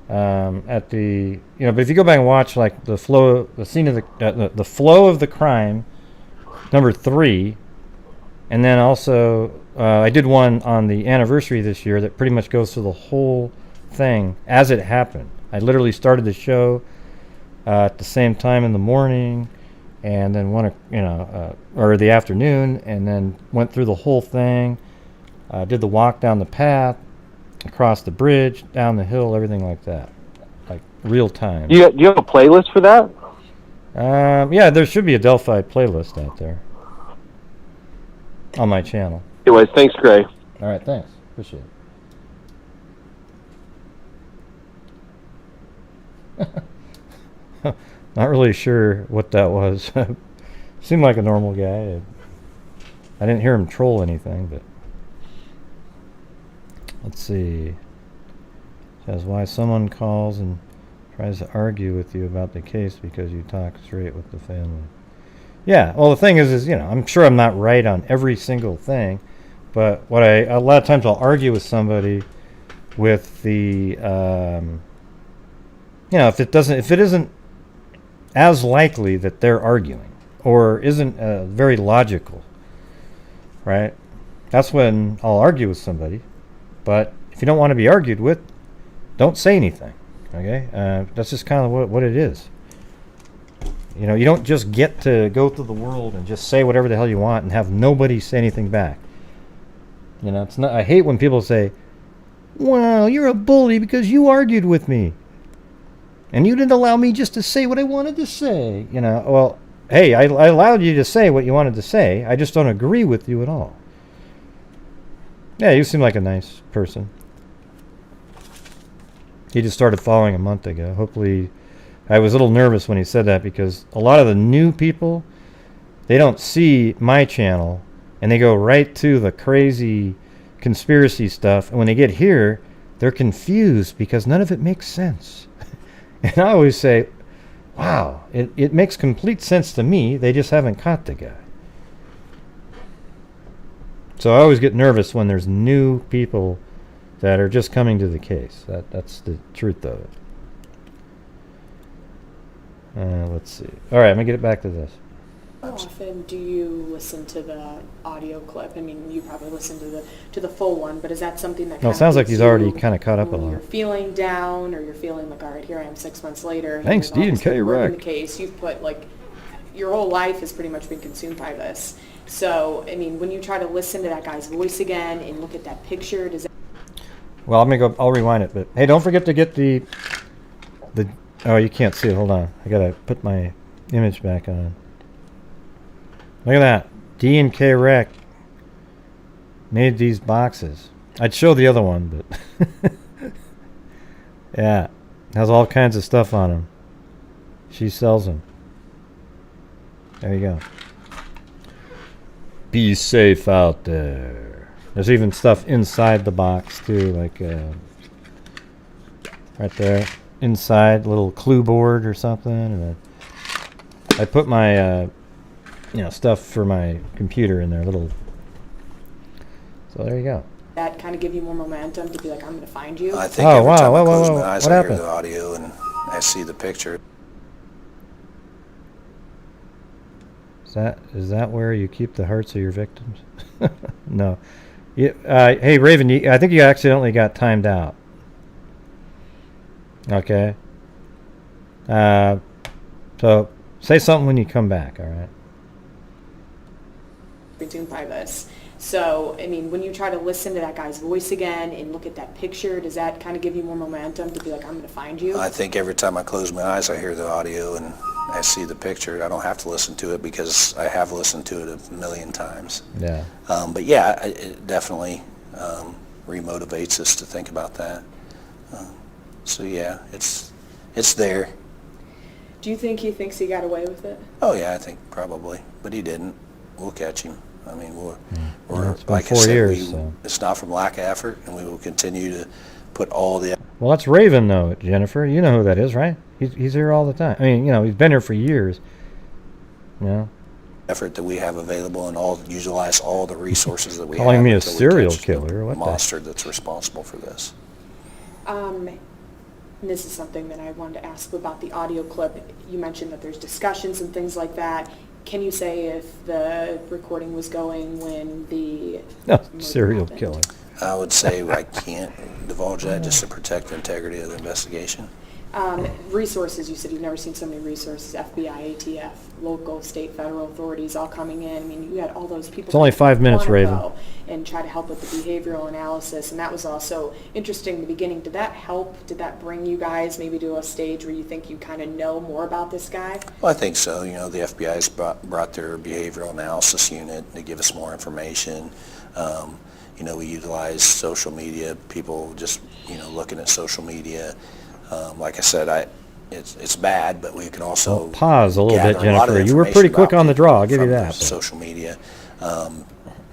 But if you go back and watch like the flow of the crime, number 3, and then also I did one on the anniversary this year that pretty much goes through the whole thing as it happened. I literally started the show at the same time in the morning, and then or the afternoon, and then went through the whole thing. Did the walk down the path, across the bridge, down the hill, everything like that, like real time. Do you have a playlist for that? Yeah, there should be a Delphi playlist out there on my channel. Anyways, thanks, Gray. All right, thanks. Appreciate it. Not really sure what that was. Seemed like a normal guy. I didn't hear him troll anything, but let's see. It says why someone calls and tries to argue with you about the case because you talk straight with the family. Yeah, well, the thing is, I'm sure I'm not right on every single thing, but a lot of times I'll argue with somebody with the, if it isn't as likely that they're arguing or isn't very logical, right? That's when I'll argue with somebody. But if you don't want to be argued with, don't say anything. Okay, that's just kind of what it is. You don't just get to go through the world and just say whatever the hell you want and have nobody say anything back. It's not. I hate when people say, "Well, you're a bully because you argued with me, and you didn't allow me just to say what I wanted to say." Well, hey, I allowed you to say what you wanted to say. I just don't agree with you at all. Yeah, you seem like a nice person. He just started following a month ago. Hopefully, I was a little nervous when he said that because a lot of the new people, they don't see my channel, and they go right to the crazy conspiracy stuff. And when they get here, they're confused because none of it makes sense. And I always say, wow, it makes complete sense to me. They just haven't caught the guy. So I always get nervous when there's new people that are just coming to the case. That's the truth of it. Let's see. All right, let me get it back to this. How often do you listen to the audio clip? I mean, you probably listen to the full one, but is that something that No, it sounds like he's already kind of caught up a when lot. you're feeling down, or you're feeling like, all right, here I am 6 months later. Thanks, D and K Working Rec. the case, you've put like your whole life has pretty much been consumed by this. So, I mean, when you try to listen to that guy's voice again and look at that picture, does that? Well, I'm gonna go. I'll rewind it, but hey, don't forget to get the. Oh, you can't see it. Hold on. I gotta put my image back on. Look at that. D and K Rec made these boxes. I'd show the other one, but yeah, has all kinds of stuff on them. She sells them. There you go. Be safe out there. There's even stuff inside the box too, like right there inside, little clue board or something. And I put my stuff for my computer in there, little. So there you go. That kind of give you more momentum to be like, I'm going to find you? I think every time I close my eyes, I hear the audio and I see the picture. Is that where you keep the hearts of your victims? No. Hey, Raven, I think you accidentally got timed out. Okay. So say something when you come back, all right? Consumed by this. So, I mean, when you try to listen to that guy's voice again and look at that picture, does that kind of give you more momentum to be like, I'm going to find you? I think every time I close my eyes, I hear the audio and I see the picture. I don't have to listen to it because I have listened to it a million times. Yeah. But yeah, it definitely remotivates us to think about that. So yeah, it's there. Do you think he thinks he got away with it? Oh yeah, I think probably, but he didn't. We'll catch him. I mean, we're it's been like 4 I said, years. So. It's not from lack of effort, and we will continue to put all the. Well, that's Raven, though, Jennifer. You know who that is, right? He's here all the time. I mean, he's been here for years. Effort that we have available and utilize all the resources that we have. Calling me a serial killer. What monster that's responsible for this. And this is something that I wanted to ask about the audio clip. You mentioned that there's discussions and things like that. Can you say if the recording was going when the serial happened? killer? I would say I can't divulge that just to protect the integrity of the investigation. Resources, you said you've never seen so many resources, FBI, ATF, local, state, federal authorities all coming in. I mean, you had all those people. It's only 5 minutes, Raven. And try to help with the behavioral analysis, and that was also interesting in the beginning. Did that help? Did that bring you guys maybe to a stage where you think you kind of know more about this guy? Well, I think so. The FBI's brought their behavioral analysis unit to give us more information. We utilize social media, people just, looking at social media. Like I said, it's bad, but we can also pause a little bit, Jennifer. You were pretty quick on the draw. I'll give you that. Social media,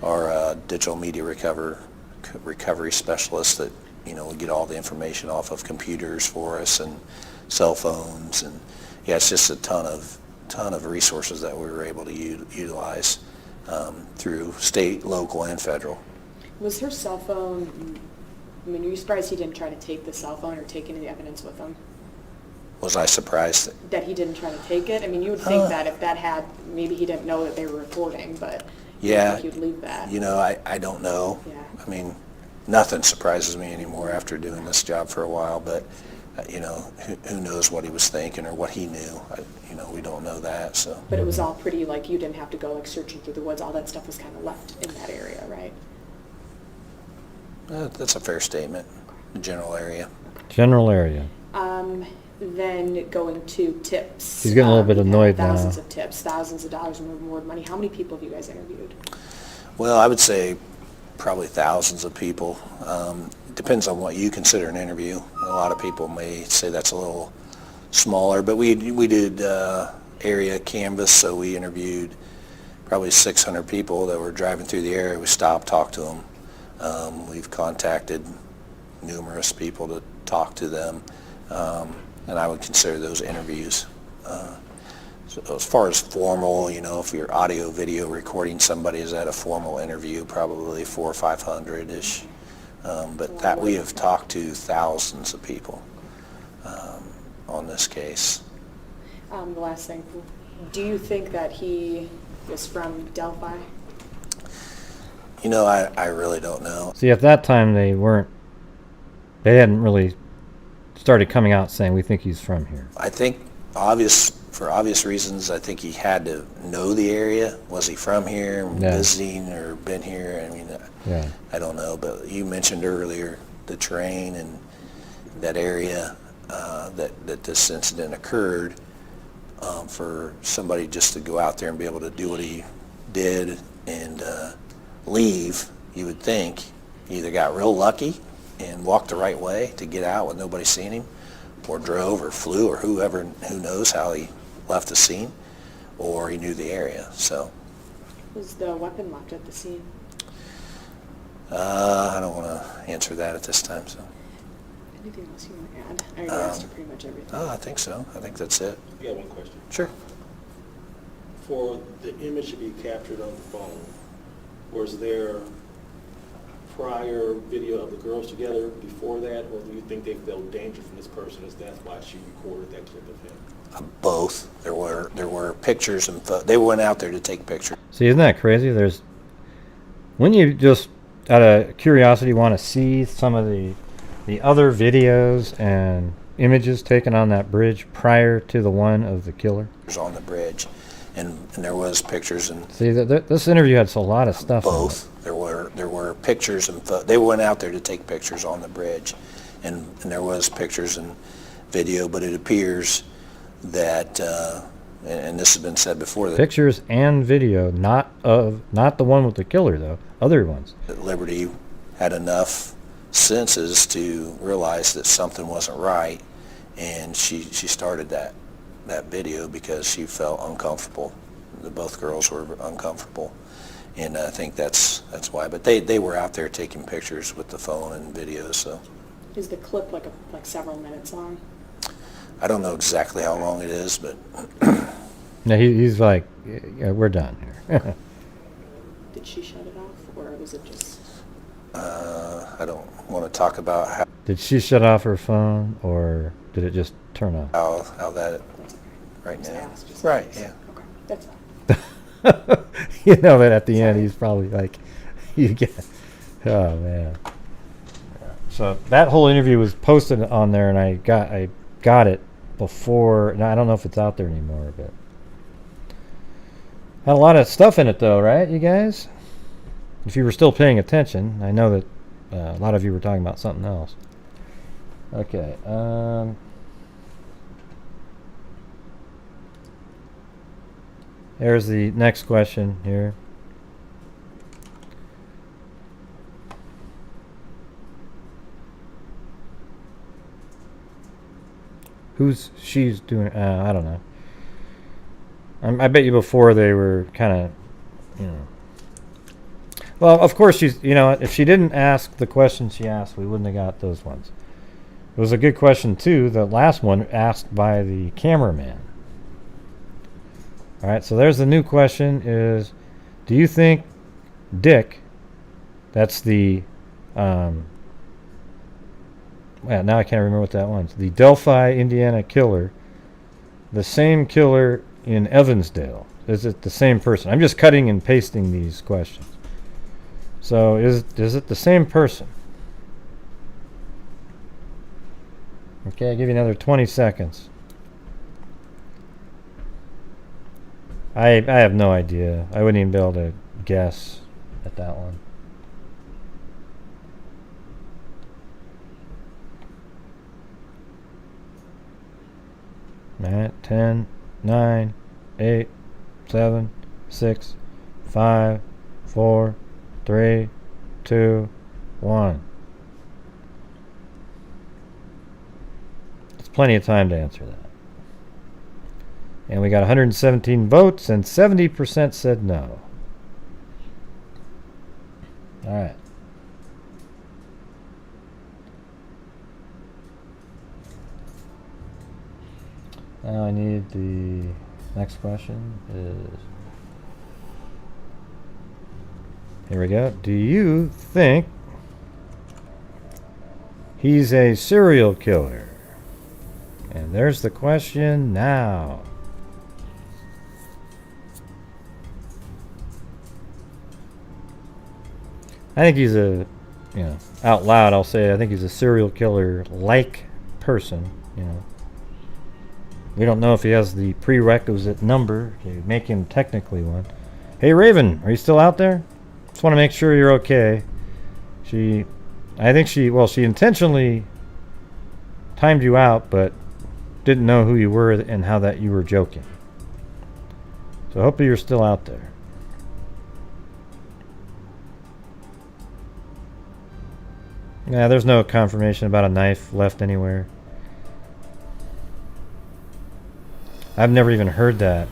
our digital media recovery specialists that will get all the information off of computers for us and cell phones, and it's just a ton of resources that we were able to utilize through state, local, and federal. Was her cell phone? I mean, are you surprised he didn't try to take the cell phone or take any of the evidence with him? Was I surprised that he didn't try to take it? I mean, you would think that if that had, maybe he didn't know that they were recording, but yeah, I think you'd leave that. I don't know. Yeah. I mean, nothing surprises me anymore after doing this job for a while, but who knows what he was thinking or what he knew. We don't know that. So. But it was all pretty, like, you didn't have to go like searching through the woods. All that stuff was kind of left in that area, right? That's a fair statement. The general area. General area. Then going to tips. He's getting a little bit annoyed now. Thousands of tips, thousands of dollars in reward money. How many people have you guys interviewed? Well, I would say probably thousands of people. Depends on what you consider an interview. A lot of people may say that's a little smaller, but we did area canvas, so we interviewed probably 600 people that were driving through the area. We stopped, talked to them. We've contacted numerous people to talk to them, and I would consider those interviews. So as far as formal, if you're audio video recording somebody, is that a formal interview? Probably 400 or 500-ish. But that we have talked to thousands of people on this case. The last thing, do you think that he was from Delphi? I really don't know. See, at that time they hadn't really started coming out saying we think he's from here. I think for obvious reasons, I think he had to know the area. Was he from here, visiting, or been here? I mean, I don't know. But you mentioned earlier the terrain and that area that this incident occurred. For somebody just to go out there and be able to do what he did and leave, you would think he either got real lucky and walked the right way to get out with nobody seeing him, or drove or flew or who knows how he left the scene, or he knew the area. So was the weapon left at the scene? I don't want to answer that at this time. So anything else you want to add? I already asked you pretty much everything. I think so. I think that's it. You got one question? Sure. For the image to be captured on the phone, was there prior video of the girls together before that, or do you think they felt danger from this person, as that's why she recorded that clip of him? Both. There were pictures and they went out there to take pictures. See, isn't that crazy? When you just out of curiosity want to see some of the other videos and images taken on that bridge prior to the one of the killer. On the bridge, and there was pictures and. See, this interview had a lot of stuff. Both. There were pictures and they went out there to take pictures on the bridge, and there was pictures and video, but it appears that, and this has been said before, that pictures and video, not the one with the killer though, other ones. That Liberty had enough senses to realize that something wasn't right, and she started that video because she felt uncomfortable. Both girls were uncomfortable, and I think that's why. But they were out there taking pictures with the phone and videos. So is the clip like several minutes long? I don't know exactly how long it is, but no, he's like, yeah, we're done here. Did she shut it off, or was it just? I don't want to talk about how. Did she shut off her phone, or did it just turn off? How that right now? Right. Yeah. Okay, that's fine. You know that at the end he's probably like, you get, oh man. So that whole interview was posted on there, and I got it before. Now I don't know if it's out there anymore, but had a lot of stuff in it though, right, you guys? If you were still paying attention, I know that a lot of you were talking about something else. Okay. There's the next question here. She's doing, I don't know. I bet you before they were kind of, Well, of course she's, if she didn't ask the question she asked, we wouldn't have got those ones. It was a good question too, the last one asked by the cameraman. All right, so there's the new question is, do you think Dick, that's the, well, now I can't remember what that one's, the Delphi, Indiana killer, the same killer in Evansdale? Is it the same person? I'm just cutting and pasting these questions. So is it the same person? Okay, I'll give you another 20 seconds. I have no idea. I wouldn't even be able to guess at that one. All right, 10, 9, 8, 7, 6, 5, 4, 3, 2, 1. It's plenty of time to answer that. And we got 117 votes, and 70% said no. All right. Now I need the next question is, here we go. Do you think he's a serial killer? And there's the question now. I think he's a, out loud I'll say I think he's a serial killer-like person, We don't know if he has the prerequisite number to make him technically one. Hey Raven, are you still out there? Just want to make sure you're okay. She intentionally timed you out, but didn't know who you were and how that you were joking. So hopefully you're still out there. Yeah, there's no confirmation about a knife left anywhere. I've never even heard that.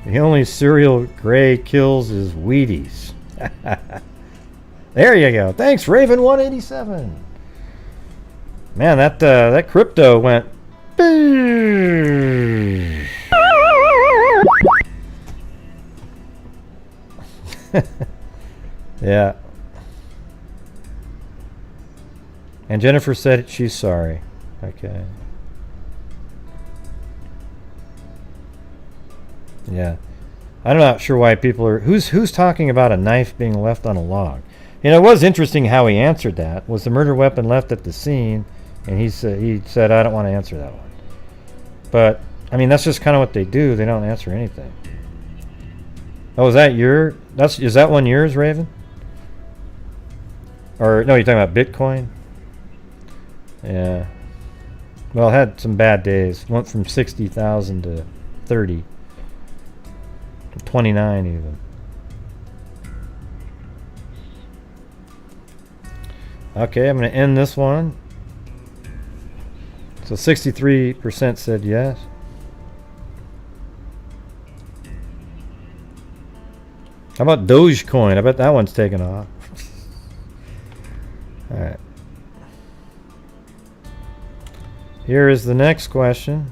The only cereal Gray kills is Wheaties. There you go. Thanks, Raven187. Man, that crypto went. Yeah. And Jennifer said she's sorry. Okay. Yeah. I'm not sure why people are... Who's talking about a knife being left on a log? It was interesting how he answered that. Was the murder weapon left at the scene? And he said, I don't want to answer that one. But, that's just kind of what they do. They don't answer anything. Oh, is that one yours, Raven? Or, no, you're talking about Bitcoin? Yeah. Well, it had some bad days. Went from 60,000 to 30. 29 even. Okay, I'm going to end this one. So 63% said yes. How about Dogecoin? I bet that one's taken off. All right. Here is the next question.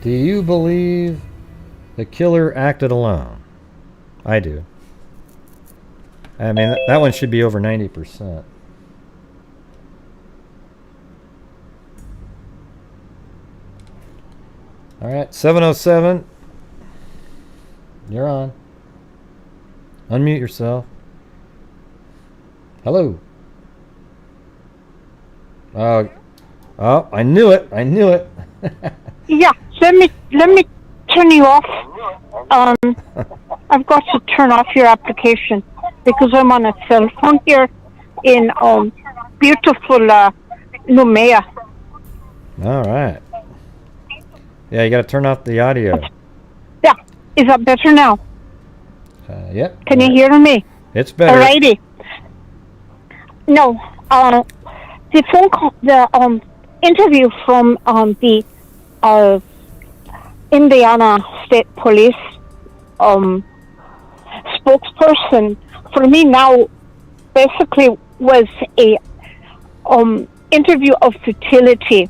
Do you believe the killer acted alone? I do. That one should be over 90%. All right, 707. You're on. Unmute yourself. Hello. Oh, I knew it. Yeah, let me turn you off. I've got to turn off your application because I'm on a cell phone here in beautiful Numea. All right. Yeah, you got to turn off the audio. Yeah, is that better now? Yep. Can you hear me? It's better. Alrighty. No, the phone call, the interview from the Indiana State Police spokesperson for me now basically was a interview of futility,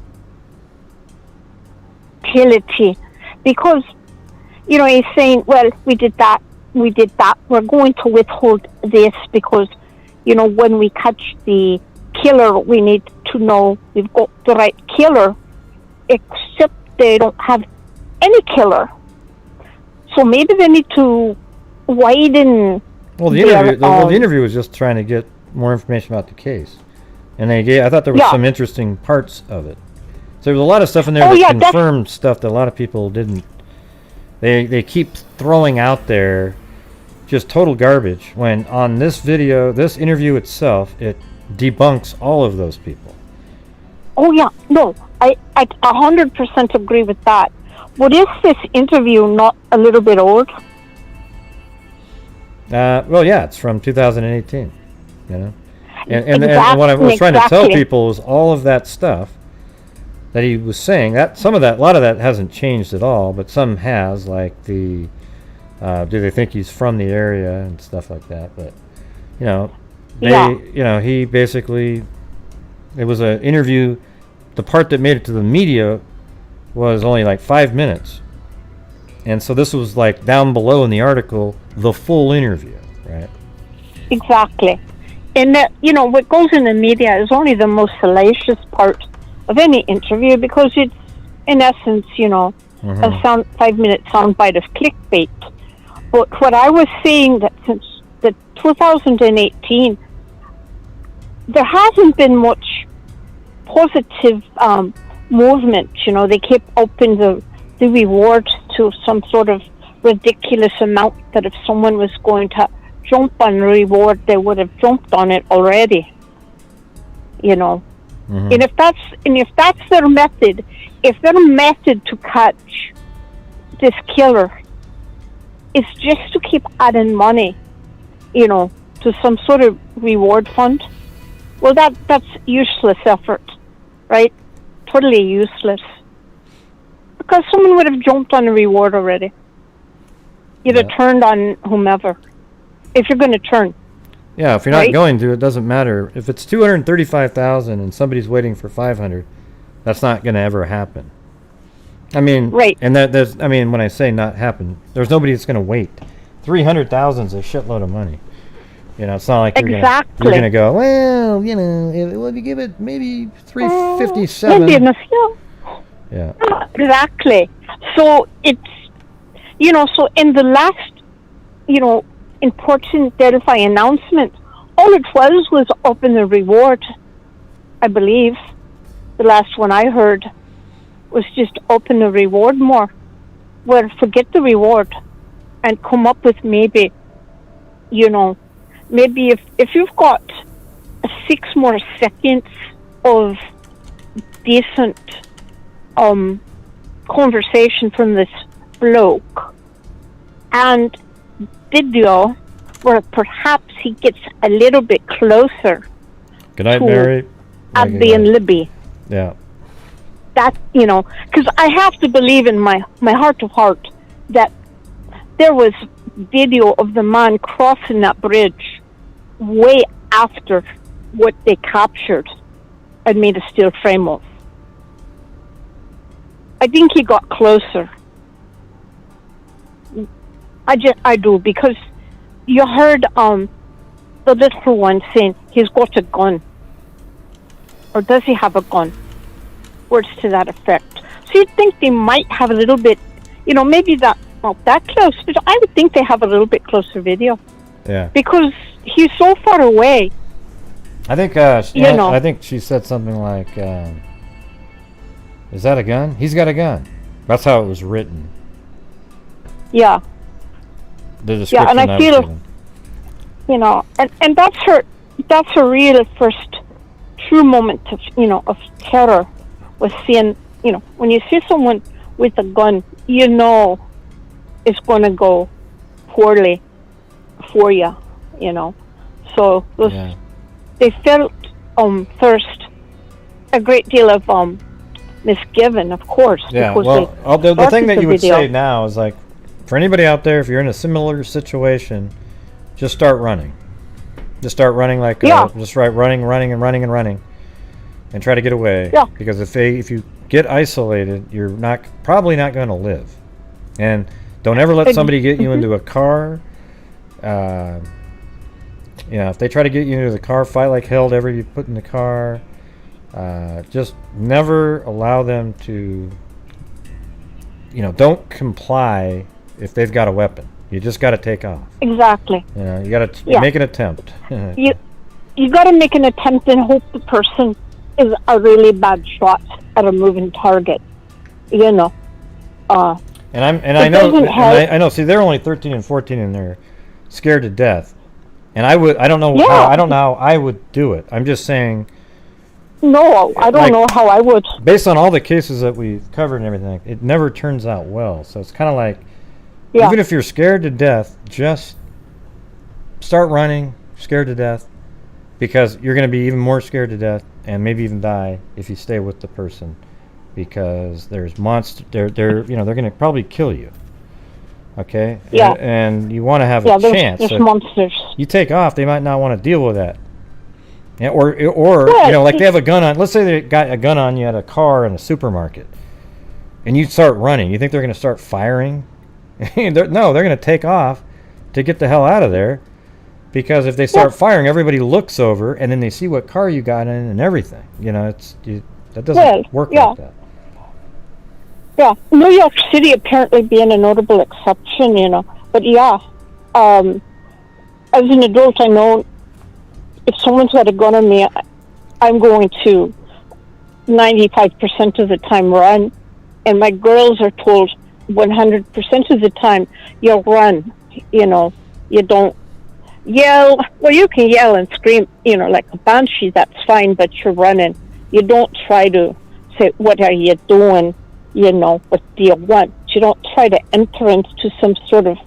because he's saying, well, we did that, we're going to withhold this because when we catch the killer, we need to know we've got the right killer, except they don't have any killer. So maybe they need to widen. Well, the interview was just trying to get more information about the case, and I thought there was some interesting parts of it. So there was a lot of stuff in there that confirmed stuff that a lot of people didn't. They keep throwing out there just total garbage, when on this interview itself, it debunks all of those people. Oh yeah, no, I 100% agree with that. But is this interview not a little bit old? Well, yeah, it's from 2018. And what I was trying to tell people is all of that stuff that he was saying, that a lot of that hasn't changed at all, but some has, like do they think he's from the area and stuff like that. But he basically, it was an interview. The part that made it to the media was only like 5 minutes, and so this was like down below in the article, the full interview, right? Exactly. And what goes in the media is only the most salacious part of any interview, because it's, in essence, a 5-minute soundbite of clickbait. But what I was saying, that since the 2018, there hasn't been much positive movement. They kept upping the rewards to some sort of ridiculous amount that if someone was going to jump on a reward, they would have jumped on it already. And if that's their method, if their method to catch this killer is just to keep adding money, to some sort of reward fund, well, that's useless effort, right? Totally useless. Because someone would have jumped on a reward already. You'd have turned on whomever, if you're going to turn. Yeah, if you're not going to, it doesn't matter. If it's $235,000 and somebody's waiting for $500, that's not going to ever happen. I mean, and there's, when I say not happen, there's nobody that's going to wait. $300,000 is a shitload of money. It's not like you're going to go, well, if you give it maybe $357. Yeah. Exactly. So it's, so in the last, important Delphi announcement, all it was up in the reward, I believe. The last one I heard was just up in the reward more. Well, forget the reward and come up with maybe if you've got 6 more seconds of decent conversation from this bloke and video where perhaps he gets a little bit closer Good night, Mary. Abby and Libby. Yeah. That, because I have to believe in my heart of heart that there was video of the man crossing that bridge way after what they captured and made a steel frame of. I think he got closer. I do, because you heard the little one saying he's got a gun. Or does he have a gun? Words to that effect. So you'd think they might have a little bit, maybe not that close, but I would think they have a little bit closer video. Yeah. Because he's so far away. I think, I think she said something like, is that a gun? He's got a gun. That's how it was written. Yeah. The description. Yeah, and I feel, and that's her real first true moment of, of terror, was seeing, when you see someone with a gun, it's going to go poorly for you, So they felt first a great deal of misgiving, of course. Yeah, well, the thing that you would say now is, like, for anybody out there, if you're in a similar situation, just start running. Just start running running, and try to get away. Yeah. Because if you get isolated, you're probably not going to live. And don't ever let somebody get you into a car. If they try to get you into the car, fight like hell to ever be put in the car. Just never allow them to, don't comply if they've got a weapon. You just got to take off. Exactly. You got to make an attempt. You got to make an attempt and hope the person is a really bad shot at a moving target. I know. See, they're only 13 and 14, and they're scared to death. And I don't know how I would do it. I'm just saying. No, I don't know how I would. Based on all the cases that we've covered and everything, it never turns out well. So it's kind of like, even if you're scared to death, just start running, scared to death, because you're going to be even more scared to death and maybe even die if you stay with the person, because there's they're going to probably kill you. Okay? Yeah. And you want to have Yeah, a chance. there's So monsters. you take off, they might not want to deal with that. Yeah, or Yeah, like they have a gun on. Let's say they got a gun on you at a car in a supermarket, and you start running. You think they're going to start firing? No, they're going to take off to get the hell out of there, because if they start firing, everybody looks over, and then they see what car you got in and everything. That doesn't work like that. Yeah, New York City apparently being a notable exception, But yeah, as an adult, I know if someone's got a gun on me, I'm going to 95% of the time run. And my girls are told 100% of the time, you run, you don't yell. Well, you can yell and scream, like a banshee, that's fine, but you're running. You don't try to say, what are you doing? What do you want? You don't try to enter into some sort of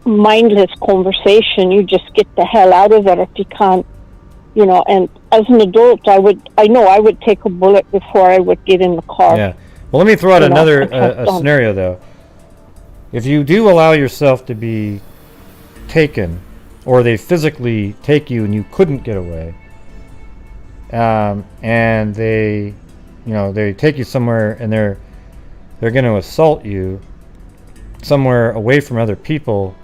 mindless conversation. You just get the hell out of it if you can't, and as an adult, I would take a bullet before I would get in the car. Yeah. Well, let me throw out another scenario, though. If you do allow yourself to be taken, or they physically take you and you couldn't get away, and they take you somewhere and they're going to assault you somewhere away from other people,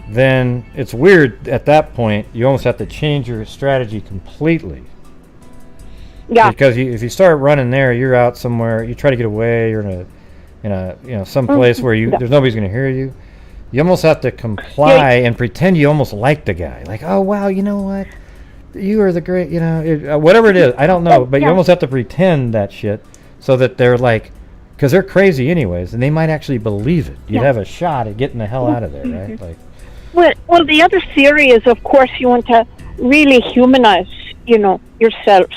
then it's weird at that point. You almost have to change your strategy completely. Yeah. Because if you start running there, you're out somewhere. You try to get away. You're in a some place where there's nobody's going to hear you. You almost have to comply and pretend you almost like the guy. Like, oh wow, you know what? You are the great. Whatever it is, I don't know, but you almost have to pretend that shit so that they're like, because they're crazy anyways, and they might actually believe it. You'd have a shot at getting the hell out of there, right? Like. Well, the other theory is, of course, you want to really humanize, yourself.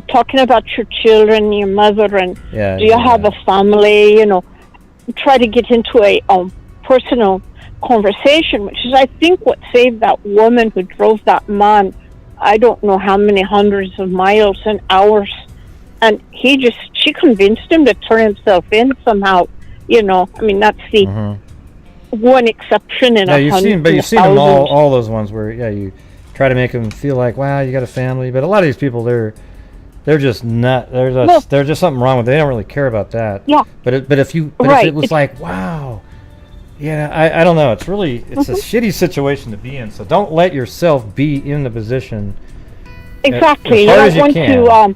Talking about your children, your mother, and do you have a family? Try to get into a personal conversation, which is, I think, what saved that woman who drove that man. I don't know how many hundreds of miles and hours, and she convinced him to turn himself in somehow. I mean, that's the one exception in a hundred. You've seen them all those ones where you try to make them feel like, wow, you got a family, but a lot of these people, they're just not. There's just something wrong with it. They don't really care about that. Yeah. But if it was like, wow, I don't know. It's really a shitty situation to be in. So don't let yourself be in the position. Exactly. As hard as you can.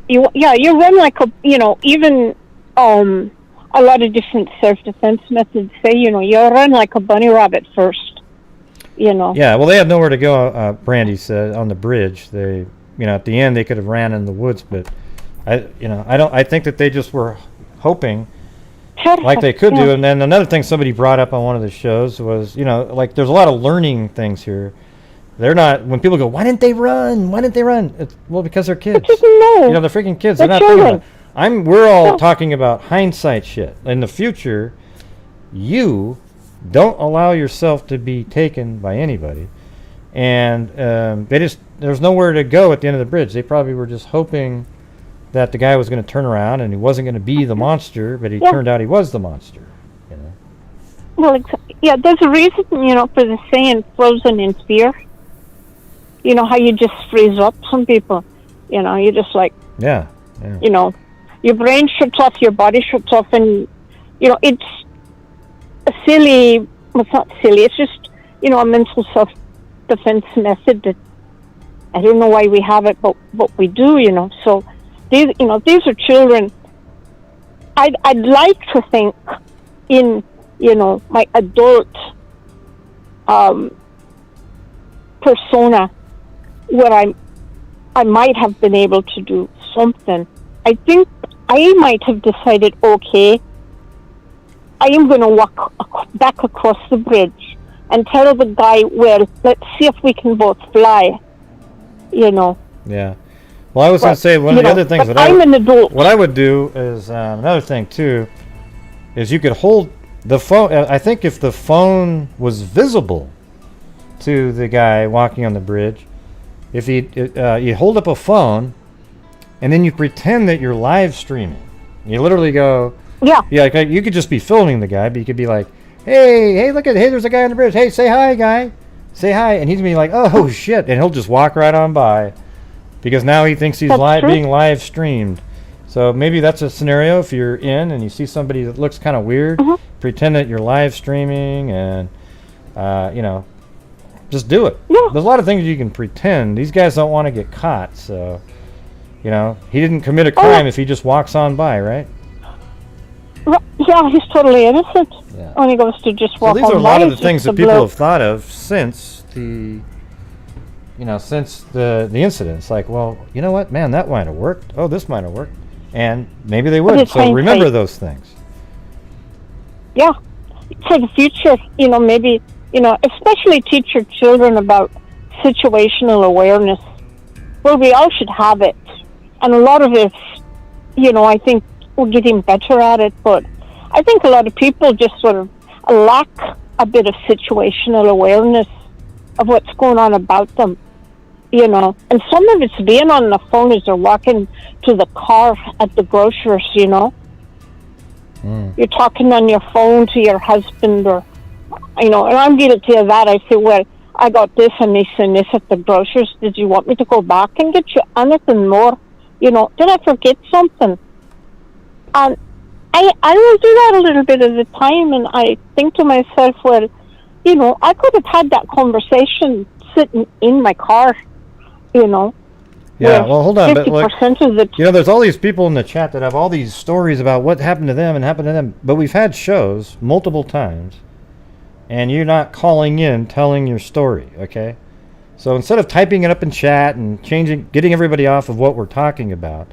You run like even a lot of different self-defense methods say you run like a bunny rabbit first. Yeah. Well, they had nowhere to go. Brandy said on the bridge. They. At the end they could have ran in the woods, but I think that they just were hoping like they could do. And then another thing somebody brought up on one of the shows was, like there's a lot of learning things here. They're not, when people go, why didn't they run? It's, well, because they're kids. They're freaking kids. They're not thinking about it. We're all talking about hindsight shit. In the future, you don't allow yourself to be taken by anybody. And there's nowhere to go at the end of the bridge. They probably were just hoping that the guy was going to turn around and he wasn't going to be the monster, but he turned out he was the monster. Well, there's a reason, for the saying "frozen in fear." How you just freeze up some people. You're just like, your brain shuts off, your body shuts off, and it's a silly. Well, it's not silly. It's just a mental self-defense method that I don't know why we have it, but we do. So these are children. I'd like to think in my adult persona where I might have been able to do something. I think I might have decided, okay, I am going to walk back across the bridge and tell the guy, well, let's see if we can both fly, Yeah. Well, I was going to say, one of the other things that I'm an adult. What I would do is, another thing, too, is you could hold the phone. I think if the phone was visible, to the guy walking on the bridge. If you hold up a phone, and then you pretend that you're live streaming. You literally go, yeah, like, you could just be filming the guy, but you could be like, hey, there's a guy on the bridge. Hey, say hi, guy. Say hi. And he's going to be like, oh, shit. And he'll just walk right on by because now he thinks he's being live streamed. So maybe that's a scenario if you're in and you see somebody that looks kind of weird, pretend that you're live streaming and, just do it. Yeah. There's a lot of things you can pretend. These guys don't want to get caught, so, he didn't commit a crime if he just walks on by, right? Yeah, he's totally innocent. Yeah. When he goes to just walk on by. So these are a lot of the things that people have thought of since the incident. It's like, well, you know what, man, that might have worked. Oh, this might have worked. And maybe they would. So remember those things. Yeah. For the future, maybe, especially teach your children about situational awareness. Well, we all should have it. And a lot of it, I think we're getting better at it, but I think a lot of people just sort of lack a bit of situational awareness of what's going on about them, And some of it's being on the phone as they're walking to the car at the grocers, You're talking on your phone to your husband or, and I'm guilty of that. I say, well, I got this and this at the grocers. Did you want me to go back and get you anything more? Did I forget something? And I will do that a little bit at a time, and I think to myself, well, I could have had that conversation sitting in my car, Yeah, well, hold on. 50% of the there's all these people in the chat that have all these stories about what happened to them, but we've had shows multiple times, and you're not calling in telling your story, okay? So instead of typing it up in chat and getting everybody off of what we're talking about,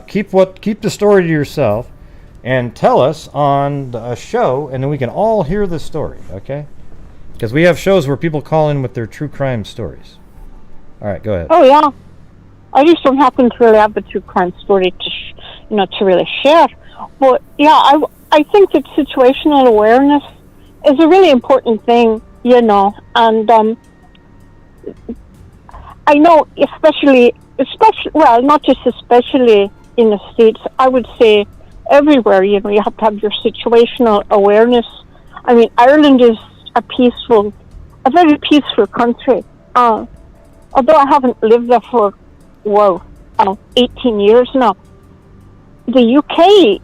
keep the story to yourself and tell us on a show, and then we can all hear the story, okay? Because we have shows where people call in with their true crime stories. All right, go ahead. Oh, yeah. I just don't happen to really have the true crime story to really share. But, yeah, I think that situational awareness is a really important thing, and I know especially, well, not just especially in the States, I would say everywhere, you have to have your situational awareness. I mean, Ireland is a very peaceful country. Although I haven't lived there for, 18 years now. The UK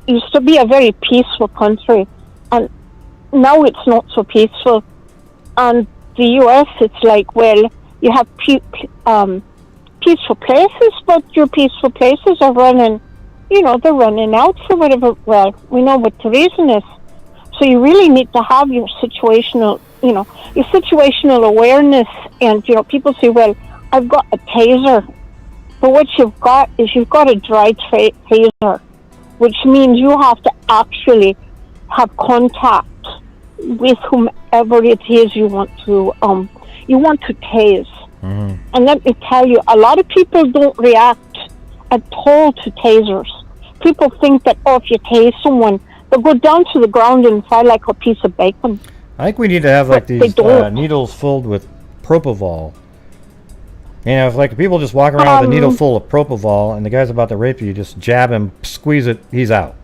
used to be a very peaceful country, and now it's not so peaceful. And the US, it's like, well, you have peaceful places, but your peaceful places are running, they're running out for whatever, well, we know what the reason is. So you really need to have your situational awareness. And, people say, well, I've got a taser. But what you've got is you've got a dry taser, which means you have to actually have contact with whomever it is you want to tase. Mm-hmm. And let me tell you, a lot of people don't react at all to tasers. People think that, if you tase someone, they'll go down to the ground and fry like a piece of bacon. I think we need to have these needles filled with propofol. If people just walk around with a needle full of propofol and the guy's about to rape you, just jab him, squeeze it, he's out.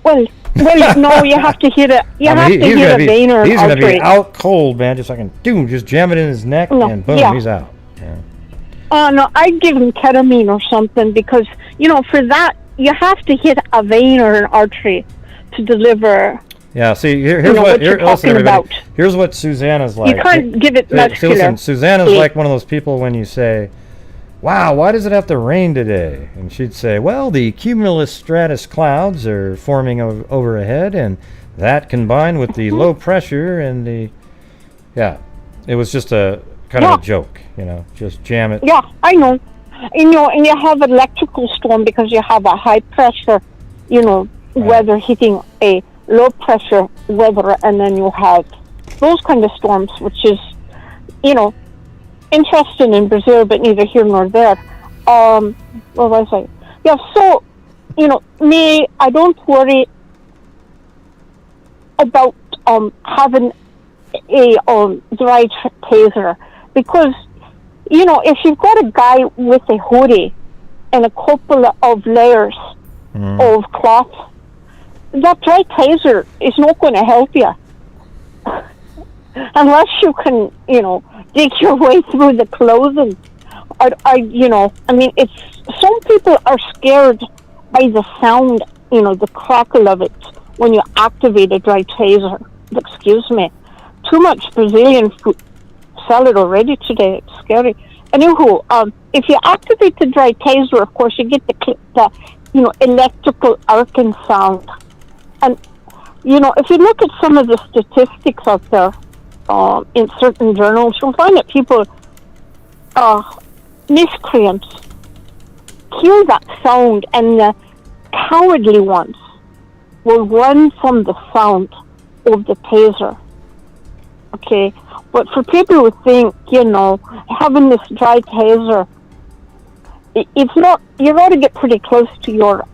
Well, no, you have to hit it. You have to hit a vein or an artery. He's going to be out cold, man. Just just jam it in his neck and boom, he's out. Yeah. No, I'd give him ketamine or something because, for that, you have to hit a vein or an artery to deliver. Yeah, see, here's what Susanna's like. You can't give it muscular. Listen, Susanna's like one of those people when you say, wow, why does it have to rain today? And she'd say, well, the cumulus stratus clouds are forming overhead, and that combined with the low pressure and it was just a kind of a joke, just jam it. Yeah, I know. And you have electrical storm because you have a high pressure, weather hitting a low pressure weather, and then you have those kind of storms, which is, interesting in Brazil, but neither here nor there. What was I? Yeah, so, I don't worry about having a dry taser, because if you've got a guy with a hoodie and a couple of layers of cloth, that dry taser is not going to help you unless you can, dig your way through the clothing. It's some people are scared by the sound, the crackle of it when you activate a dry taser. Excuse me, too much Brazilian food salad already today. It's scary. Anywho, if you activate the dry taser, of course, you get the electrical arcing sound. And, if you look at some of the statistics out there in certain journals, you'll find that people, miscreants, hear that sound, and the cowardly ones will run from the sound of the taser. Okay? But for people who think, having this dry taser, it's not, you got to get pretty close to your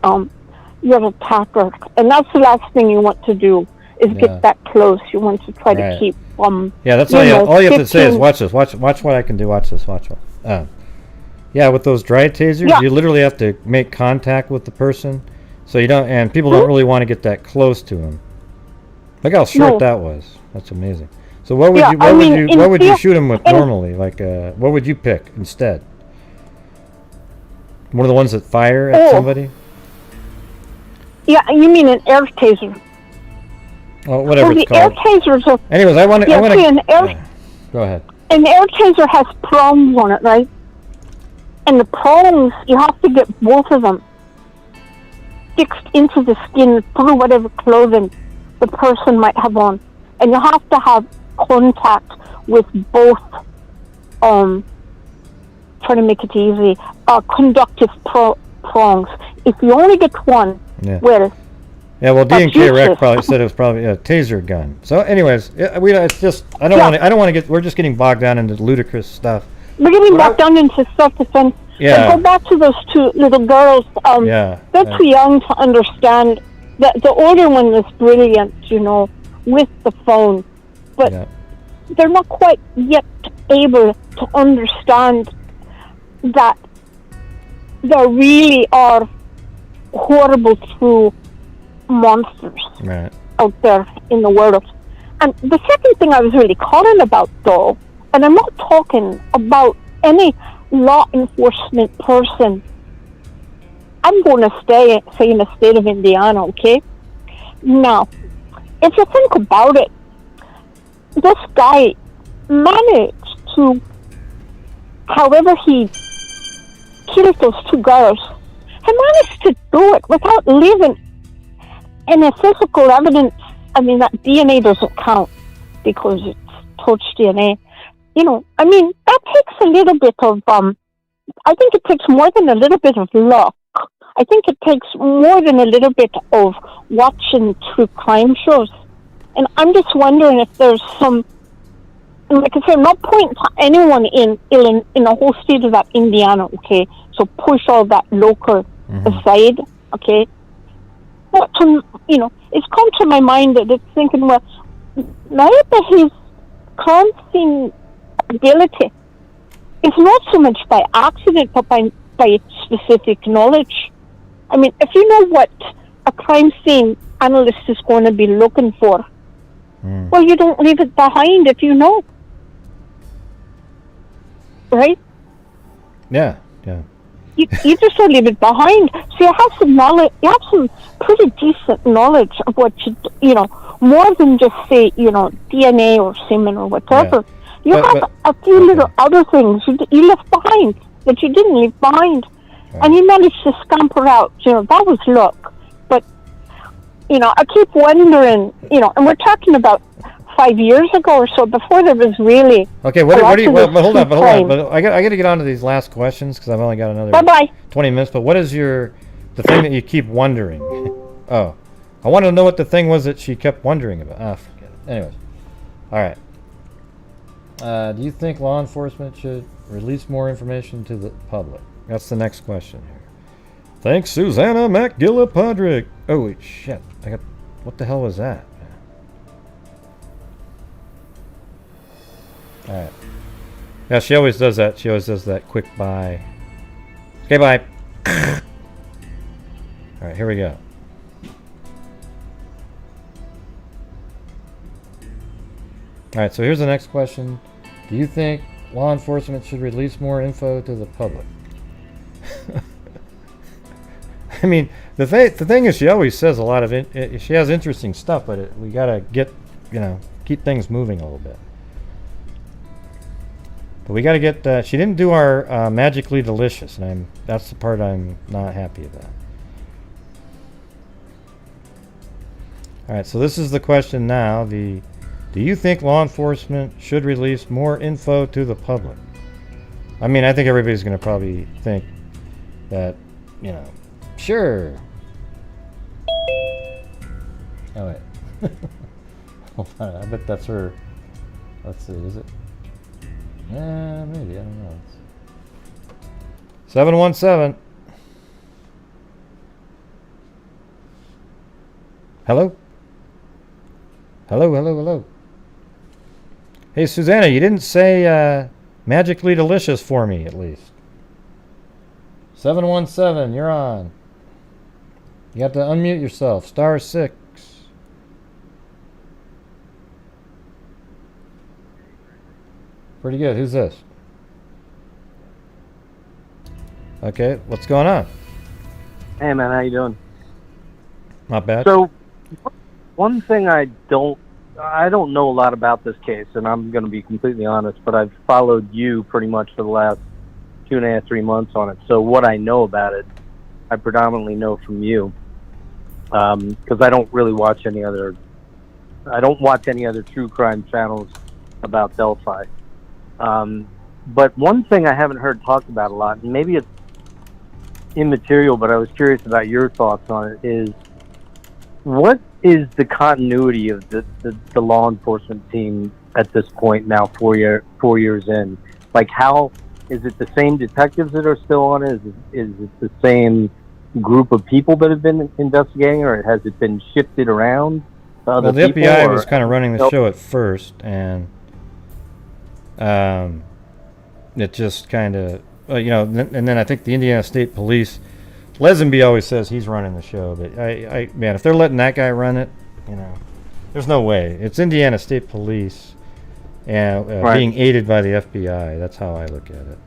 attacker, and that's the last thing you want to do is get that close. You want to try to keep that's all you have to say is watch this. Watch what I can do. Watch this. Watch what. With those dry tasers, you literally have to make contact with the person, so you don't, and people don't really want to get that close to them. Look how short that was. That's amazing. So what would what would you shoot him with normally? Like what would you pick instead? One of the ones that fire at somebody? Yeah, you mean an air taser? Well, whatever it's called. Air tasers are... Anyways, I want to... go ahead. An air taser has prongs on it, right? And the prongs, you have to get both of them fixed into the skin through whatever clothing the person might have on. And you have to have contact with both, trying to make it easy, conductive prongs. If you only get one, well, D&K Rec probably said it was probably a taser gun. So, anyways, it's just I don't want to get. We're just getting bogged down into ludicrous stuff. We're getting bogged down into self-defense. Yeah. But go back to those two little girls. They're too young to understand. The older one is brilliant, with the phone, but they're not quite yet able to understand that there really are horrible, true monsters out there in the world. And the second thing I was really calling about, though, and I'm not talking about any law enforcement person. I'm going to say in the state of Indiana, okay? Now, if you think about it, this guy managed to, however he killed those two girls, he managed to do it without leaving any physical evidence. I mean, that DNA doesn't count because it's touch DNA. That takes a little bit of, I think it takes more than a little bit of luck. I think it takes more than a little bit of watching true crime shows. And I'm just wondering if there's some, like I say, I'm not pointing to anyone in the whole state of that Indiana, okay? So push all that local aside, okay? But it's come to my mind that it's thinking, well, maybe his crime scene ability is not so much by accident, but by specific knowledge. I mean, if you know what a crime scene analyst is going to be looking for, well, you don't leave it behind if you know. Right? Yeah. You just don't leave it behind. So you have some knowledge, you have some pretty decent knowledge of what more than just say, DNA or semen or whatever. You have a few little other things you left behind that you didn't leave behind. And you managed to scamper out. That was luck. But, I keep wondering, and we're talking about 5 years ago or so, before there was really... Okay, hold on. But I got to get on to these last questions because I've only got another 20 minutes. But what is the thing that you keep wondering? Oh, I want to know what the thing was that she kept wondering about. Forget it. Anyways. All right. Do you think law enforcement should release more information to the public? That's the next question here. Thanks, Susanna McGillipadrick. Oh, wait, shit. What the hell was that? All right. Yeah, she always does that. She always does that quick bye. Okay, bye. All right, here we go. All right, so here's the next question. Do you think law enforcement should release more info to the public? I mean, the thing is, she always says a lot of it. She has interesting stuff, but we gotta get, keep things moving a little bit. But we gotta get. She didn't do our magically delicious, and that's the part I'm not happy about. All right, so this is the question now. Do you think law enforcement should release more info to the public? I mean, I think everybody's going to probably think that, sure. Oh, wait. Hold on, I bet that's her. Let's see, is it? Yeah, maybe, I don't know. 717. Hello? Hello. Hey, Susanna, you didn't say magically delicious for me, at least. 717, you're on. You have to unmute yourself. *6. Pretty good. Who's this? Okay, what's going on? Hey, man, how you doing? Not bad. So, one thing I don't know a lot about this case, and I'm going to be completely honest, but I've followed you pretty much for the last 2.5, 3 months on it. So what I know about it, I predominantly know from you, because I don't really watch any other true crime channels about Delphi. But one thing I haven't heard talked about a lot, and maybe it's immaterial, but I was curious about your thoughts on it, is what is the continuity of the law enforcement team at this point now, 4 years in? Like, how is it the same detectives that are still on it? Is it the same group of people that have been investigating, or has it been shifted around to other the people? FBI was kind of running the show at first, and it just kind of, and then I think the Indiana State Police, Lesenby always says he's running the show, but man, if they're letting that guy run it, there's no way. It's Indiana State Police and Right. being aided by the FBI. That's how I look at it.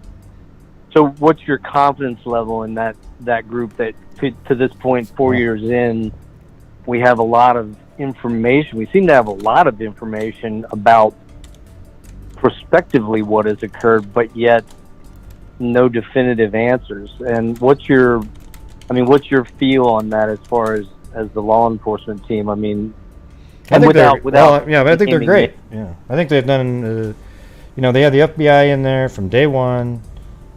So what's your confidence level in that group that to this point, 4 years in, we have a lot of information. We seem to have a lot of information about prospectively what has occurred, but yet no definitive answers. And what's your feel on that as far as the law enforcement team? I mean, I think but I think they're great. Yeah, I think they've done. They had the FBI in there from day one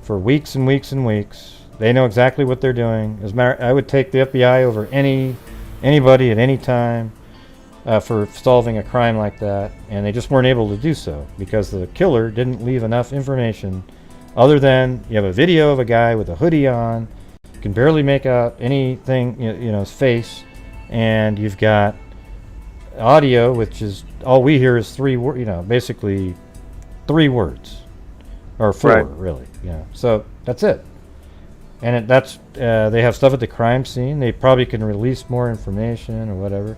for weeks and weeks and weeks. They know exactly what they're doing. I would take the FBI over anybody at any time for solving a crime like that, and they just weren't able to do so because the killer didn't leave enough information, other than you have a video of a guy with a hoodie on, you can barely make out anything, his face, and you've got audio, which is all we hear is basically 3 words, or 4, Right. really. So that's it. And they have stuff at the crime scene. They probably can release more information or whatever.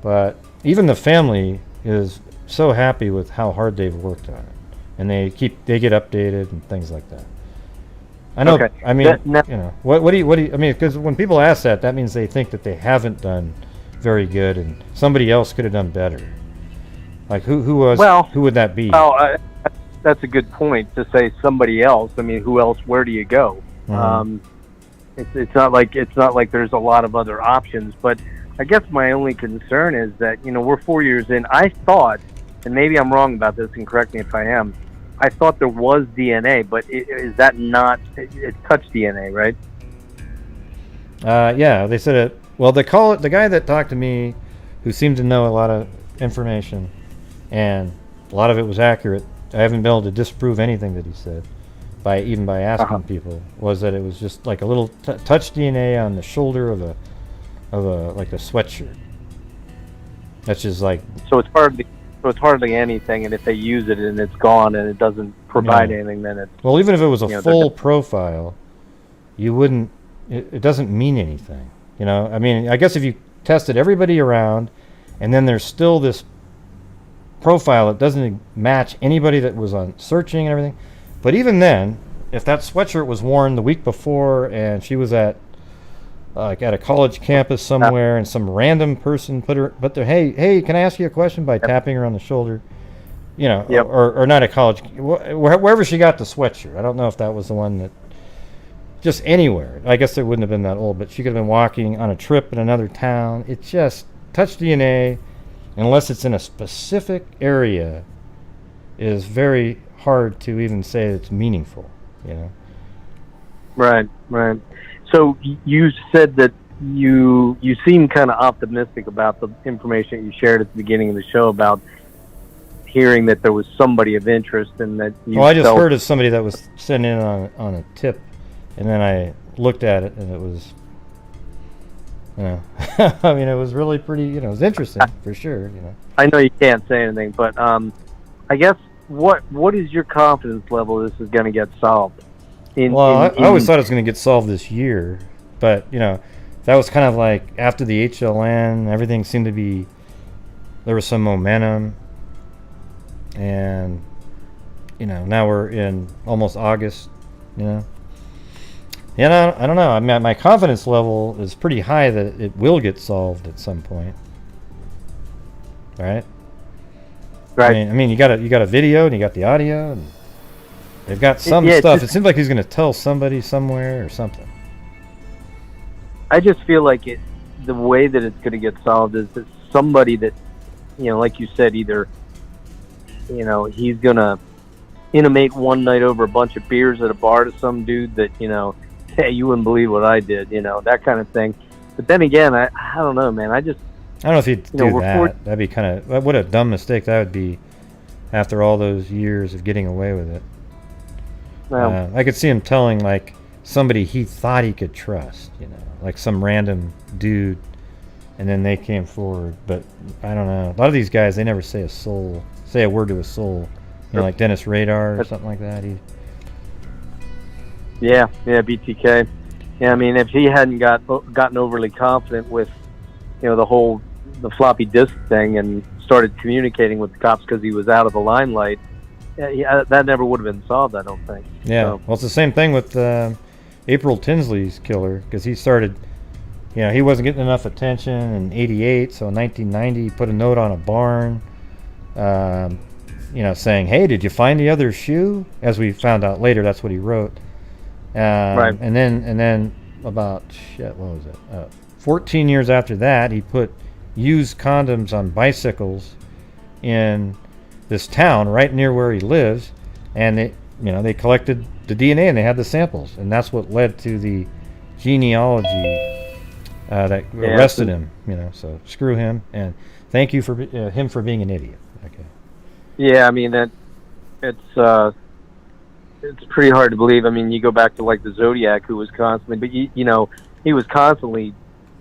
But even the family is so happy with how hard they've worked on it, and they get updated and things like that. I know. Okay. I mean, what do you? I mean, because when people ask that means they think that they haven't done very good, and somebody else could have done better. Like who would that be? Well, that's a good point to say somebody else. I mean, who else? Where do you go? Mm-hmm. It's not like there's a lot of other options. But I guess my only concern is that we're 4 years in. I thought, and maybe I'm wrong about this, and correct me if I am, I thought there was DNA, but is that not? It's touch DNA, right? Yeah, they said it. Well, they call it, the guy that talked to me, who seemed to know a lot of information, and a lot of it was accurate. I haven't been able to disprove anything that he said, by asking people, was that it was just like a little touch DNA on the shoulder of a like a sweatshirt. That's just like. So it's part of the So it's hardly anything, and if they use it and it's gone and it doesn't provide anything, then it's... Well, even if it was a you know, full profile, you wouldn't... It doesn't mean anything. You know, I mean, I guess if you tested everybody around, and then there's still this profile that doesn't match anybody that was on searching and everything. But even then, if that sweatshirt was worn the week before and she was at like at a college campus somewhere and some random person put their hey, can I ask you a question by tapping her on the shoulder, you know, or not at college, wherever she got the sweatshirt. I don't know if that was the one that, just anywhere. I guess it wouldn't have been that old, but she could have been walking on a trip in another town. It just, touch DNA, unless it's in a specific area, is very hard to even say it's meaningful, you know? Right. So you said that you seem kind of optimistic about the information you shared at the beginning of the show about hearing that there was somebody of interest and that you I just heard of somebody that was sent in on a tip, and then I looked at it and it was, you know, I mean, it was really pretty, you know, it was interesting for sure, you know. I know you can't say anything, but I guess what is your confidence level this is going to get solved? I always thought it was going to get solved this year, but, you know, that was kind of like after the HLN, everything seemed to be, there was some momentum, and, you know, now we're in almost August, you know. Yeah, I don't know. I mean, my confidence level is pretty high that it will get solved at some point. Right? Right. I mean, you got a video and you got the audio, and they've got some stuff. It seems like he's going to tell somebody somewhere or something. I just feel like the way that it's going to get solved is that somebody that, you know, like you said, either, you know, he's going to intimate one night over a bunch of beers at a bar to some dude that, you know, hey, you wouldn't believe what I did, you know, that kind of thing. But then again, I don't know, man. I don't know if he'd do that. That'd be kind of, what a dumb mistake that would be after all those years of getting away with it. Well, I could see him telling, like, somebody he thought he could trust, you know, like some random dude, and then they came forward. But I don't know. A lot of these guys, they never say a word to a soul. You know, like Dennis Radar or something like that. Yeah, BTK. Yeah, I mean, if he hadn't gotten overly confident with, you know, the floppy disk thing and started communicating with the cops because he was out of the limelight, that never would have been solved, I don't think. Yeah, so. Well, it's the same thing with April Tinsley's killer, because he started, you know, he wasn't getting enough attention in '88, so in 1990 he put a note on a barn, you know, saying, hey, did you find the other shoe? As we found out later, that's what he wrote. Right. And then about, what was it? 14 years after that, he put used condoms on bicycles in this town right near where he lives, and they collected the DNA and they had the samples, and that's what led to the genealogy that arrested him. You know, so screw him, and thank you for him for being an idiot. Okay. Yeah, I mean it's pretty hard to believe. I mean, you go back to like the Zodiac, who was constantly, but you know, he was constantly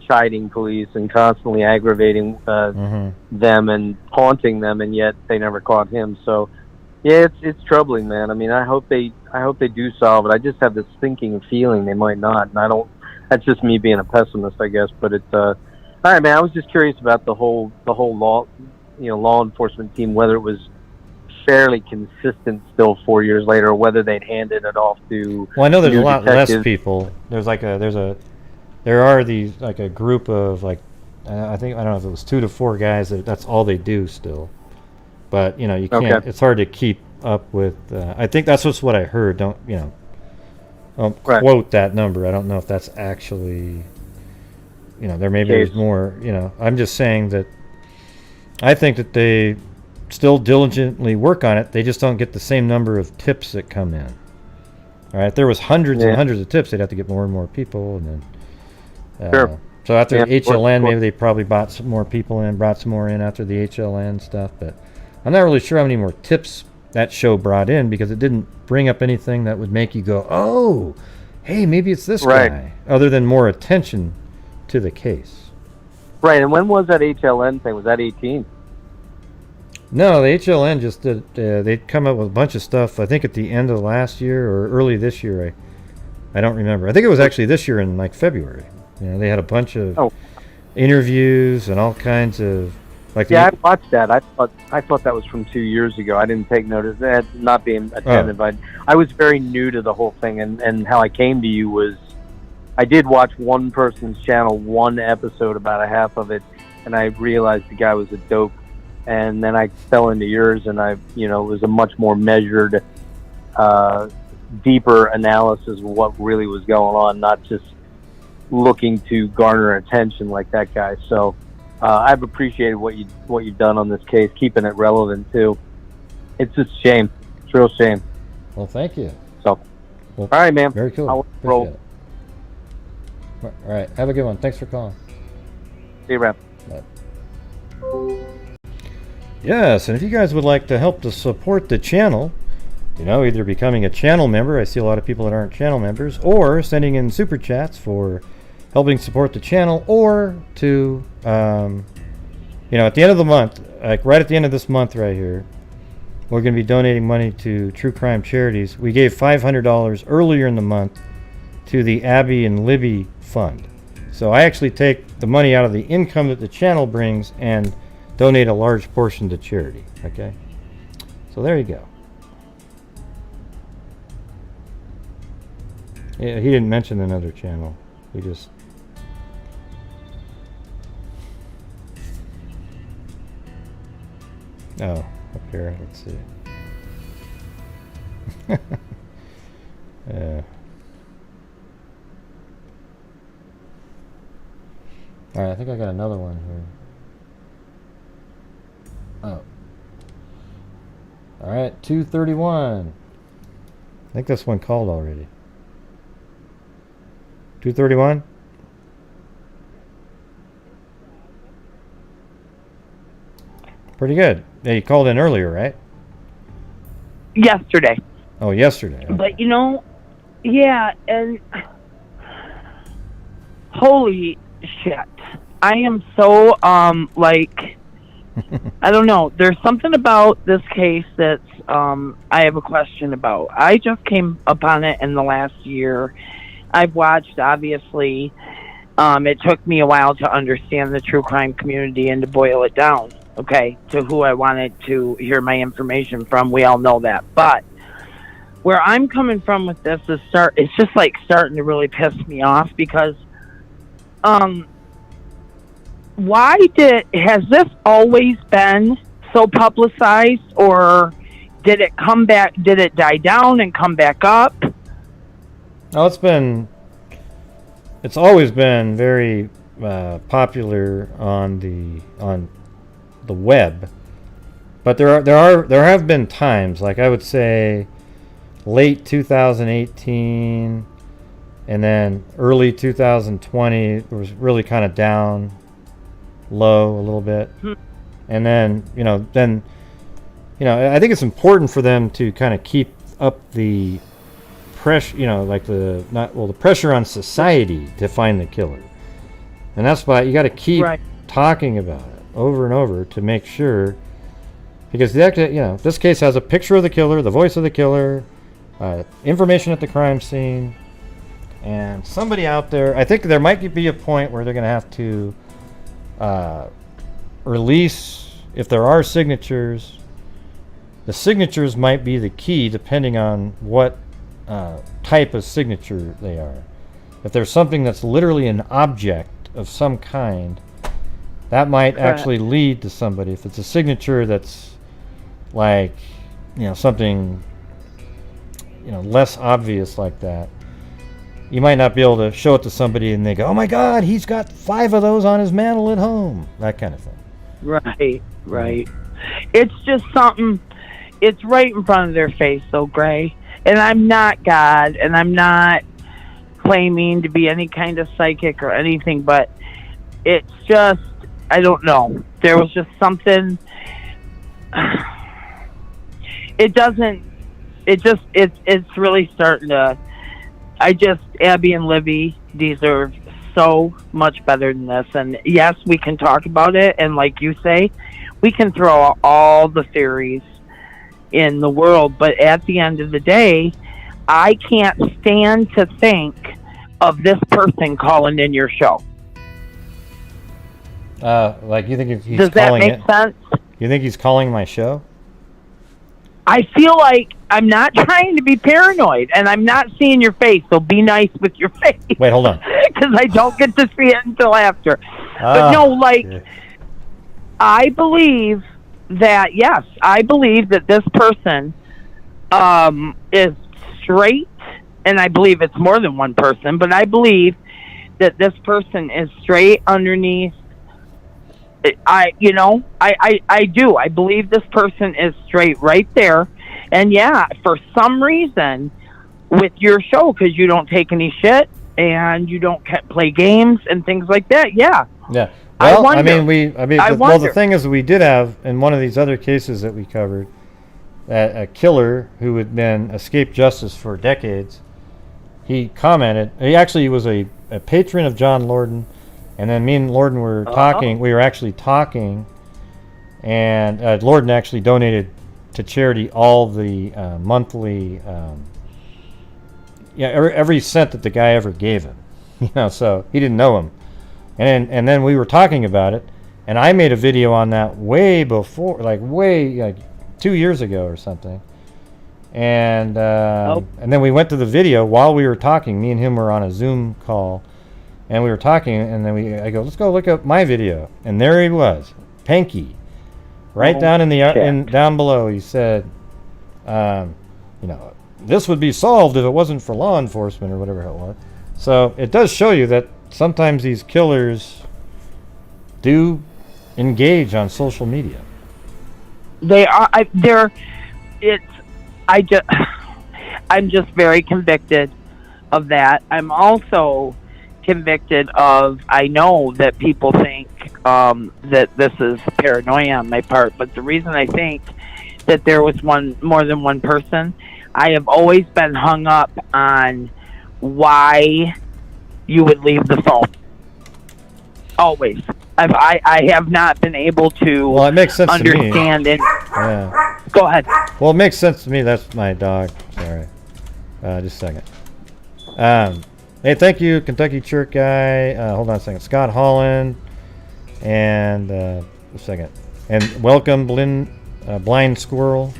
chiding police and constantly aggravating them and haunting them, and yet they never caught him. So, yeah, it's troubling, man. I mean, I hope they do solve it. I just have this thinking feeling they might not, and I don't. That's just me being a pessimist, I guess. But it's all right, man. I was just curious about the whole law enforcement team, whether it was fairly consistent still 4 years later, or whether they'd handed it off to. Well, I know there's a lot less people. There are these, like, a group of, like, I don't know if it was 2 to 4 guys that's all they do still. But, you know, you can't. Okay. It's hard to keep up with. I think that's just what I heard. Don't quote that number. I don't know if that's actually. You know, there's more. You know, I'm just saying that. I think that they still diligently work on it. They just don't get the same number of tips that come in. All right, if there was hundreds and hundreds of tips, they'd have to get more and more people, and then. Sure. So after HLN, maybe they probably brought some more in after the HLN stuff. But I'm not really sure how many more tips that show brought in, because it didn't bring up anything that would make you go, oh, hey, maybe it's this guy, other than more attention to the case. Right, and when was that HLN thing? Was that 18? No, the HLN just did. They'd come up with a bunch of stuff. I think at the end of last year or early this year. I don't remember. I think it was actually this year in like February. They had a bunch of interviews and all kinds of I watched that. I thought that was from 2 years ago. I didn't take notice. That not being attentive. I was very new to the whole thing, and how I came to you was I did watch one person's channel, one episode, about a half of it, and I realized the guy was a dope. And then I fell into yours, and it was a much more measured, deeper analysis of what really was going on, not just looking to garner attention like that guy. So I've appreciated what you've done on this case, keeping it relevant too. It's just a shame. It's a real shame. Well, thank you. So, all right, man. Very cool. I'll roll. It. All right. Have a good one. Thanks for calling. See you, man. Bye. Yes, and if you guys would like to help to support the channel, either becoming a channel member, I see a lot of people that aren't channel members, or sending in super chats for helping support the channel, or to, at the end of the month, like right at the end of this month right here, we're going to be donating money to true crime charities. We gave $500 earlier in the month to the Abby and Libby Fund. So I actually take the money out of the income that the channel brings and donate a large portion to charity. Okay, so there you go. Yeah, he didn't mention another channel. He just up here. Let's see. All right, I think I got another one here. Oh. All right, 231. I think this one called already. 231? Pretty good. Yeah, you called in earlier, right? Yesterday. Oh, yesterday. Okay. But yeah, and holy shit. I am so, I don't know. There's something about this case that's I have a question about. I just came upon it in the last year. I've watched, obviously. It took me a while to understand the true crime community and to boil it down, okay, to who I wanted to hear my information from. We all know that. But where I'm coming from with this is it's just starting to really piss me off because has this always been so publicized, or did it come back? Did it die down and come back up? No, it's always been very popular on the web, but there have been times, like I would say late 2018 and then early 2020 it was really kind of down low a little bit. And then I think it's important for them to kind of keep up the pressure, the pressure on society to find the killer. And that's why you got to keep talking about it over and over to make sure, because this case has a picture of the killer, the voice of the killer, information at the crime scene, and somebody out there. I think there might be a point where they're going to have to release, if there are signatures. The signatures might be the key depending on what type of signature they are. If there's something that's literally an object of some kind, that might actually lead to somebody. If it's a signature that's like, something, less obvious like that, you might not be able to show it to somebody and they go, oh my God, he's got 5 of those on his mantle at home. That kind of thing. Right. It's just something, it's right in front of their face, so Gray. And I'm not God, and I'm not claiming to be any kind of psychic or anything, but it's just, I don't know. There was just something, it's really starting to, Abby and Libby deserve so much better than this. And yes, we can talk about it. And like you say, we can throw out all the theories in the world. But at the end of the day, I can't stand to think of this person calling in your show. Like you think he's Does that calling make it? sense? You think he's calling my show? I feel like I'm not trying to be paranoid, and I'm not seeing your face, so be nice with your face. Wait, hold on. Because I don't get to see it until after. But no, like, I believe that, yes, I believe that this person is straight, and I believe it's more than one person, but I believe that this person is straight underneath. I do. I believe this person is straight right there. And yeah, for some reason, with your show, because you don't take any shit and you don't play games and things like that. Yeah. Yeah. Well, I wonder. The thing is, we did have in one of these other cases that we covered, a killer who had been escaped justice for decades. He commented. He actually was a patron of John Lorden. And then me and Lorden were talking. We were actually talking, and Lorden actually donated to charity all the monthly, every cent that the guy ever gave him. So he didn't know him, and then we were talking about it, and I made a video on that way before, like 2 years ago or something, and then we went to the video while we were talking. Me and him were on a Zoom call. And we were talking, and then I go, let's go look up my video. And there he was, Panky, right down down below. He said, this would be solved if it wasn't for law enforcement or whatever it was. So it does show you that sometimes these killers do engage on social media. They are. I'm just very convicted of that. I'm also convicted of, I know that people think that this is paranoia on my part, but the reason I think that there was more than one person, I have always been hung up on why you would leave the phone. Always. I have not been able to it makes sense understand to me. it. Yeah. Go ahead. Well, it makes sense to me. That's my dog. Sorry. Just a second. Hey, thank you, Kentucky Chirk Guy. Hold on a second. Scott Holland. And, a second. And welcome, Blind Squirrel,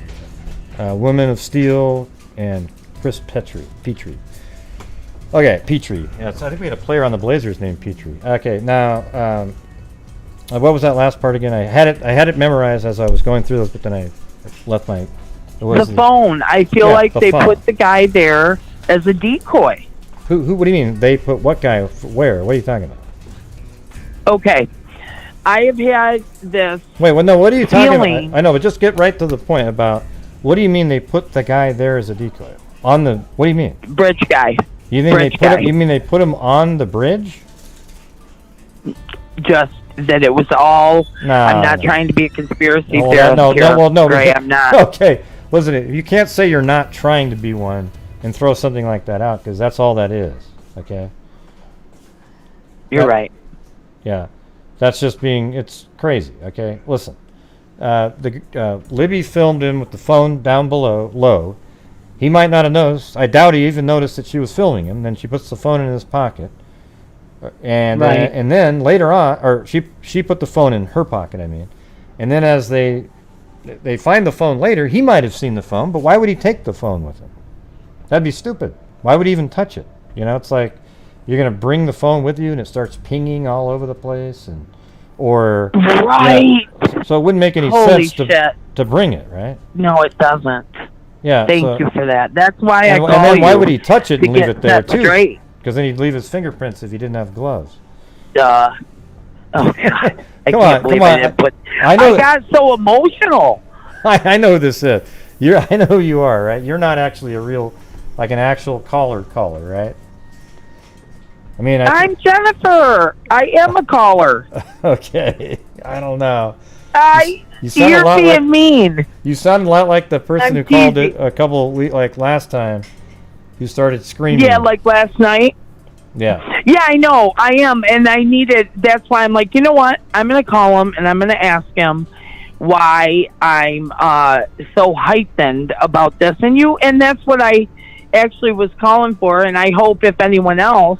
Woman of Steel, and Chris Petrie. Okay, Petrie. Yeah, so I think we had a player on the Blazers named Petrie. Okay, now, what was that last part again? I had it memorized as I was going through those, but then I left my... The phone. I feel like they put the guy there as a decoy. Who? What do you mean? They put what guy? Where? What are you talking about? Okay, I have had this. Wait, well, no. What are you talking about? I know, but just get right to the point about what do you mean they put the guy there as a decoy on the? What do you mean? Bridge guy. You think you mean they put him on the bridge? Just that it was all. No, I'm not trying to be a conspiracy theorist. No. Ray, I'm not. Okay, listen. You can't say you're not trying to be one. And throw something like that out, because that's all that is, okay? You're right. Yeah. That's just it's crazy, okay? Listen. Libby filmed him with the phone down low. He might not have noticed. I doubt he even noticed that she was filming him. Then she puts the phone in his pocket. And then later on, or she put the phone in her pocket, I mean. And then as they find the phone later, he might have seen the phone, but why would he take the phone with him? That'd be stupid. Why would he even touch it? It's like you're going to bring the phone with you and it starts pinging all over the place. Right. So it wouldn't make any sense to bring it, right? No, it doesn't. Yeah. Thank you for that. That's why I call you. And then why would he touch it and leave it there, too? Straight. Because then he'd leave his fingerprints if he didn't have gloves. Oh, God. I I got so emotional. I know who this is. I know who you are, right? You're not actually an actual caller, right? I mean, I'm Jennifer. I am a caller. Okay. I don't know. You're being mean. You sound a lot like the person who called it a couple of weeks, like last time, who started screaming. Yeah, like last night. Yeah. Yeah, I know. I am. And that's why I'm like, you know what? I'm going to call him and I'm going to ask him why I'm so heightened about this. And that's what I actually was calling for. And I hope if anyone else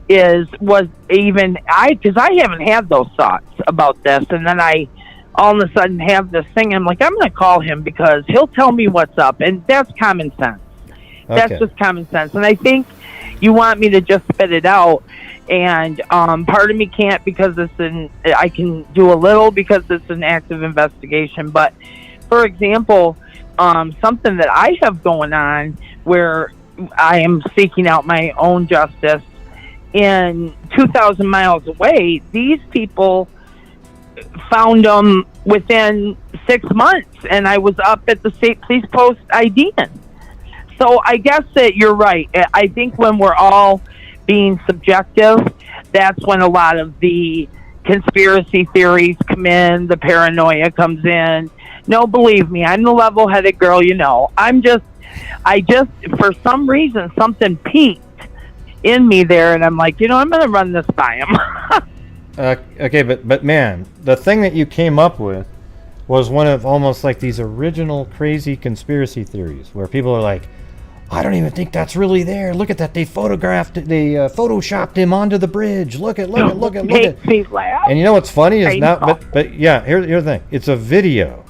because I haven't had those thoughts about this. And then I all of a sudden have this thing. I'm like, I'm going to call him because he'll tell me what's up. And that's common sense. That's just common sense. And I think you want me to just spit it out. And part of me can't because I can do a little because it's an active investigation. But, for example, something that I have going on where I am seeking out my own justice in 2,000 miles away, these people found them within 6 months. And I was up at the state police post IDing. So I guess that you're right. I think when we're all being subjective, that's when a lot of the conspiracy theories come in, the paranoia comes in. No, believe me, I'm the level-headed girl, I just, for some reason, something peaked in me there, and I'm like, I'm going to run this by him. Okay, but man, the thing that you came up with was one of almost like these original crazy conspiracy theories where people are like, I don't even think that's really there. Look at that. They photoshopped him onto the bridge. Look at. Please laugh. And you know what's funny is but yeah, here's the thing. It's a video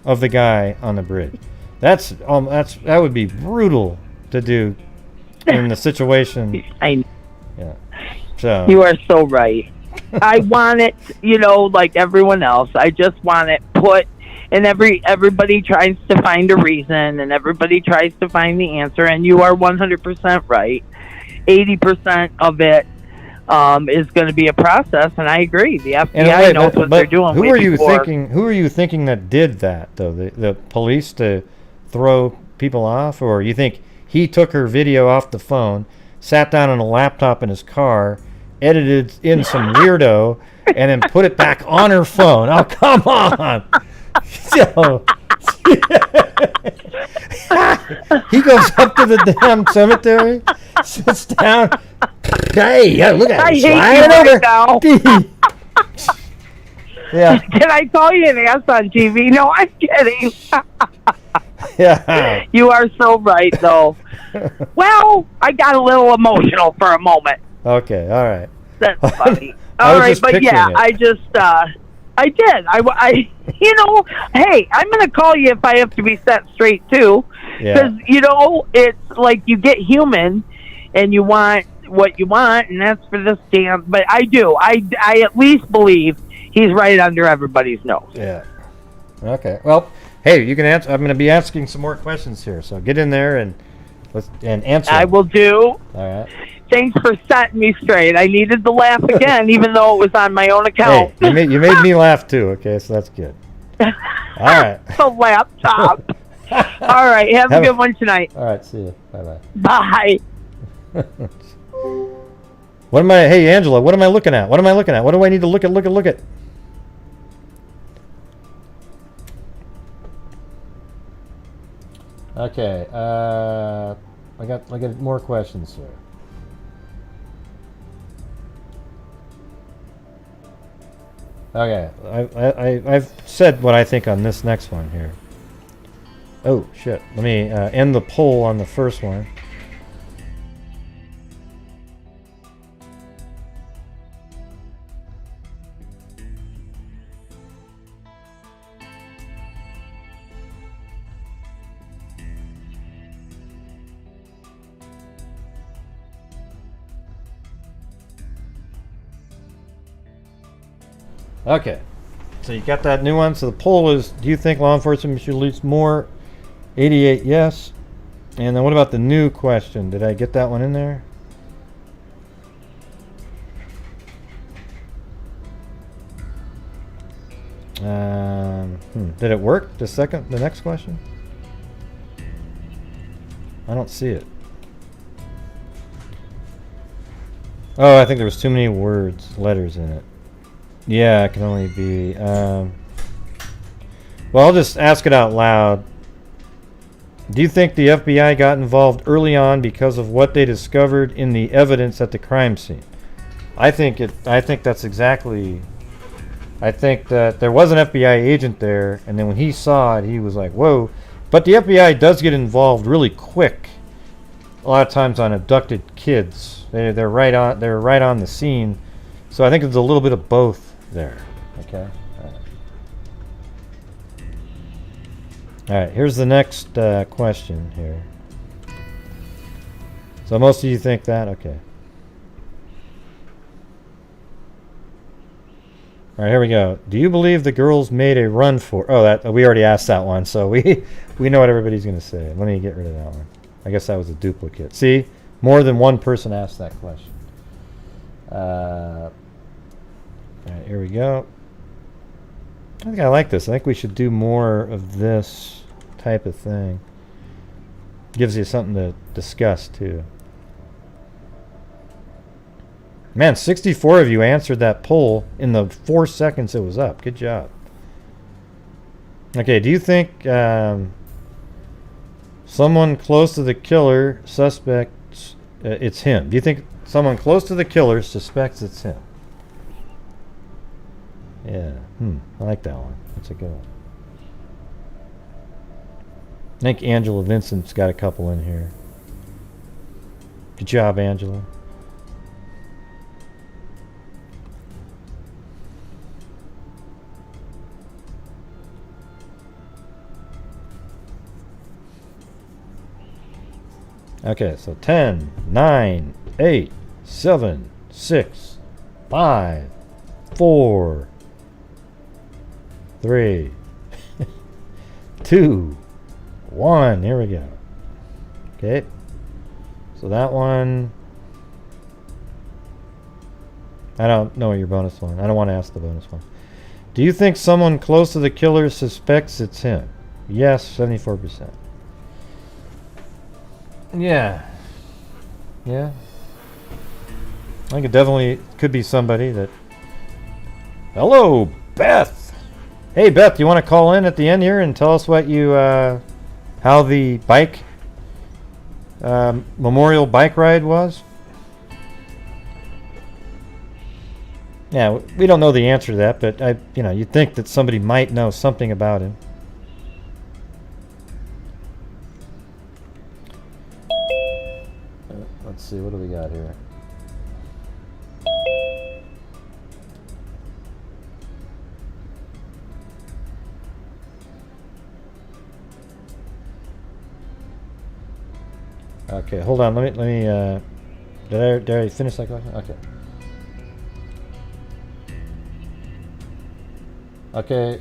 of the guy on the bridge. That would be brutal to do in the situation. Yeah. So you are so right. I want it, like everyone else. I just want it put. And everybody tries to find a reason, and everybody tries to find the answer. And you are 100% right. 80% of it is going to be a process, and I agree. The FBI knows what they're doing. Who are you thinking that did that though? The police to throw people off, or you think he took her video off the phone, sat down on a laptop in his car, edited in some weirdo, and then put it back on her phone? Oh, come on. So, he goes up to the damn cemetery, sits down. Hey, look at him sliding over. Right now. Yeah. Can I call you an ass on TV? No, I'm kidding. Yeah. You are so right, though. Well, I got a little emotional for a moment. Okay, all right. That's funny. All right, but yeah, I did. Hey, I'm going to call you if I have to be set straight, too. Because, it's like you get human and you want what you want, and that's for this damn. But I do. I at least believe he's right under everybody's nose. Yeah. Okay. Well, hey, you can answer. I'm going to be asking some more questions here, so get in there and answer. I will do. All right. Thanks for setting me straight. I needed the laugh again, even though it was on my own account. Hey, you made me laugh too. Okay, so that's good. All right. The laptop. All right. Have a good one tonight. All right. See you. Bye. Bye. Hey, Angela, what am I looking at? What do I need to look at? Okay. I got more questions here. Okay, I've said what I think on this next one here. Oh, shit. Let me end the poll on the first one. Okay, so you got that new one. So the poll is, do you think law enforcement should release more? 88 yes. And then what about the new question? Did I get that one in there? Did it work? The next question? I don't see it. Oh, I think there was too many letters in it. Yeah, it can only be. Well, I'll just ask it out loud. Do you think the FBI got involved early on because of what they discovered in the evidence at the crime scene? I think that's exactly. I think that there was an FBI agent there, and then when he saw it, he was like, "Whoa!" But the FBI does get involved really quick. A lot of times on abducted kids, they're right on the scene. So I think there's a little bit of both there. Okay. All right. Here's the next question here. So most of you think that, okay. All right, here we go. Do you believe the girls made a run for? Oh, that we already asked that one, so we know what everybody's going to say. Let me get rid of that one. I guess that was a duplicate. See, more than one person asked that question. All right, here we go. I think I like this. I think we should do more of this type of thing. Gives you something to discuss too. Man, 64 of you answered that poll in the 4 seconds it was up. Good job. Okay, do you think someone close to the killer suspects it's him? Do you think someone close to the killer suspects it's him? Yeah, I like that one. That's a good one. I think Angela Vincent's got a couple in here. Good job, Angela. Okay, so 10, 9, 8, 7, 6, 5, 4, 3, 2, 1. Here we go. Okay. So that one. I don't know your bonus one. I don't want to ask the bonus one. Do you think someone close to the killer suspects it's him? Yes, 74%. Yeah. I think it definitely could be somebody that... Hello, Beth! Hey, Beth, you want to call in at the end here and tell us what you... how the bike... memorial bike ride was? Yeah, we don't know the answer to that, but you'd think that somebody might know something about him. Let's see, what do we got here? Okay, hold on. Let me. Did I finish that question? Okay. Okay.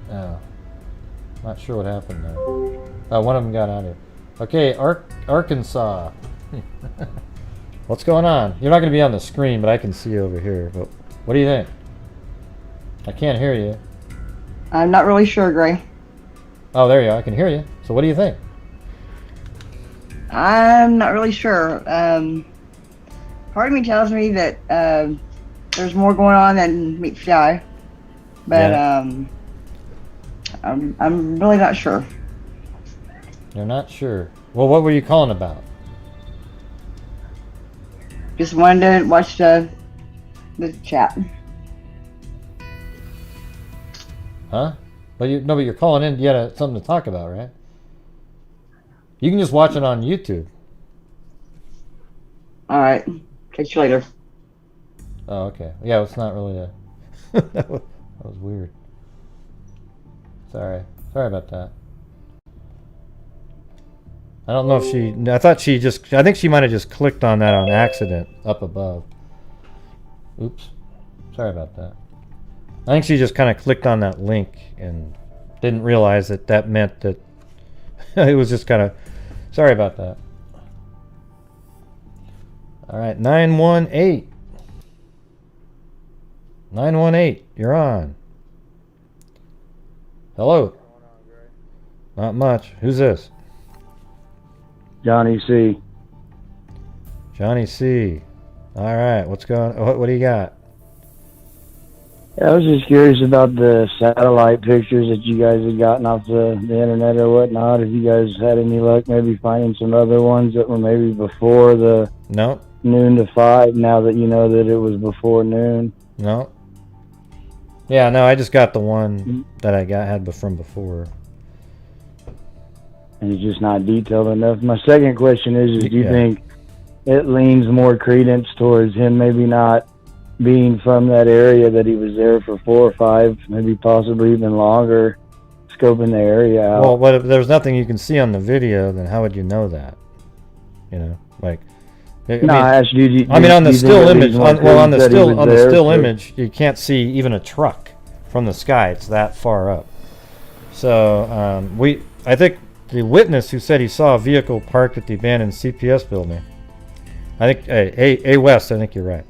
Oh, not sure what happened there. Oh, one of them got out of here. Okay, Arkansas. What's going on? You're not going to be on the screen, but I can see you over here. But what do you think? I can't hear you. I'm not really sure, Gray. Oh, there you are. I can hear you. So what do you think? I'm not really sure. Part of me tells me that there's more going on than meets the eye, but I'm really not sure. You're not sure. Well, what were you calling about? Just wanted to watch the chat. Huh? But you're calling in. You had something to talk about, right? You can just watch it on YouTube. All right. Catch you later. Oh, okay. Yeah, it's not really a... that was weird. Sorry about that. I don't know if she... I think she might have just clicked on that on accident up above. Oops. Sorry about that. I think she just kind of clicked on that link and didn't realize that meant that it was just kind of... Sorry about that. All right, 918. 918, you're on. Hello. Not much. Who's this? Johnny C. Johnny C. All right, what's going on? What do you got? I was just curious about the satellite pictures that you guys had gotten off the internet or whatnot. If you guys had any luck maybe finding some other ones that were maybe before the No. noon to 5, now that you know that it was before noon. No. Yeah, no, I just got the one that I had from before. And it's just not detailed enough. My second question is do you Yeah. think it leans more credence towards him maybe not being from that area, that he was there for 4 or 5, maybe possibly even longer, scoping the area out? Well, what if there's nothing you can see on the video, then how would you know that? You know, like. I asked you. I mean, on the still image, on the still for... image, you can't see even a truck from the sky. It's that far up. So I think the witness who said he saw a vehicle parked at the abandoned CPS building. I think A West. I think you're right.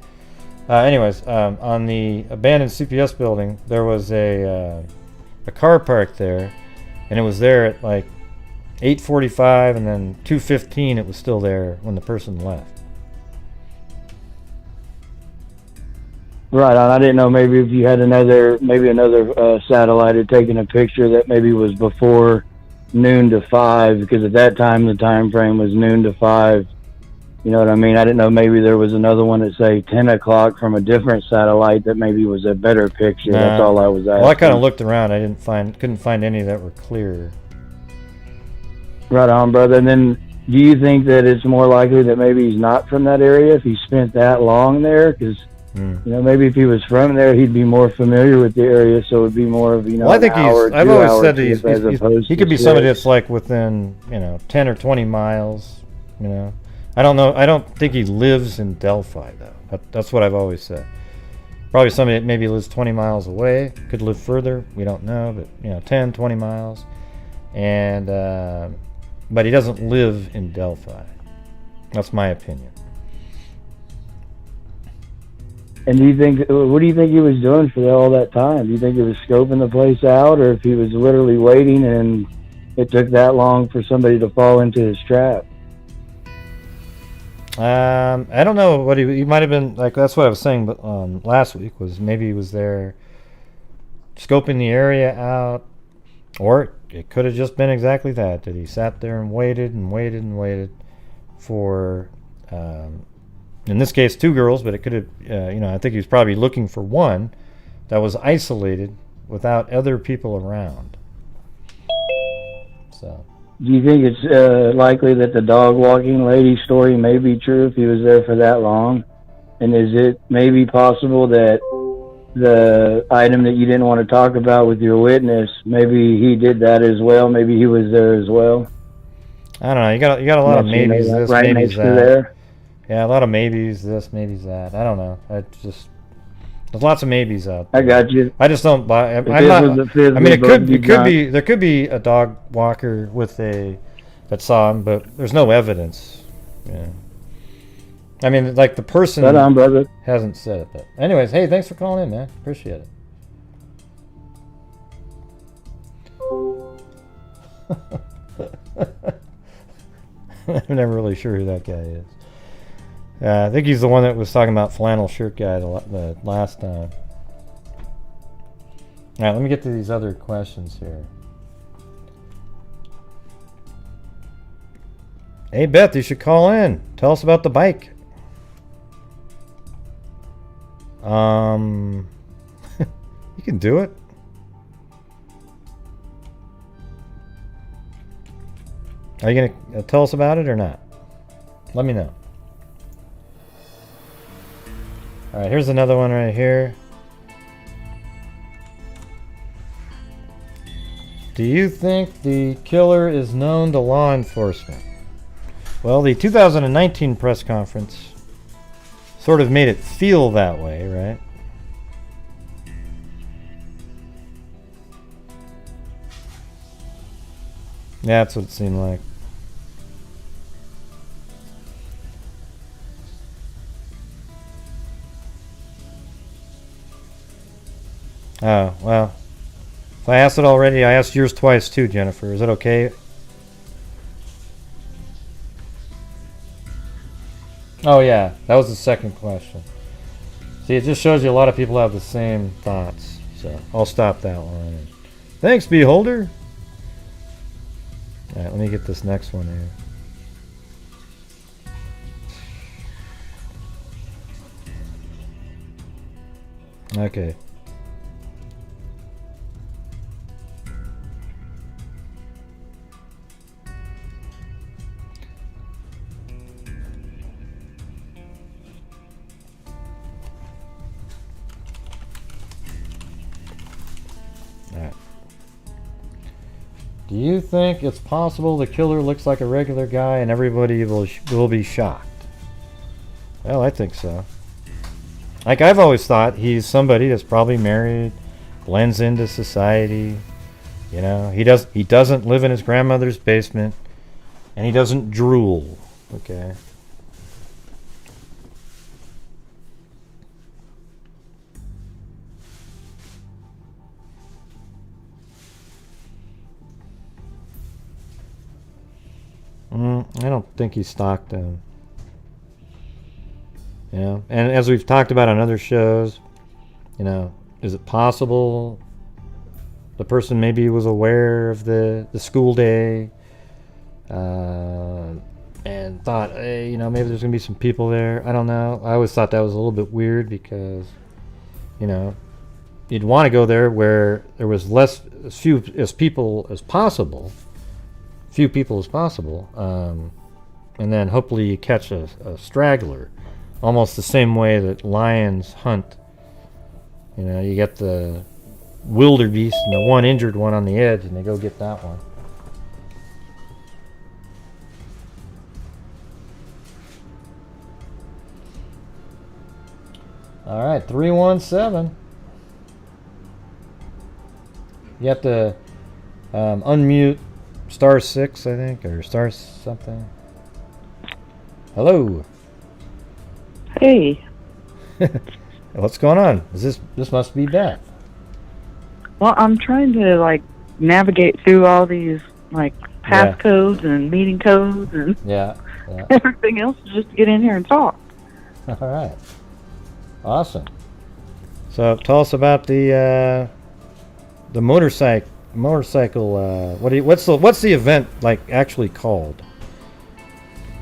Anyways, on the abandoned CPS building, there was a car parked there, and it was there at like 8:45, and then 2:15 it was still there when the person left. Right on. I didn't know maybe if you had another satellite had taken a picture that maybe was before noon to 5, because at that time the time frame was noon to 5. You know what I mean? I didn't know maybe there was another one at say 10 o'clock from a different satellite that maybe was a better picture. Nah. That's all I was asking. Well, I kind of looked around. I couldn't find any that were clear. Right on, brother. And then, do you think that it's more likely that maybe he's not from that area if he spent that long there? Because you know, maybe if he was from there, he'd be more familiar with the area, so it'd be more of Well, I think I've always said he could be somebody that's like within 10 or 20 miles. You know, I don't know. I don't think he lives in Delphi though. That's what I've always said. Probably somebody that maybe lives 20 miles away, could live further. We don't know, but 10, 20 miles, and but he doesn't live in Delphi. That's my opinion. And what do you think he was doing for all that time? Do you think he was scoping the place out, or if he was literally waiting and it took that long for somebody to fall into his trap? I don't know what he might have been like. That's what I was saying, but last week was maybe he was there scoping the area out, or it could have just been exactly that he sat there and waited and waited and waited for in this case 2 girls, but it could have I think he was probably looking for one that was isolated without other people around. So do you think it's likely that the dog walking lady story may be true if he was there for that long? And is it maybe possible that the item that you didn't want to talk about with your witness, maybe he did that as well? Maybe he was there as well? I don't know. You got a lot of maybes this, right maybes next to that. there. Yeah, a lot of maybes this, maybes that. I don't know. There's lots of maybes out there. I got you. I just don't buy. I'm If not. it was a frisbee I mean, bug, there could be a dog walker that saw him, but there's no evidence. Yeah. I mean, like the person Right on, brother. hasn't said it. But anyways, hey, thanks for calling in, man. Appreciate it. I'm never really sure who that guy is. I think he's the one that was talking about flannel shirt guy the last time. All right, let me get to these other questions here. Hey, Beth, you should call in. Tell us about the bike. You can do it. Are you going to tell us about it or not? Let me know. All right, here's another one right here. Do you think the killer is known to law enforcement? Well, the 2019 press conference sort of made it feel that way, right? Yeah, that's what it seemed like. Oh, well. If I asked it already, I asked yours twice too, Jennifer. Is it okay? Oh, yeah. That was the second question. See, it just shows you a lot of people have the same thoughts. So I'll stop that one. Thanks, Beholder. All right, let me get this next one here. Okay. Do you think it's possible the killer looks like a regular guy and everybody will be shocked? Well, I think so. Like, I've always thought he's somebody that's probably married, blends into society. You know, he doesn't live in his grandmother's basement, and he doesn't drool. Okay. I don't think he stalked them. Yeah, and as we've talked about on other shows, you know, is it possible the person maybe was aware of the school day and thought, hey, you know, maybe there's going to be some people there. I don't know. I always thought that was a little bit weird because, you know, you'd want to go there where there was few people as possible, and then hopefully you catch a straggler, almost the same way that lions hunt. You know, you get the wildebeest and the one injured one on the edge, and they go get that one. All right, 317. You have to unmute *6, I think, or star something. Hello. Hey. What's going on? This must be Beth. Well, I'm trying to like navigate through all these like passcodes and meeting codes and everything else just to get in here and talk. All right. Awesome. So tell us about the motorcycle. What's the event like actually called?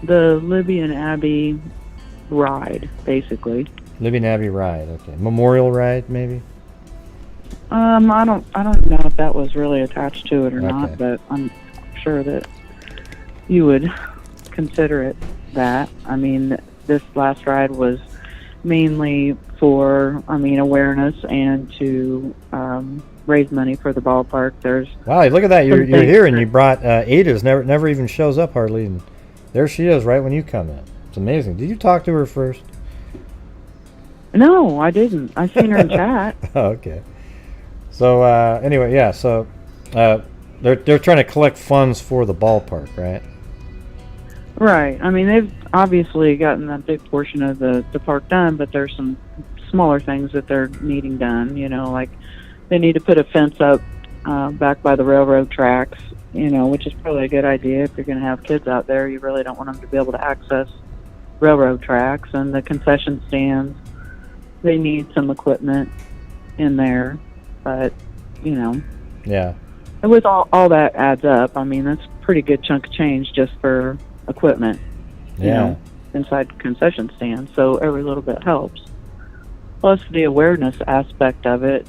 The Libby and Abby ride, basically. Libby and Abby ride. Okay. Memorial ride, maybe. I don't know if that was really attached to it or not, but I'm sure that you would consider it that. I mean, this last ride was mainly for, awareness and to raise money for the ballpark. Wow, look at that! You're here, and you brought Ada's never even shows up hardly, and there she is right when you come in. It's amazing. Did you talk to her first? No, I didn't. I seen her in chat. Oh, okay. So anyway, yeah. So they're trying to collect funds for the ballpark, right? Right. I mean, they've obviously gotten a big portion of the park done, but there's some smaller things that they're needing done. You know, like they need to put a fence up back by the railroad tracks, you know, which is probably a good idea. If you're going to have kids out there, you really don't want them to be able to access railroad tracks. And the concession stands, they need some equipment in there, but, you know. Yeah. And with all that adds up, I mean, that's a pretty good chunk of change just for equipment, you know, inside concession stands. So every little bit helps. Plus the awareness aspect of it.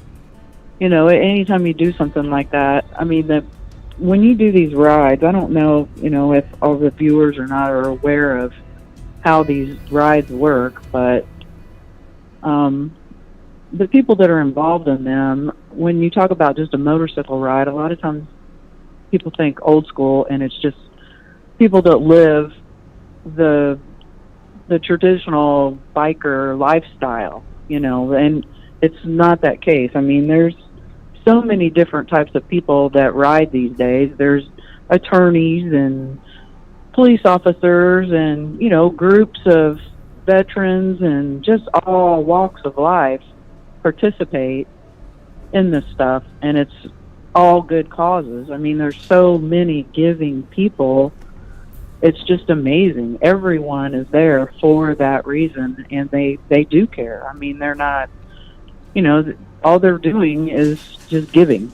You know, anytime you do something like that, I mean, when you do these rides, I don't know, you know, if all the viewers or not are aware of how these rides work, but the people that are involved in them, when you talk about just a motorcycle ride, a lot of times people think old school, and it's just people that live the traditional biker lifestyle, you know, and it's not that case. I mean, there's so many different types of people that ride these days. There's attorneys and police officers and, you know, groups of veterans and just all walks of life participate in this stuff, and it's all good causes. I mean, there's so many giving people it's just amazing. Everyone is there for that reason, and they do care. I mean, they're not, all they're doing is just giving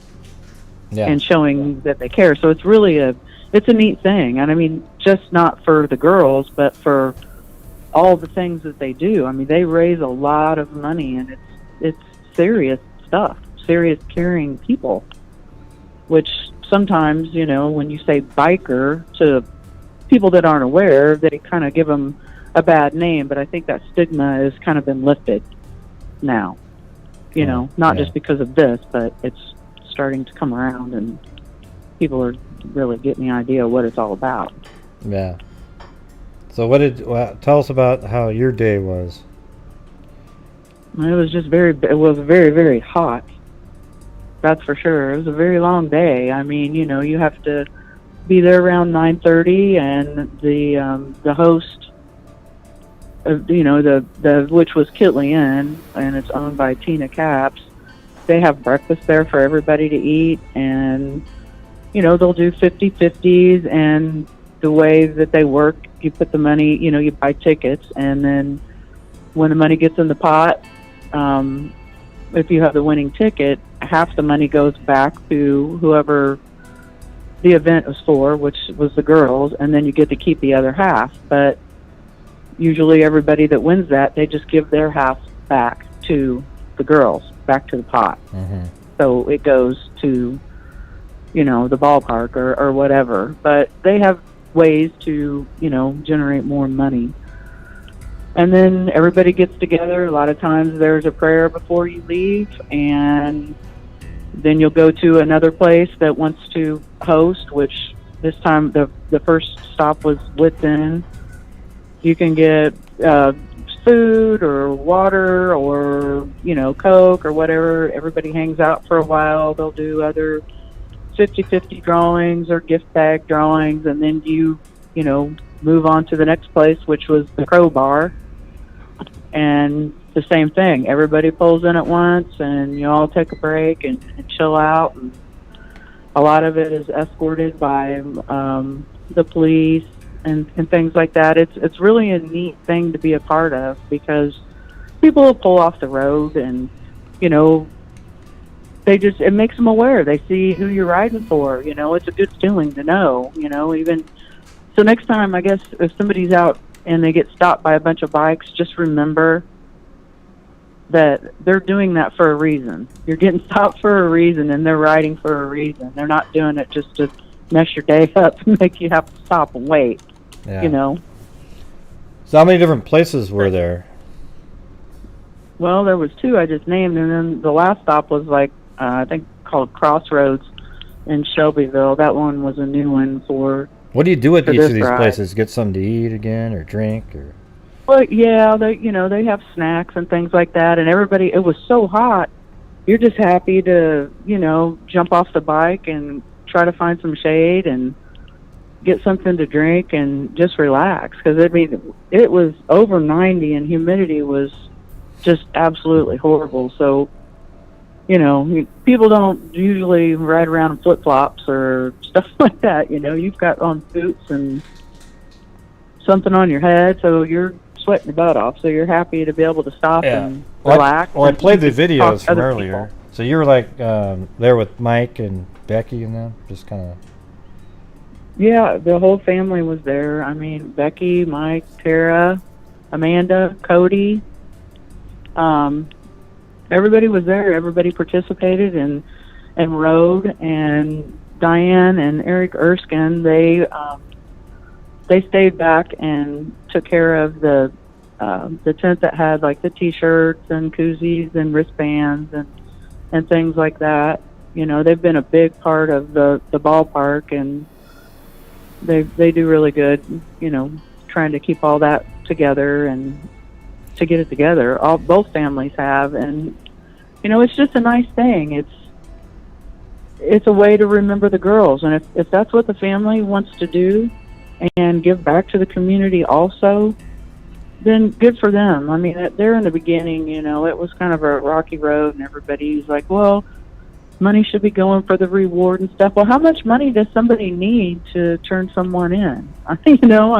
and showing that they care. So it's really it's a neat thing. And I mean, just not for the girls, but for all the things that they do. I mean, they raise a lot of money, and it's serious stuff, serious caring people, which sometimes, when you say biker to people that aren't aware, they kind of give them a bad name, but I think that stigma has kind of been lifted now, not just because of this, but it's starting to come around, and people are really getting the idea of what it's all about. Yeah. So tell us about how your day was. It was just very, very hot. That's for sure. It was a very long day. I mean, you have to be there around 9:30, and the host, which was Kitley Inn, and it's owned by Tina Capps. They have breakfast there for everybody to eat, and they'll do 50-50s, and the way that they work, you put the money, you buy tickets, and then when the money gets in the pot, if you have the winning ticket, half the money goes back to whoever the event was for, which was the girls, and then you get to keep the other half. But usually everybody that wins that, they just give their half back to the girls, back to the pot. Mm-hmm. So it goes to, the ballpark or whatever. But they have ways to, generate more money. And then everybody gets together. A lot of times there's a prayer before you leave, and then you'll go to another place that wants to host, which this time the first stop was Within. You can get food or water or, Coke or whatever. Everybody hangs out for a while. They'll do other 50-50 drawings or gift bag drawings, and then you move on to the next place, which was the Crow Bar. And the same thing. Everybody pulls in at once, and you all take a break and chill out. And a lot of it is escorted by the police and things like that. It's really a neat thing to be a part of, because people will pull off the road, and it makes them aware. They see who you're riding for. It's a good feeling to know. Even so, next time, I guess if somebody's out and they get stopped by a bunch of bikes, just remember that they're doing that for a reason. You're getting stopped for a reason, and they're riding for a reason. They're not doing it just to mess your day up and make you have to stop and wait. Yeah. So how many different places were there? Well, there was 2 I just named, and then the last stop was I think called Crossroads in Shelbyville. That one was a new one for. What do you do at each of these ride. places? Get something to eat again, or drink, or? Well, yeah, they have snacks and things like that, and everybody. It was so hot, you're just happy to jump off the bike and try to find some shade and get something to drink and just relax, because it was over 90 and humidity was just absolutely horrible. So people don't usually ride around in flip-flops or stuff like that. You've got on boots and something on your head, so you're sweating your butt off, so you're happy to be able to stop and relax. I played the videos from earlier. People. So you were there with Mike and Becky and them, just kind of. Yeah, the whole family was there. I mean, Becky, Mike, Tara, Amanda, Cody. Everybody was there. Everybody participated and rode. And Diane and Eric Erskine, they stayed back and took care of the tent that had the T-shirts and koozies and wristbands and things like that. They've been a big part of the ballpark, and they do really good. Trying to keep all that together and to get it together. Both families have, and it's just a nice thing. It's a way to remember the girls, and if that's what the family wants to do and give back to the community also, then good for them. I mean, they're in the beginning, it was kind of a rocky road, and everybody's like, well, money should be going for the reward and stuff. Well, how much money does somebody need to turn someone in? I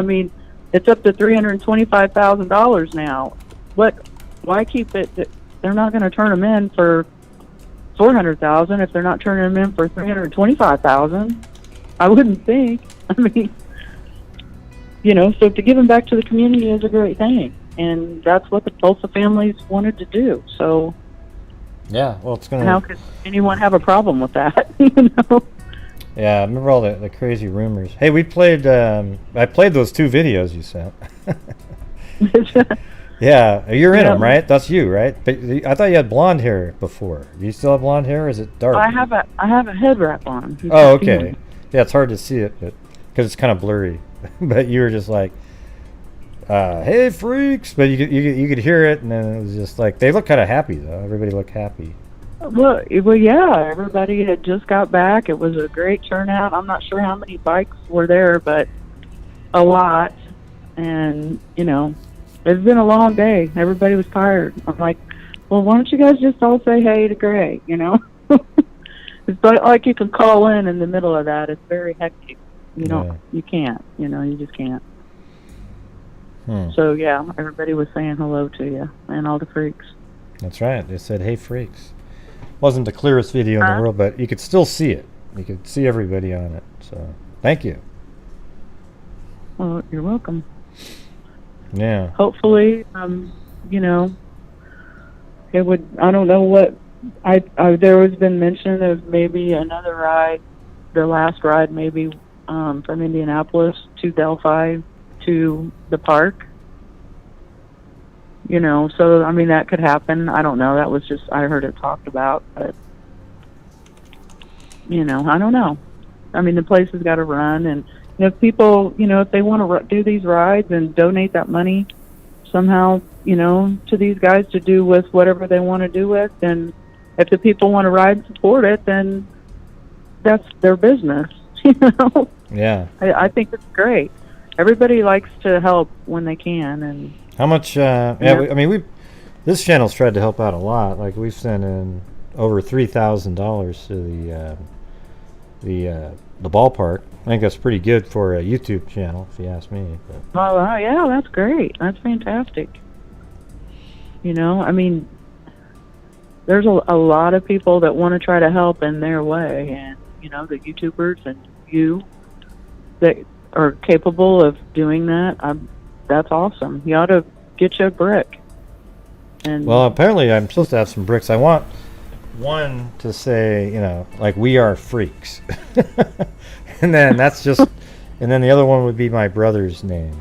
mean, it's up to $325,000 now. Why keep it? They're not going to turn them in for $400,000 if they're not turning them in for $325,000. I wouldn't think. I mean, so to give them back to the community is a great thing, and that's what the Tulsa families wanted to do. So, yeah, well, it's gonna. How could anyone have a problem with that? Yeah, I remember all the crazy rumors. Hey, we played. I played those 2 videos you sent. Yeah, you're in them, right? That's you, right? But I thought you had blonde hair before. Do you still have blonde hair? Or is it dark? I have a head wrap on. Oh, okay. Yeah, it's hard to see it, but because it's kind of blurry. But you were just like, "Hey, freaks!" But you could hear it, and then it was just like they look kind of happy though. Everybody looked happy. Well, yeah. Everybody had just got back. It was a great turnout. I'm not sure how many bikes were there, but a lot. And it's been a long day. Everybody was tired. I'm like, well, why don't you guys just all say hey to Gray? It's like you can call in the middle of that. It's very hectic. You can't. You just can't. So yeah, everybody was saying hello to you and all the freaks. That's right. They said, "Hey, freaks." Wasn't the clearest video in the world, but you could still see it. You could see everybody on it. So thank you. Well, you're welcome. Yeah. Hopefully, it would. I don't know what. There has been mention of maybe another ride, the last ride maybe from Indianapolis to Delphi to the park. So I mean that could happen. I don't know. That was just I heard it talked about, but I don't know. I mean the place has got to run, and if people, if they want to do these rides and donate that money somehow, to these guys to do with whatever they want to do with, then if the people want to ride and support it, then that's their business. Yeah. I think it's great. Everybody likes to help when they can, and how much? This channel's tried to help out a lot. Like we've sent in over $3,000 to the ballpark. I think that's pretty good for a YouTube channel, if you ask me. But. Oh, yeah, that's great. That's fantastic. I mean, there's a lot of people that want to try to help in their way, and the YouTubers and you that are capable of doing that. That's awesome. You ought to get you a brick. And well, apparently I'm supposed to have some bricks. I want one to say, like we are freaks. And then that's just, and then the other one would be my brother's name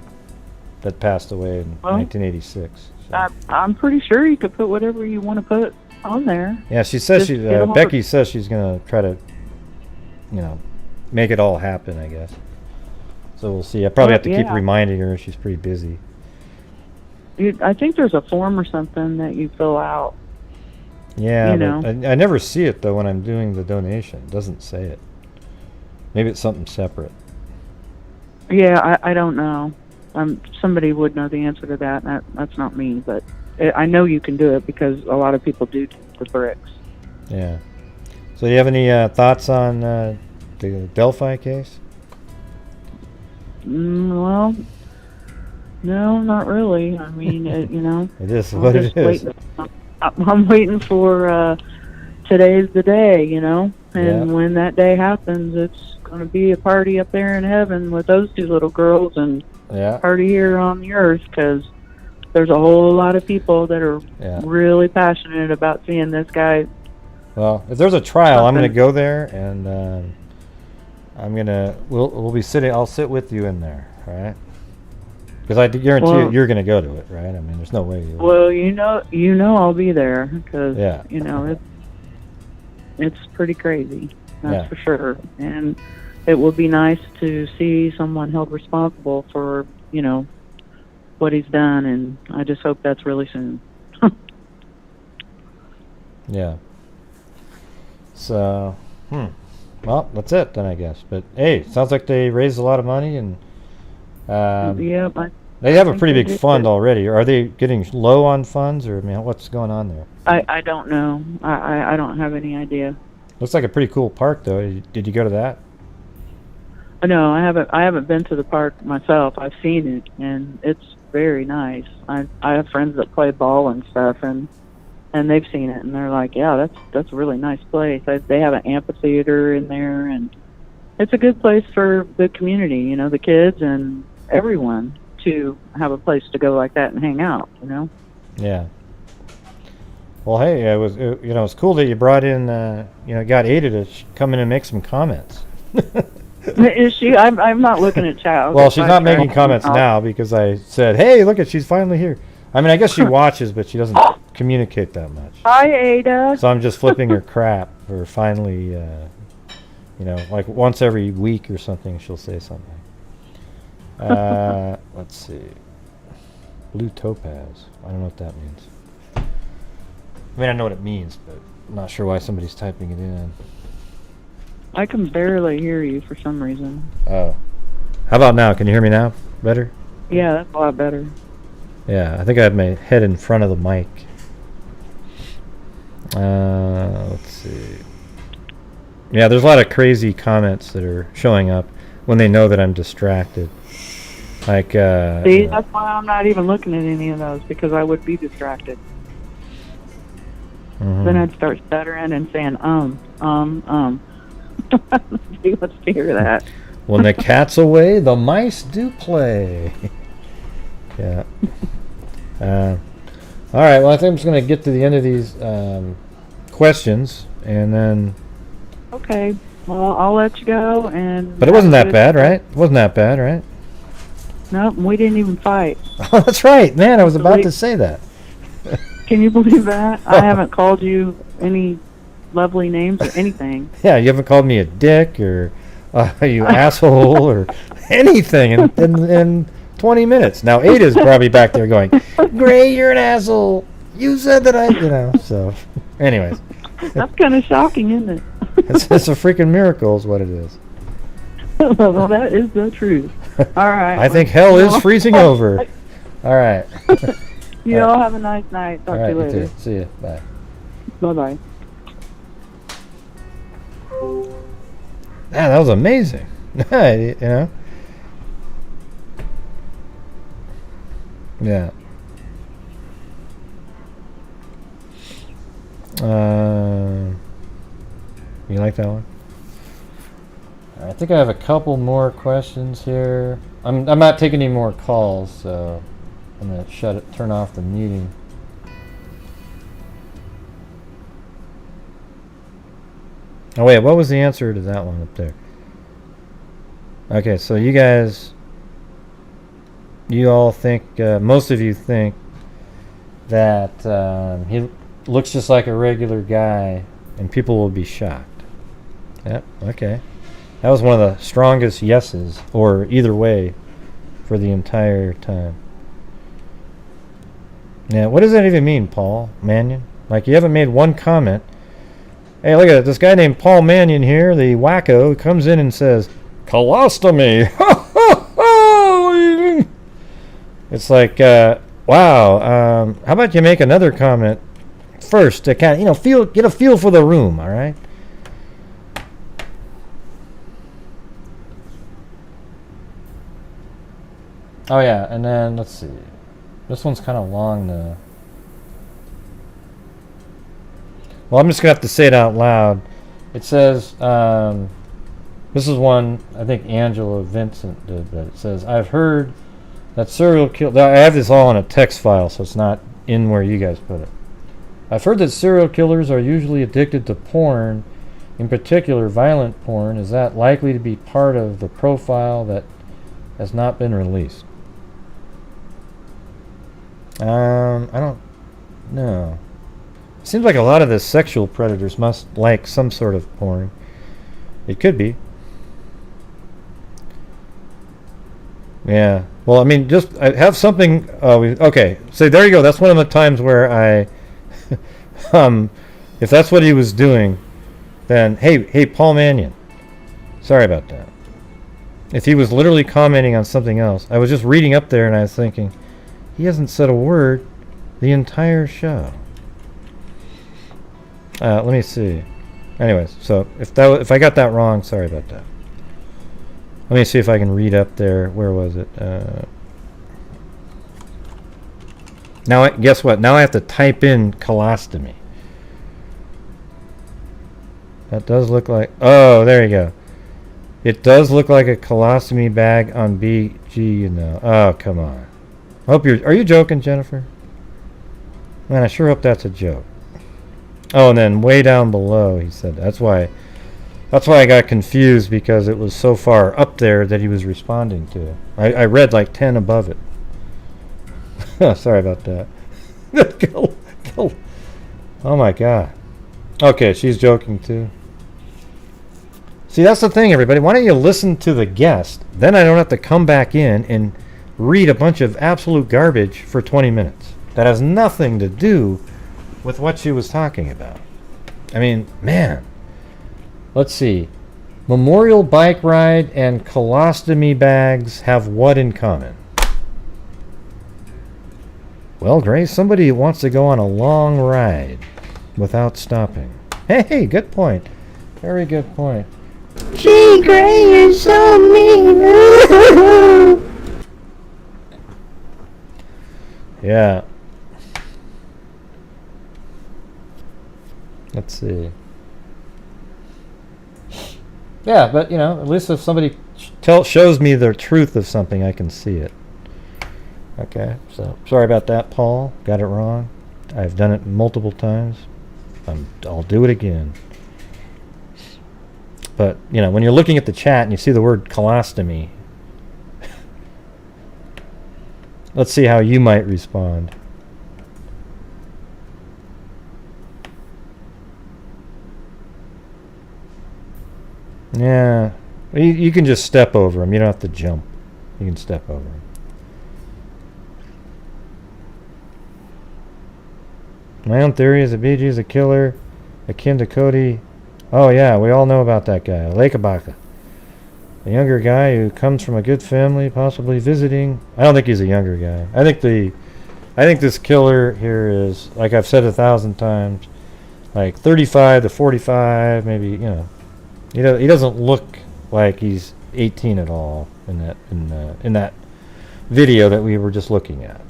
that passed away in 1986. So. I'm pretty sure you could put whatever you want to put on there. Yeah, she says Becky says she's going to try to, make it all happen, I guess. So we'll see. I probably have to keep reminding her. She's pretty busy. I think there's a form or something that you fill out. Yeah, but I never see it, though, when I'm doing the donation. It doesn't say it. Maybe it's something separate. Yeah, I don't know. Somebody would know the answer to that. That's not me, but I know you can do it because a lot of people do the bricks. Yeah. So do you have any thoughts on the Delphi case? Well, no, not really. I mean, it is what it is. I'm waiting for today's the day, and when that day happens, it's going to be a party up there in heaven with those 2 little girls and party here on the earth, because there's a whole lot of people that are really passionate about seeing this guy. Well, if there's a trial, I'm going to go there, and we'll be sitting. I'll sit with you in there, all right? Because I guarantee you're going to go to it, right? I mean, there's no way. Well, I'll be there because it's pretty crazy. That's for sure, and it would be nice to see someone held responsible for what he's done, and I just hope that's really soon. Yeah. So, well, that's it then, I guess. But hey, sounds like they raised a lot of money, and they have a pretty big fund already. Are they getting low on funds, or what's going on there? I don't know. I don't have any idea. Looks like a pretty cool park, though. Did you go to that? No, I haven't. I haven't been to the park myself. I've seen it, and it's very nice. I have friends that play ball and stuff, and they've seen it, and they're like, yeah, that's a really nice place. They have an amphitheater in there, and it's a good place for the community, you know, the kids and everyone to have a place to go like that and hang out, you know. Yeah. Well, hey, it's cool that you brought in, got Ada to come in and make some comments. Is she? I'm not looking at chat. Well, she's not making comments now because I said, hey, look she's finally here. I mean, I guess she watches, but she doesn't communicate that much. Hi, Ada. So I'm just flipping her crap for finally, like once every week or something, she'll say something. Let's see. Blue topaz. I don't know what that means. I mean, I know what it means, but I'm not sure why somebody's typing it in. I can barely hear you for some reason. Oh. How about now? Can you hear me now? Better? Yeah, that's a lot better. Yeah, I think I have my head in front of the mic. Let's see. Yeah, there's a lot of crazy comments that are showing up when they know that I'm distracted. Like, see, that's why I'm not even looking at any of those, because I would be distracted. Mm-hmm. Then I'd start stuttering and saying, Nobody wants to hear that. When the cat's away, the mice do play. Yeah. All right, well, I think I'm just going to get to the end of these questions, and then... Okay, well, I'll let you go, and... But it wasn't that bad, right? It wasn't that bad, right? Nope, we didn't even fight. Oh, that's right. Man, I was about to say that. Can you believe that? I haven't called you any lovely names or anything. Yeah, you haven't called me a dick or you asshole or anything in 20 minutes. Now, Ada's probably back there going, Gray, you're an asshole. You said that so. Anyways. That's kind of shocking, isn't it? It's a freaking miracle is what it is. Well, that is the truth. All right. I think hell is freezing over. All right. You all have a nice night. Talk to you later. You too. See you. Bye. Bye-bye. Yeah, that was amazing. Yeah. You like that one? I think I have a couple more questions here. I'm not taking any more calls, so I'm gonna turn off the meeting. Oh wait, what was the answer to that one up there? Okay, so you all think, most of you think that he looks just like a regular guy and people will be shocked. Yep, okay. That was one of the strongest yeses, or either way, for the entire time. Yeah, what does that even mean, Paul Mannion? Like, you haven't made one comment. Hey, look at it. This guy named Paul Mannion here, the wacko, comes in and says, colostomy! It's like, wow, how about you make another comment first to kind of, get a feel for the room, all right? Oh yeah, and then let's see. This one's kind of long though. Well, I'm just gonna have to say it out loud. It says, this is one I think Angela Vincent did, but it says, I've heard that serial killer. I have this all in a text file, so it's not in where you guys put it. I've heard that serial killers are usually addicted to porn, in particular violent porn. Is that likely to be part of the profile that has not been released? I don't know. It seems like a lot of the sexual predators must like some sort of porn. It could be. Yeah. Well, I mean, just I have something. Okay. So there you go. That's one of the times where I, if that's what he was doing, then hey, Paul Mannion. Sorry about that. If he was literally commenting on something else, I was just reading up there and I was thinking, he hasn't said a word the entire show. Let me see. Anyways, so if I got that wrong, sorry about that. Let me see if I can read up there. Where was it? Now, guess what? Now I have to type in colostomy. That does look like... Oh, there you go. It does look like a colostomy bag on BG, you know. Oh, come on. Hope you're... Are you joking, Jennifer? Man, I sure hope that's a joke. Oh, and then way down below, he said. That's why I got confused, because it was so far up there that he was responding to. I read like 10 above it. Sorry about that. Oh my god. Okay, she's joking too. See, that's the thing, everybody. Why don't you listen to the guest? Then I don't have to come back in and read a bunch of absolute garbage for 20 minutes. That has nothing to do with what she was talking about. I mean, man. Let's see. Memorial bike ride and colostomy bags have what in common? Well, Grace, somebody wants to go on a long ride without stopping. Hey, good point. Very good point. Gee, Gray, you're so mean. Yeah. Let's see. Yeah, but, you know, at least if somebody shows me the truth of something, I can see it. Okay, so sorry about that, Paul. Got it wrong. I've done it multiple times. I'll do it again. But, you know, when you're looking at the chat and you see the word colostomy, let's see how you might respond. Yeah, you can just step over him. You don't have to jump. You can step over him. My own theory is that BG is a killer akin to Cody. Oh yeah, we all know about that guy, Lake Abaca. A younger guy who comes from a good family, possibly visiting. I don't think he's a younger guy. I think this killer here is, like I've said 1,000 times, like 35 to 45, maybe, you know. He doesn't look like he's 18 at all in that video that we were just looking at.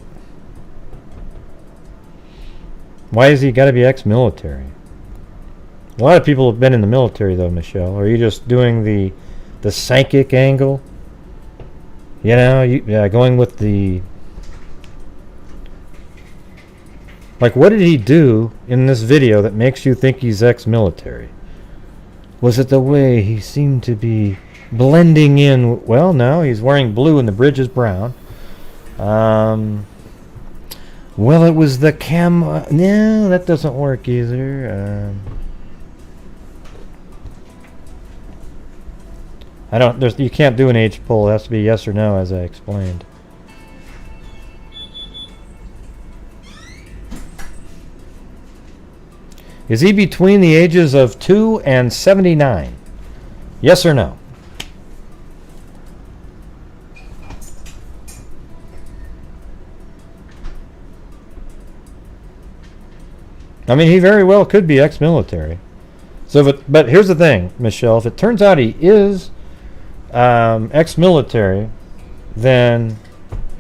Why has he got to be ex-military? A lot of people have been in the military, though, Michelle. Are you just doing the psychic angle? You know, going with the... Like, what did he do in this video that makes you think he's ex-military? Was it the way he seemed to be blending in? Well, no, he's wearing blue and the bridge is brown. Well, it was the no, that doesn't work either. You can't do an age poll. It has to be yes or no, as I explained. Is he between the ages of 2 and 79? Yes or no? I mean, he very well could be ex-military. So, but here's the thing, Michelle. If it turns out he is ex-military, then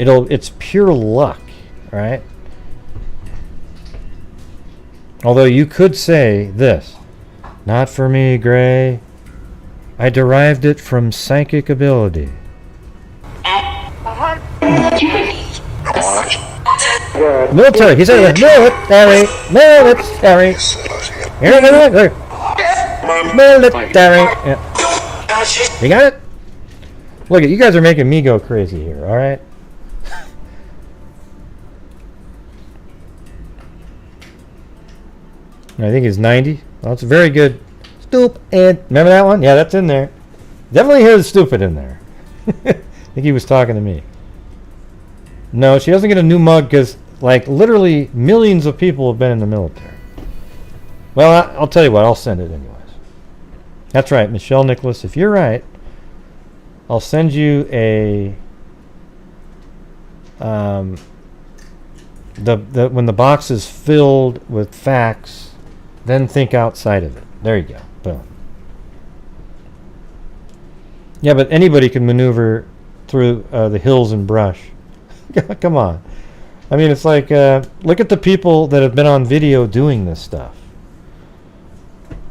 it's pure luck, right? Although you could say this, not for me, Gray. I derived it from psychic ability. Military. He said military. Military. Military. Yeah. You got it? Look, you guys are making me go crazy here, all right? I think he's 90. Well, it's very good. Stupid. Remember that one? Yeah, that's in there. Definitely hears stupid in there. I think he was talking to me. No, she doesn't get a new mug because, like, literally millions of people have been in the military. Well, I'll tell you what. I'll send it anyways. That's right, Michelle Nicholas. If you're right, I'll send you a... when the box is filled with facts, then think outside of it. There you go. Boom. Yeah, but anybody can maneuver through the hills and brush. Come on. I mean, it's like, look at the people that have been on video doing this stuff.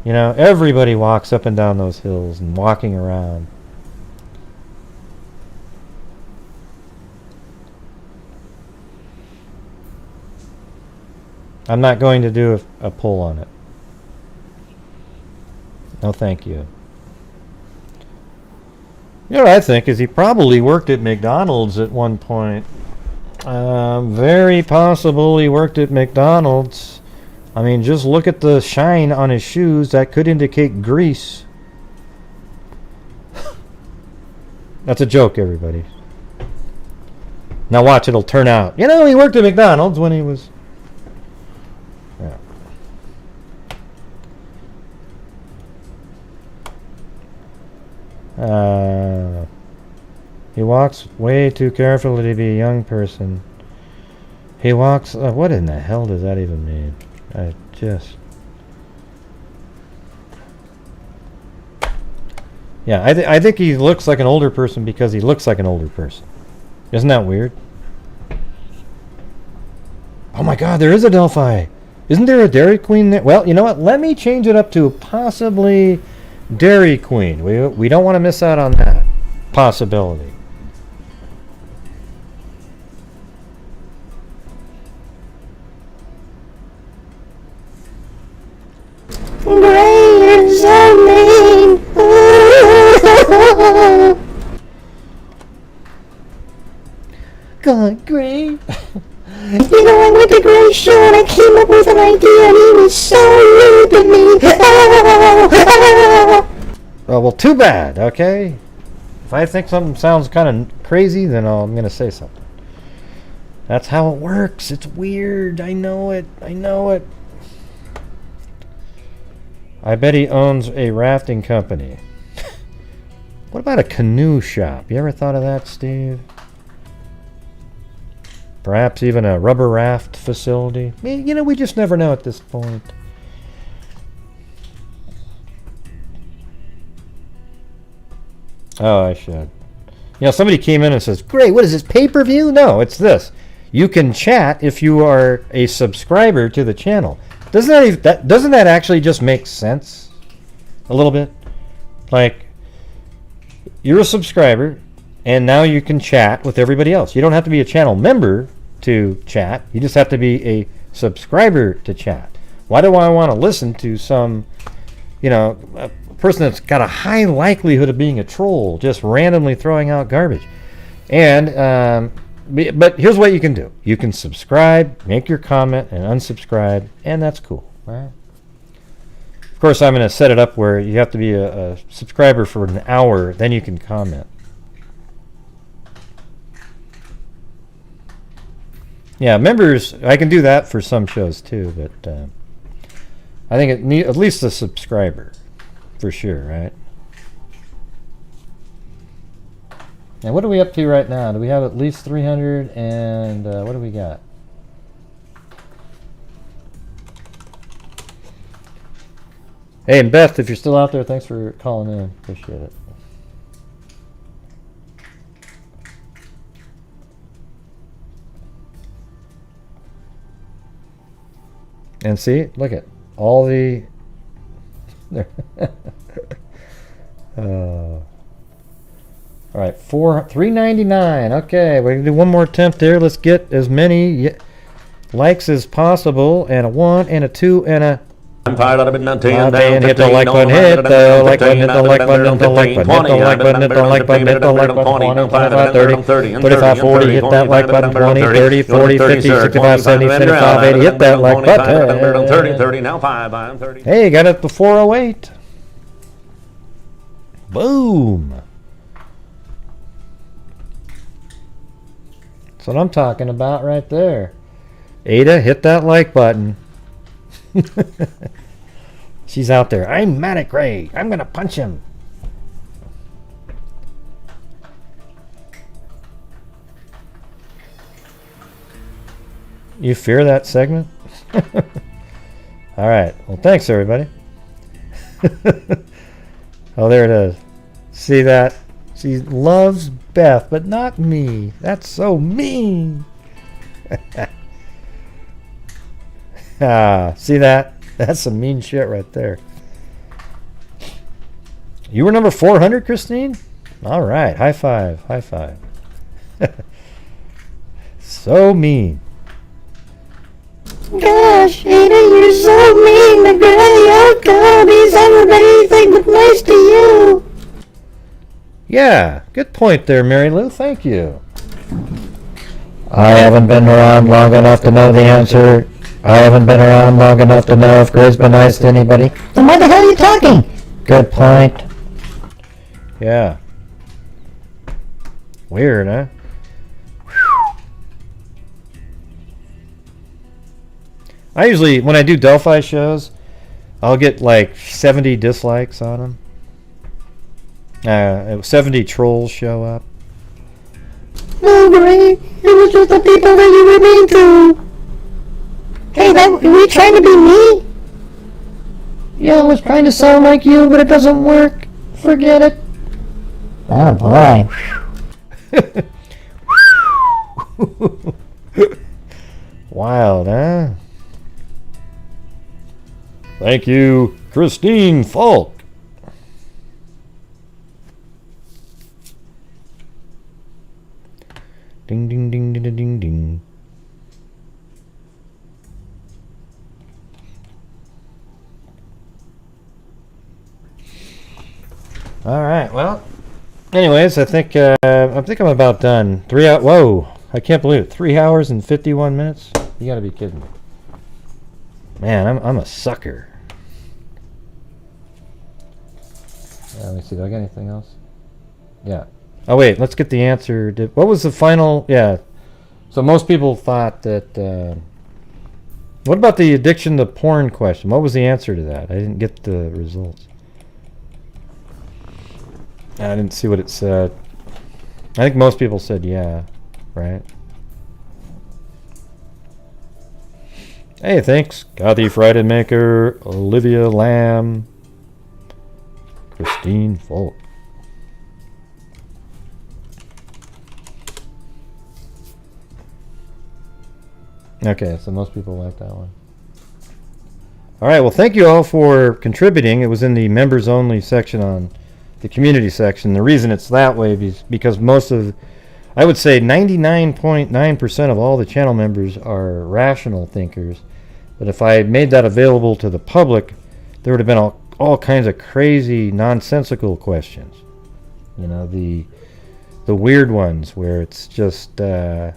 You know, everybody walks up and down those hills and walking around. I'm not going to do a poll on it. No, thank you. You know what I think is he probably worked at McDonald's at one point. Very possible he worked at McDonald's. I mean, just look at the shine on his shoes. That could indicate grease. That's a joke, everybody. Now watch, it'll turn out. You know, he worked at McDonald's when he was... He walks way too carefully to be a young person. He walks... what in the hell does that even mean? I just... Yeah, I think he looks like an older person because he looks like an older person. Isn't that weird? Oh my god, there is a Delphi! Isn't there a Dairy Queen there? Well, you know what? Let me change it up to possibly Dairy Queen. We don't want to miss out on that possibility. Gray is so mean. God, Gray. You know, I went to Gray's show and I came up with an idea and he was so rude to me. Well, too bad, okay? If I think something sounds kind of crazy, then I'm going to say something. That's how it works. It's weird. I know it. I know it. I bet he owns a rafting company. What about a canoe shop? You ever thought of that, Steve? Perhaps even a rubber raft facility? You know, we just never know at this point. Oh, I should. You know, somebody came in and says, great, what is this, pay-per-view? No, it's this. You can chat if you are a subscriber to the channel. Doesn't that actually just make sense? A little bit? Like, you're a subscriber, and now you can chat with everybody else. You don't have to be a channel member to chat. You just have to be a subscriber to chat. Why do I want to listen to some, you know, a person that's got a high likelihood of being a troll, just randomly throwing out garbage? And, but here's what you can do. You can subscribe, make your comment, and unsubscribe, and that's cool. Right? Of course, I'm going to set it up where you have to be a subscriber for an hour, then you can comment. Yeah, members, I can do that for some shows too, but I think it need at least a subscriber, for sure, right? And what are we up to right now? Do we have at least 300 and what do we got? Hey, and Beth, if you're still out there, thanks for calling in. Appreciate it. And see, look at all the... all right, $3.99. Okay, we're gonna do one more attempt there. Let's get as many likes as possible, and a 1 and a 2 and a... I'm fired out of it, and hit the like button, hit the like button, hit the like button, hit the like button, hit the like button, hit the like button, hit the like button, 25, 30, 35, 40, hit that like button, 20, 30, 40, 50, 65, 70, 75, 80, hit that like button. 30, now 5, I'm 30. Hey, got it to 408. Boom. That's what I'm talking about right there. Ada, hit that like button. She's out there. I'm mad at Gray. I'm gonna punch him. You fear that segment? All right. Well, thanks everybody. Oh, there it is. See that? She loves Beth, but not me. That's so mean. See that? That's some mean shit right there. You were number 400, Christine? All right. High five. High five. So mean. Gosh, Ada, you're so mean. The girly outcome. He's never been anything but nice to you. Yeah, good point there, Mary Lou. Thank you. I haven't been around long enough to know the answer. I haven't been around long enough to know if Gray's been nice to anybody. Then why the hell are you talking? Good point. Yeah. Weird, huh? I usually, when I do Delphi shows, I'll get like 70 dislikes on them. 70 trolls show up. No, Gray. It was just the people that you were mean to. Hey, were you trying to be me? Yeah, I was trying to sound like you, but it doesn't work. Forget it. Oh, boy. Wild, huh? Thank you, Christine Falk. Ding, ding, ding, ding, ding, ding. All right. Well, anyways, I think I'm about done. 3 hours. Whoa! I can't believe it. 3 hours and 51 minutes. You got to be kidding me. Man, I'm a sucker. Let me see. Do I got anything else? Yeah. Oh wait, let's get the answer. What was the final? Yeah. So most people thought that. What about the addiction to porn question? What was the answer to that? I didn't get the results. I didn't see what it said. I think most people said yeah, right? Hey, thanks. Kathy Friday Maker, Olivia Lamb, Christine Folk. Okay, so most people like that one. All right, well, thank you all for contributing. It was in the members only section on the community section. The reason it's that way is because most of, I would say 99.9% of all the channel members are rational thinkers. But if I had made that available to the public, there would have been all kinds of crazy, nonsensical questions. You know, the weird ones where it's just, you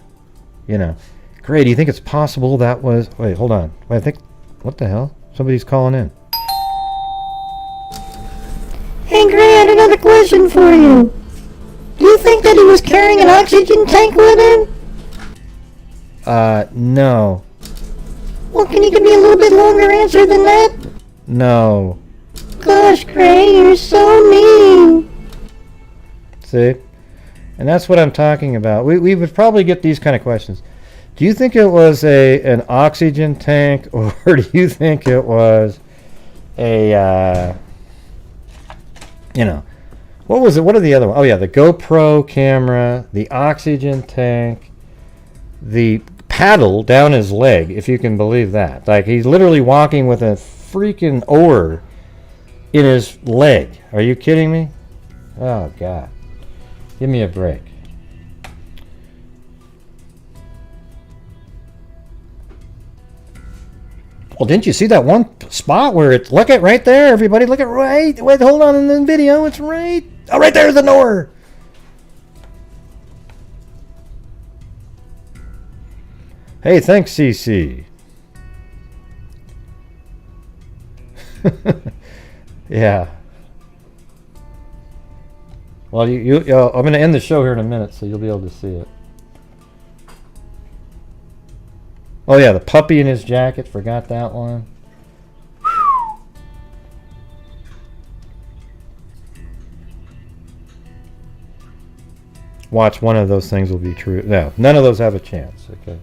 know, Gray, do you think it's possible that was... Wait, hold on. Wait, I think... What the hell? Somebody's calling in. Hey, Gray, I had another question for you. Do you think that he was carrying an oxygen tank with him? No. Well, can you give me a little bit longer answer than that? No. Gosh, Gray, you're so mean. See? And that's what I'm talking about. We would probably get these kind of questions. Do you think it was an oxygen tank, or do you think it was a, you know, what was it? What are the other ones? Oh, yeah, the GoPro camera, the oxygen tank, the paddle down his leg, if you can believe that. Like, he's literally walking with a freaking oar in his leg. Are you kidding me? Oh, God. Give me a break. Well, didn't you see that one spot where it's... Look at right there, everybody. Look at right... Wait, hold on in the video. It's right... Oh, right there's the oar. Hey, thanks, CC. Yeah. Well, I'm going to end the show here in a minute, so you'll be able to see it. Oh, yeah, the puppy in his jacket. Forgot that one. Watch, one of those things will be true. No, none of those have a chance. Okay.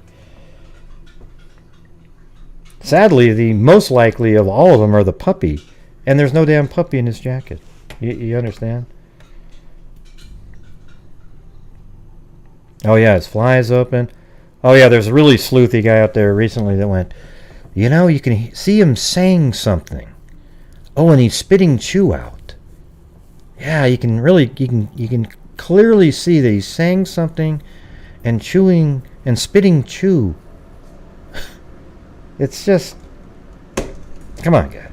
Sadly, the most likely of all of them are the puppy and there's no damn puppy in his jacket. You understand? Oh yeah, his fly is open. Oh yeah, there's a really sleuthy guy out there recently that went, you know, you can see him saying something. Oh, and he's spitting chew out. Yeah, you can clearly see that he's saying something and chewing and spitting chew. It's just, come on, guys.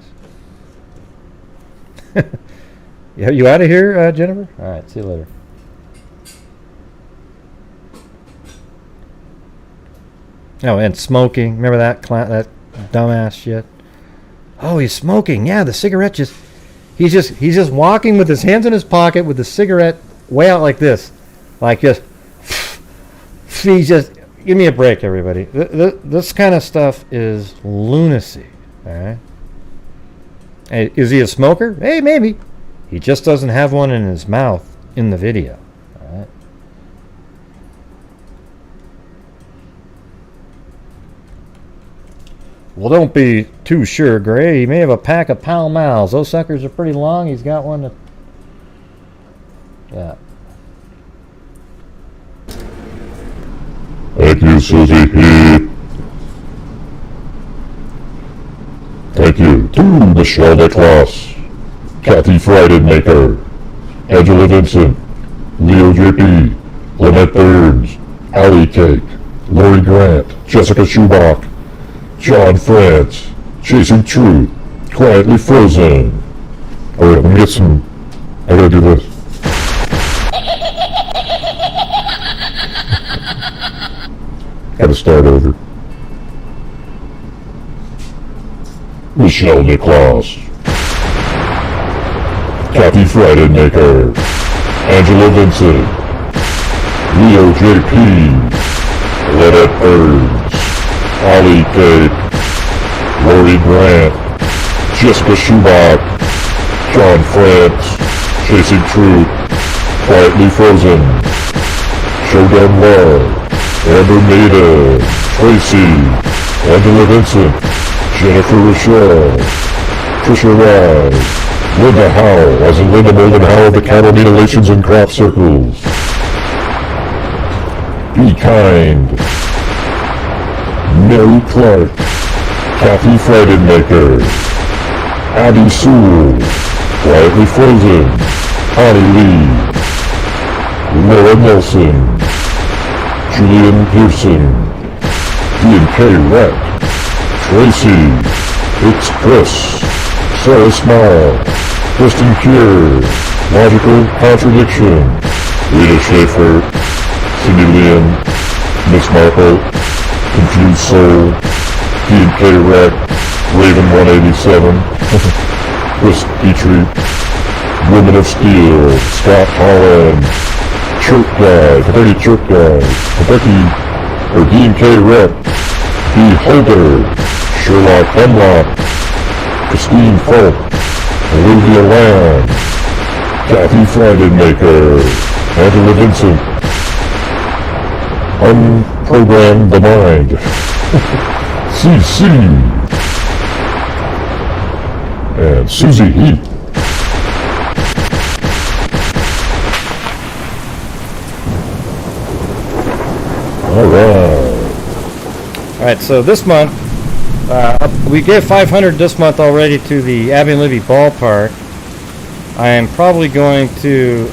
You out of here, Jennifer? All right, see you later. Oh, and smoking. Remember that dumbass shit? Oh, he's smoking. Yeah, the cigarette just... He's just walking with his hands in his pocket with the cigarette way out like this. Like just... He's just... Give me a break, everybody. This kind of stuff is lunacy. Alright? Hey, is he a smoker? Hey, maybe. He just doesn't have one in his mouth in the video. Alright? Well, don't be too sure, Gray. He may have a pack of Pall Malls. Those suckers are pretty long. He's got one that... Yeah. Thank you, Susie Heath. Thank you to Michelle Nicholas, Kathy Freidenmaker, Angela Vincent, Leo JP, Lynette Burns, Allie Cake, Lori Grant, Jessica Schubach, John France, Chasing Truth, Quietly Frozen. Alright, let me get some... I gotta do this. Gotta start over. Michelle Nicholas, Kathy Freidenmaker, Angela Vincent, Leo JP, Lynette Burns, Ollie Cake, Lori Grant, Jessica Schubach, John France, Chasing Truth, Quietly Frozen, Showdown Love, Amber Maida, Tracy, Angela Vincent, Jennifer Rochelle, Trisha Rise, Linda Howell, as in Linda Molden Howell of the Cattle Mutilations and Crop Circles. Be Kind, Mary Clark, Kathy Freidenmaker, Abby Sewell, Quietly Frozen, Connie Lee, Laura Nelson, Julian Pearson, D&K Rec, Tracy, It's Chris, Sarah Smile, Kristen Kier, Logical Contradiction, Rita Schaefer, Cindy Lian, Miss Marple, Confused Soul, D&K Rec, Raven 187, Chris Petrie, Women of Steel, Scott Holland, Chirp Guy, Kentucky Chirp Guy, Kentucky, or D&K Rep, Beholder, Sherlock Hemlock, Christine Falk, Olivia Lamb, Kathy Freidenmaker, Angela Vincent, Unprogram the Mind, CC, and Susie Heath. Alright, so this month, we gave $500 this month already to the Abby and Libby ballpark. I am probably going to,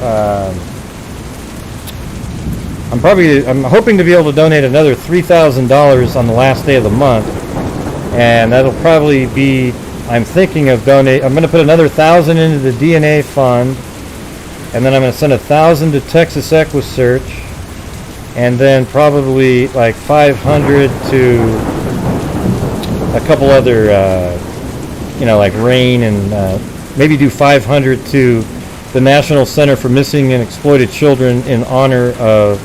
I'm hoping to be able to donate another $3,000 on the last day of the month. And that'll probably be, I'm thinking of I'm going to put another $1,000 into the DNA fund. And then I'm going to send $1,000 to Texas EquiSearch. And then probably like 500 to a couple other, like RAIN, and maybe do 500 to the National Center for Missing and Exploited Children in honor of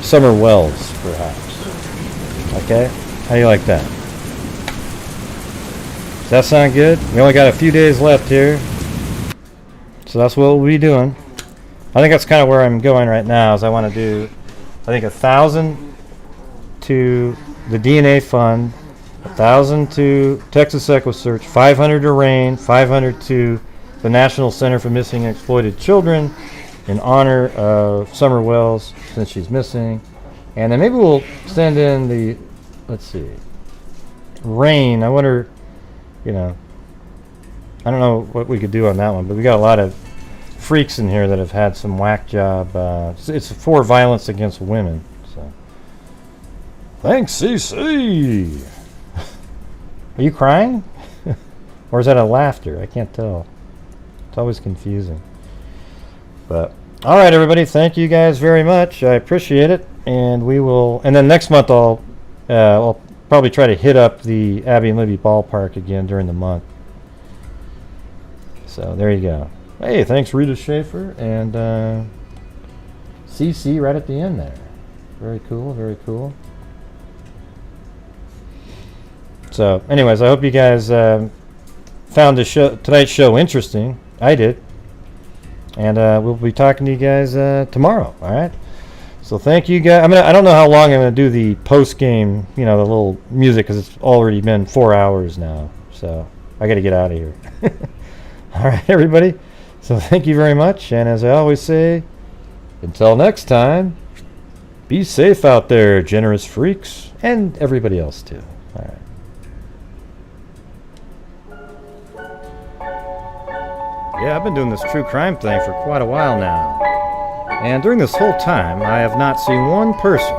Summer Wells, perhaps. Okay? How do you like that? Does that sound good? We only got a few days left here. So that's what we'll be doing. I think that's kind of where I'm going right now, is I want to do, I think, 1,000 to the DNA fund, 1,000 to Texas Equisearch, 500 to RAIN, 500 to the National Center for Missing and Exploited Children in honor of Summer Wells since she's missing. And then maybe we'll send in the, let's see, RAIN. I wonder, you know, I don't know what we could do on that one, but we got a lot of freaks in here that have had some whack job. It's for violence against women. So, thanks, CC. Are you crying? Or is that a laughter? I can't tell. It's always confusing. But all right, everybody, thank you guys very much. I appreciate it, and we will. And then next month I'll probably try to hit up the Abby and Libby ballpark again during the month. So there you go. Hey, thanks Rita Schaefer and CC right at the end there. Very cool, very cool. So, anyways, I hope you guys found tonight's show interesting. I did. And we'll be talking to you guys tomorrow, all right? So thank you guys. I don't know how long I'm going to do the post-game, the little music, because it's already been 4 hours now. So I got to get out of here. All right, everybody. So thank you very much. And as I always say, until next time, be safe out there, generous freaks, and everybody else too. All right. Yeah, I've been doing this true crime thing for quite a while now. And during this whole time, I have not seen one person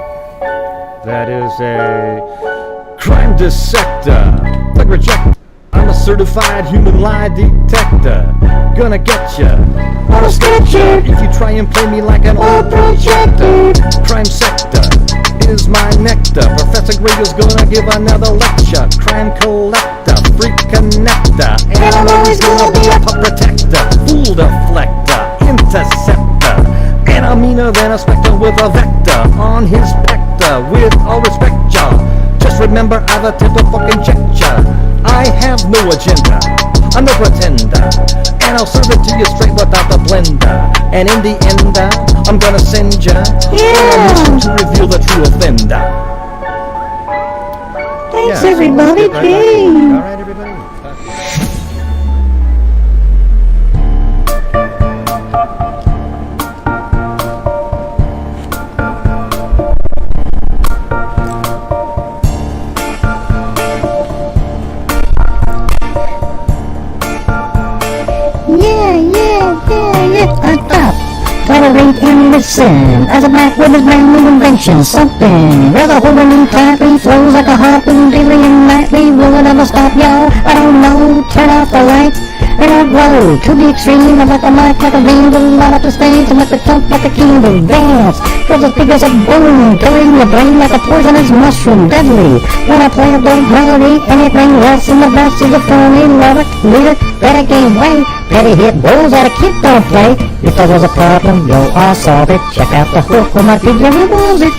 that is a crime dissector. Click reject. I'm a certified human lie detector. Gonna get ya. I'll sketch ya. If you try and play me like an old projector. Crime sector is my nectar. Professor Gregor's gonna give another lecture. Crime collector, freak connector. And I'm always gonna be a pup protector. Fool deflector, interceptor. And I'm meaner than a spectre with a vector on his spectre. With all respect, y'all, just remember I've attempted to fucking check ya. I have no agenda, I'm no pretender, and I'll serve it to you straight without the blender. And in the end, I'm gonna send ya on a mission to reveal the true offender. Thanks, everybody. All right, everybody. Tolerate and listen as a black woman's brand new invention. Something rather holding tightly, flows like a harpoon daily and nightly. Will it ever stop, y'all? I don't know. Turn off the lights and I'll glow to the extreme. I'm like a mic, like a vandal, light up the stage and let the tongue like a candle dance. Cause as big as a boom, killing your brain like a poisonous mushroom, deadly. When I play a big melody, anything less than the best is a phony lyric that I gain weight. Petty hit rolls that a kid don't play. If there was a problem, yo, I'll solve it. Check out the hook where my DJ revolves it.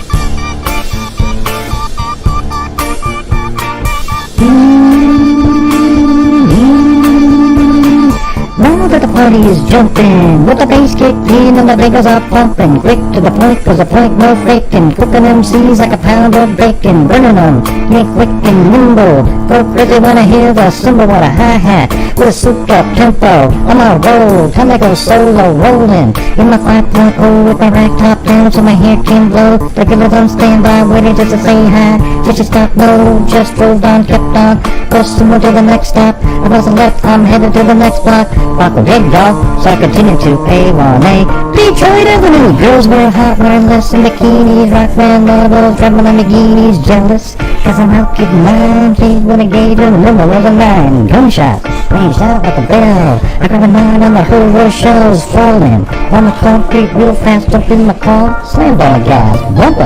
Now that the party is jumping, with the bass kicked in and the bangers are pumping. Quick to the point, cause the point no faking. Cooking MCs like a pound of bacon. Burning them, get quick and nimble. Go crazy when I hear the cymbal on a hi-hat. With a souped up tempo, on my roll. Time to go solo rolling. In my 5.0 with my rag top down so my hair can blow. The killers on standby waiting just to say hi. Just to stop, no, just drove on, kept on. Go somewhere to the next stop. I wasn't left, I'm headed to the next block. Rock with big dog, so I continue to A1A. Detroit Avenue, girls wear hot, wearing less in bikinis. Rock man models, driving Lamborghinis, jealous. Cause I'm out getting mine, please with a gauge in the middle of the line. Gunshot, ranged out like a bell. I got a nine on the hood where shells falling. On the concrete, real fast, jumped in my car. Slammed on the gas, bumper,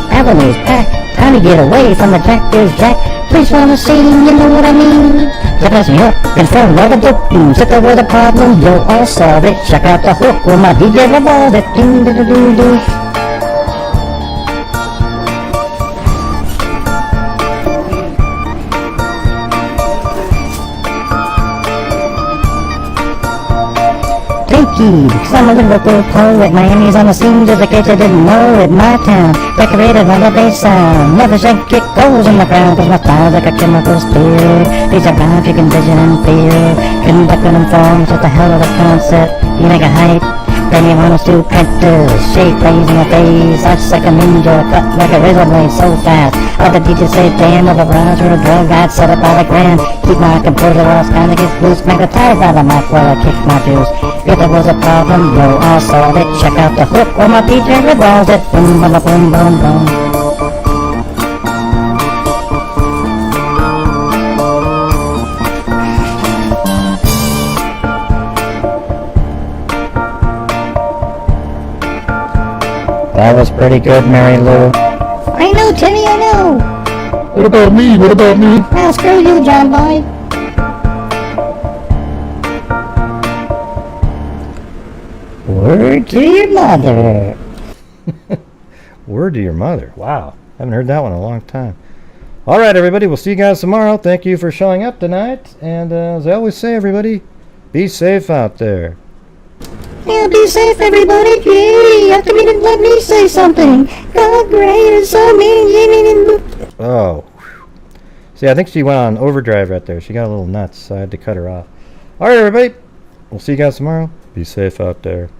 avenues packed. Time to get away from the tractor's jack. Please wanna see, you know what I mean? Just me up, confirm where the dope. Sit there with a problem, yo, I'll solve it. Check out the hook where my DJ revolves it. Ding, ding, ding, ding. Thank key, because I'm a lyrical poet. Miami's on the scene, just in case you didn't know it. My town, decorated by the bass sound. Never shake kick goes in the ground, cause my style's like a chemical spill. These are rhymes you can vision and feel. Conducting them forms, just a hell of a concept. You make a hype, then you want us to practice. Shape plays in the face, such like a ninja, cut like a razor blade so fast. All the DJs say, damn, of a rhymes or a drug, I'd set it by the grand. Keep my composure, else kinda gets loose. Magnetized by the mic while I kick my juice. If there was a problem, yo, I'll solve it. Check out the hook while my DJ revolves it. Boom, boom, boom, boom, boom. That was pretty good, Mary Lou. I know, Timmy, I know. What about me? What about me? Now screw you, John Boy. Word to your mother. Word to your mother. Wow. Haven't heard that one in a long time. All right, everybody. We'll see you guys tomorrow. Thank you for showing up tonight. And as I always say, everybody, be safe out there. Yeah, be safe, everybody. Yay! You have to let me say something. God, great, it's so mean. Oh. See, I think she went on overdrive right there. She got a little nuts, so I had to cut her off. All right, everybody. We'll see you guys tomorrow. Be safe out there.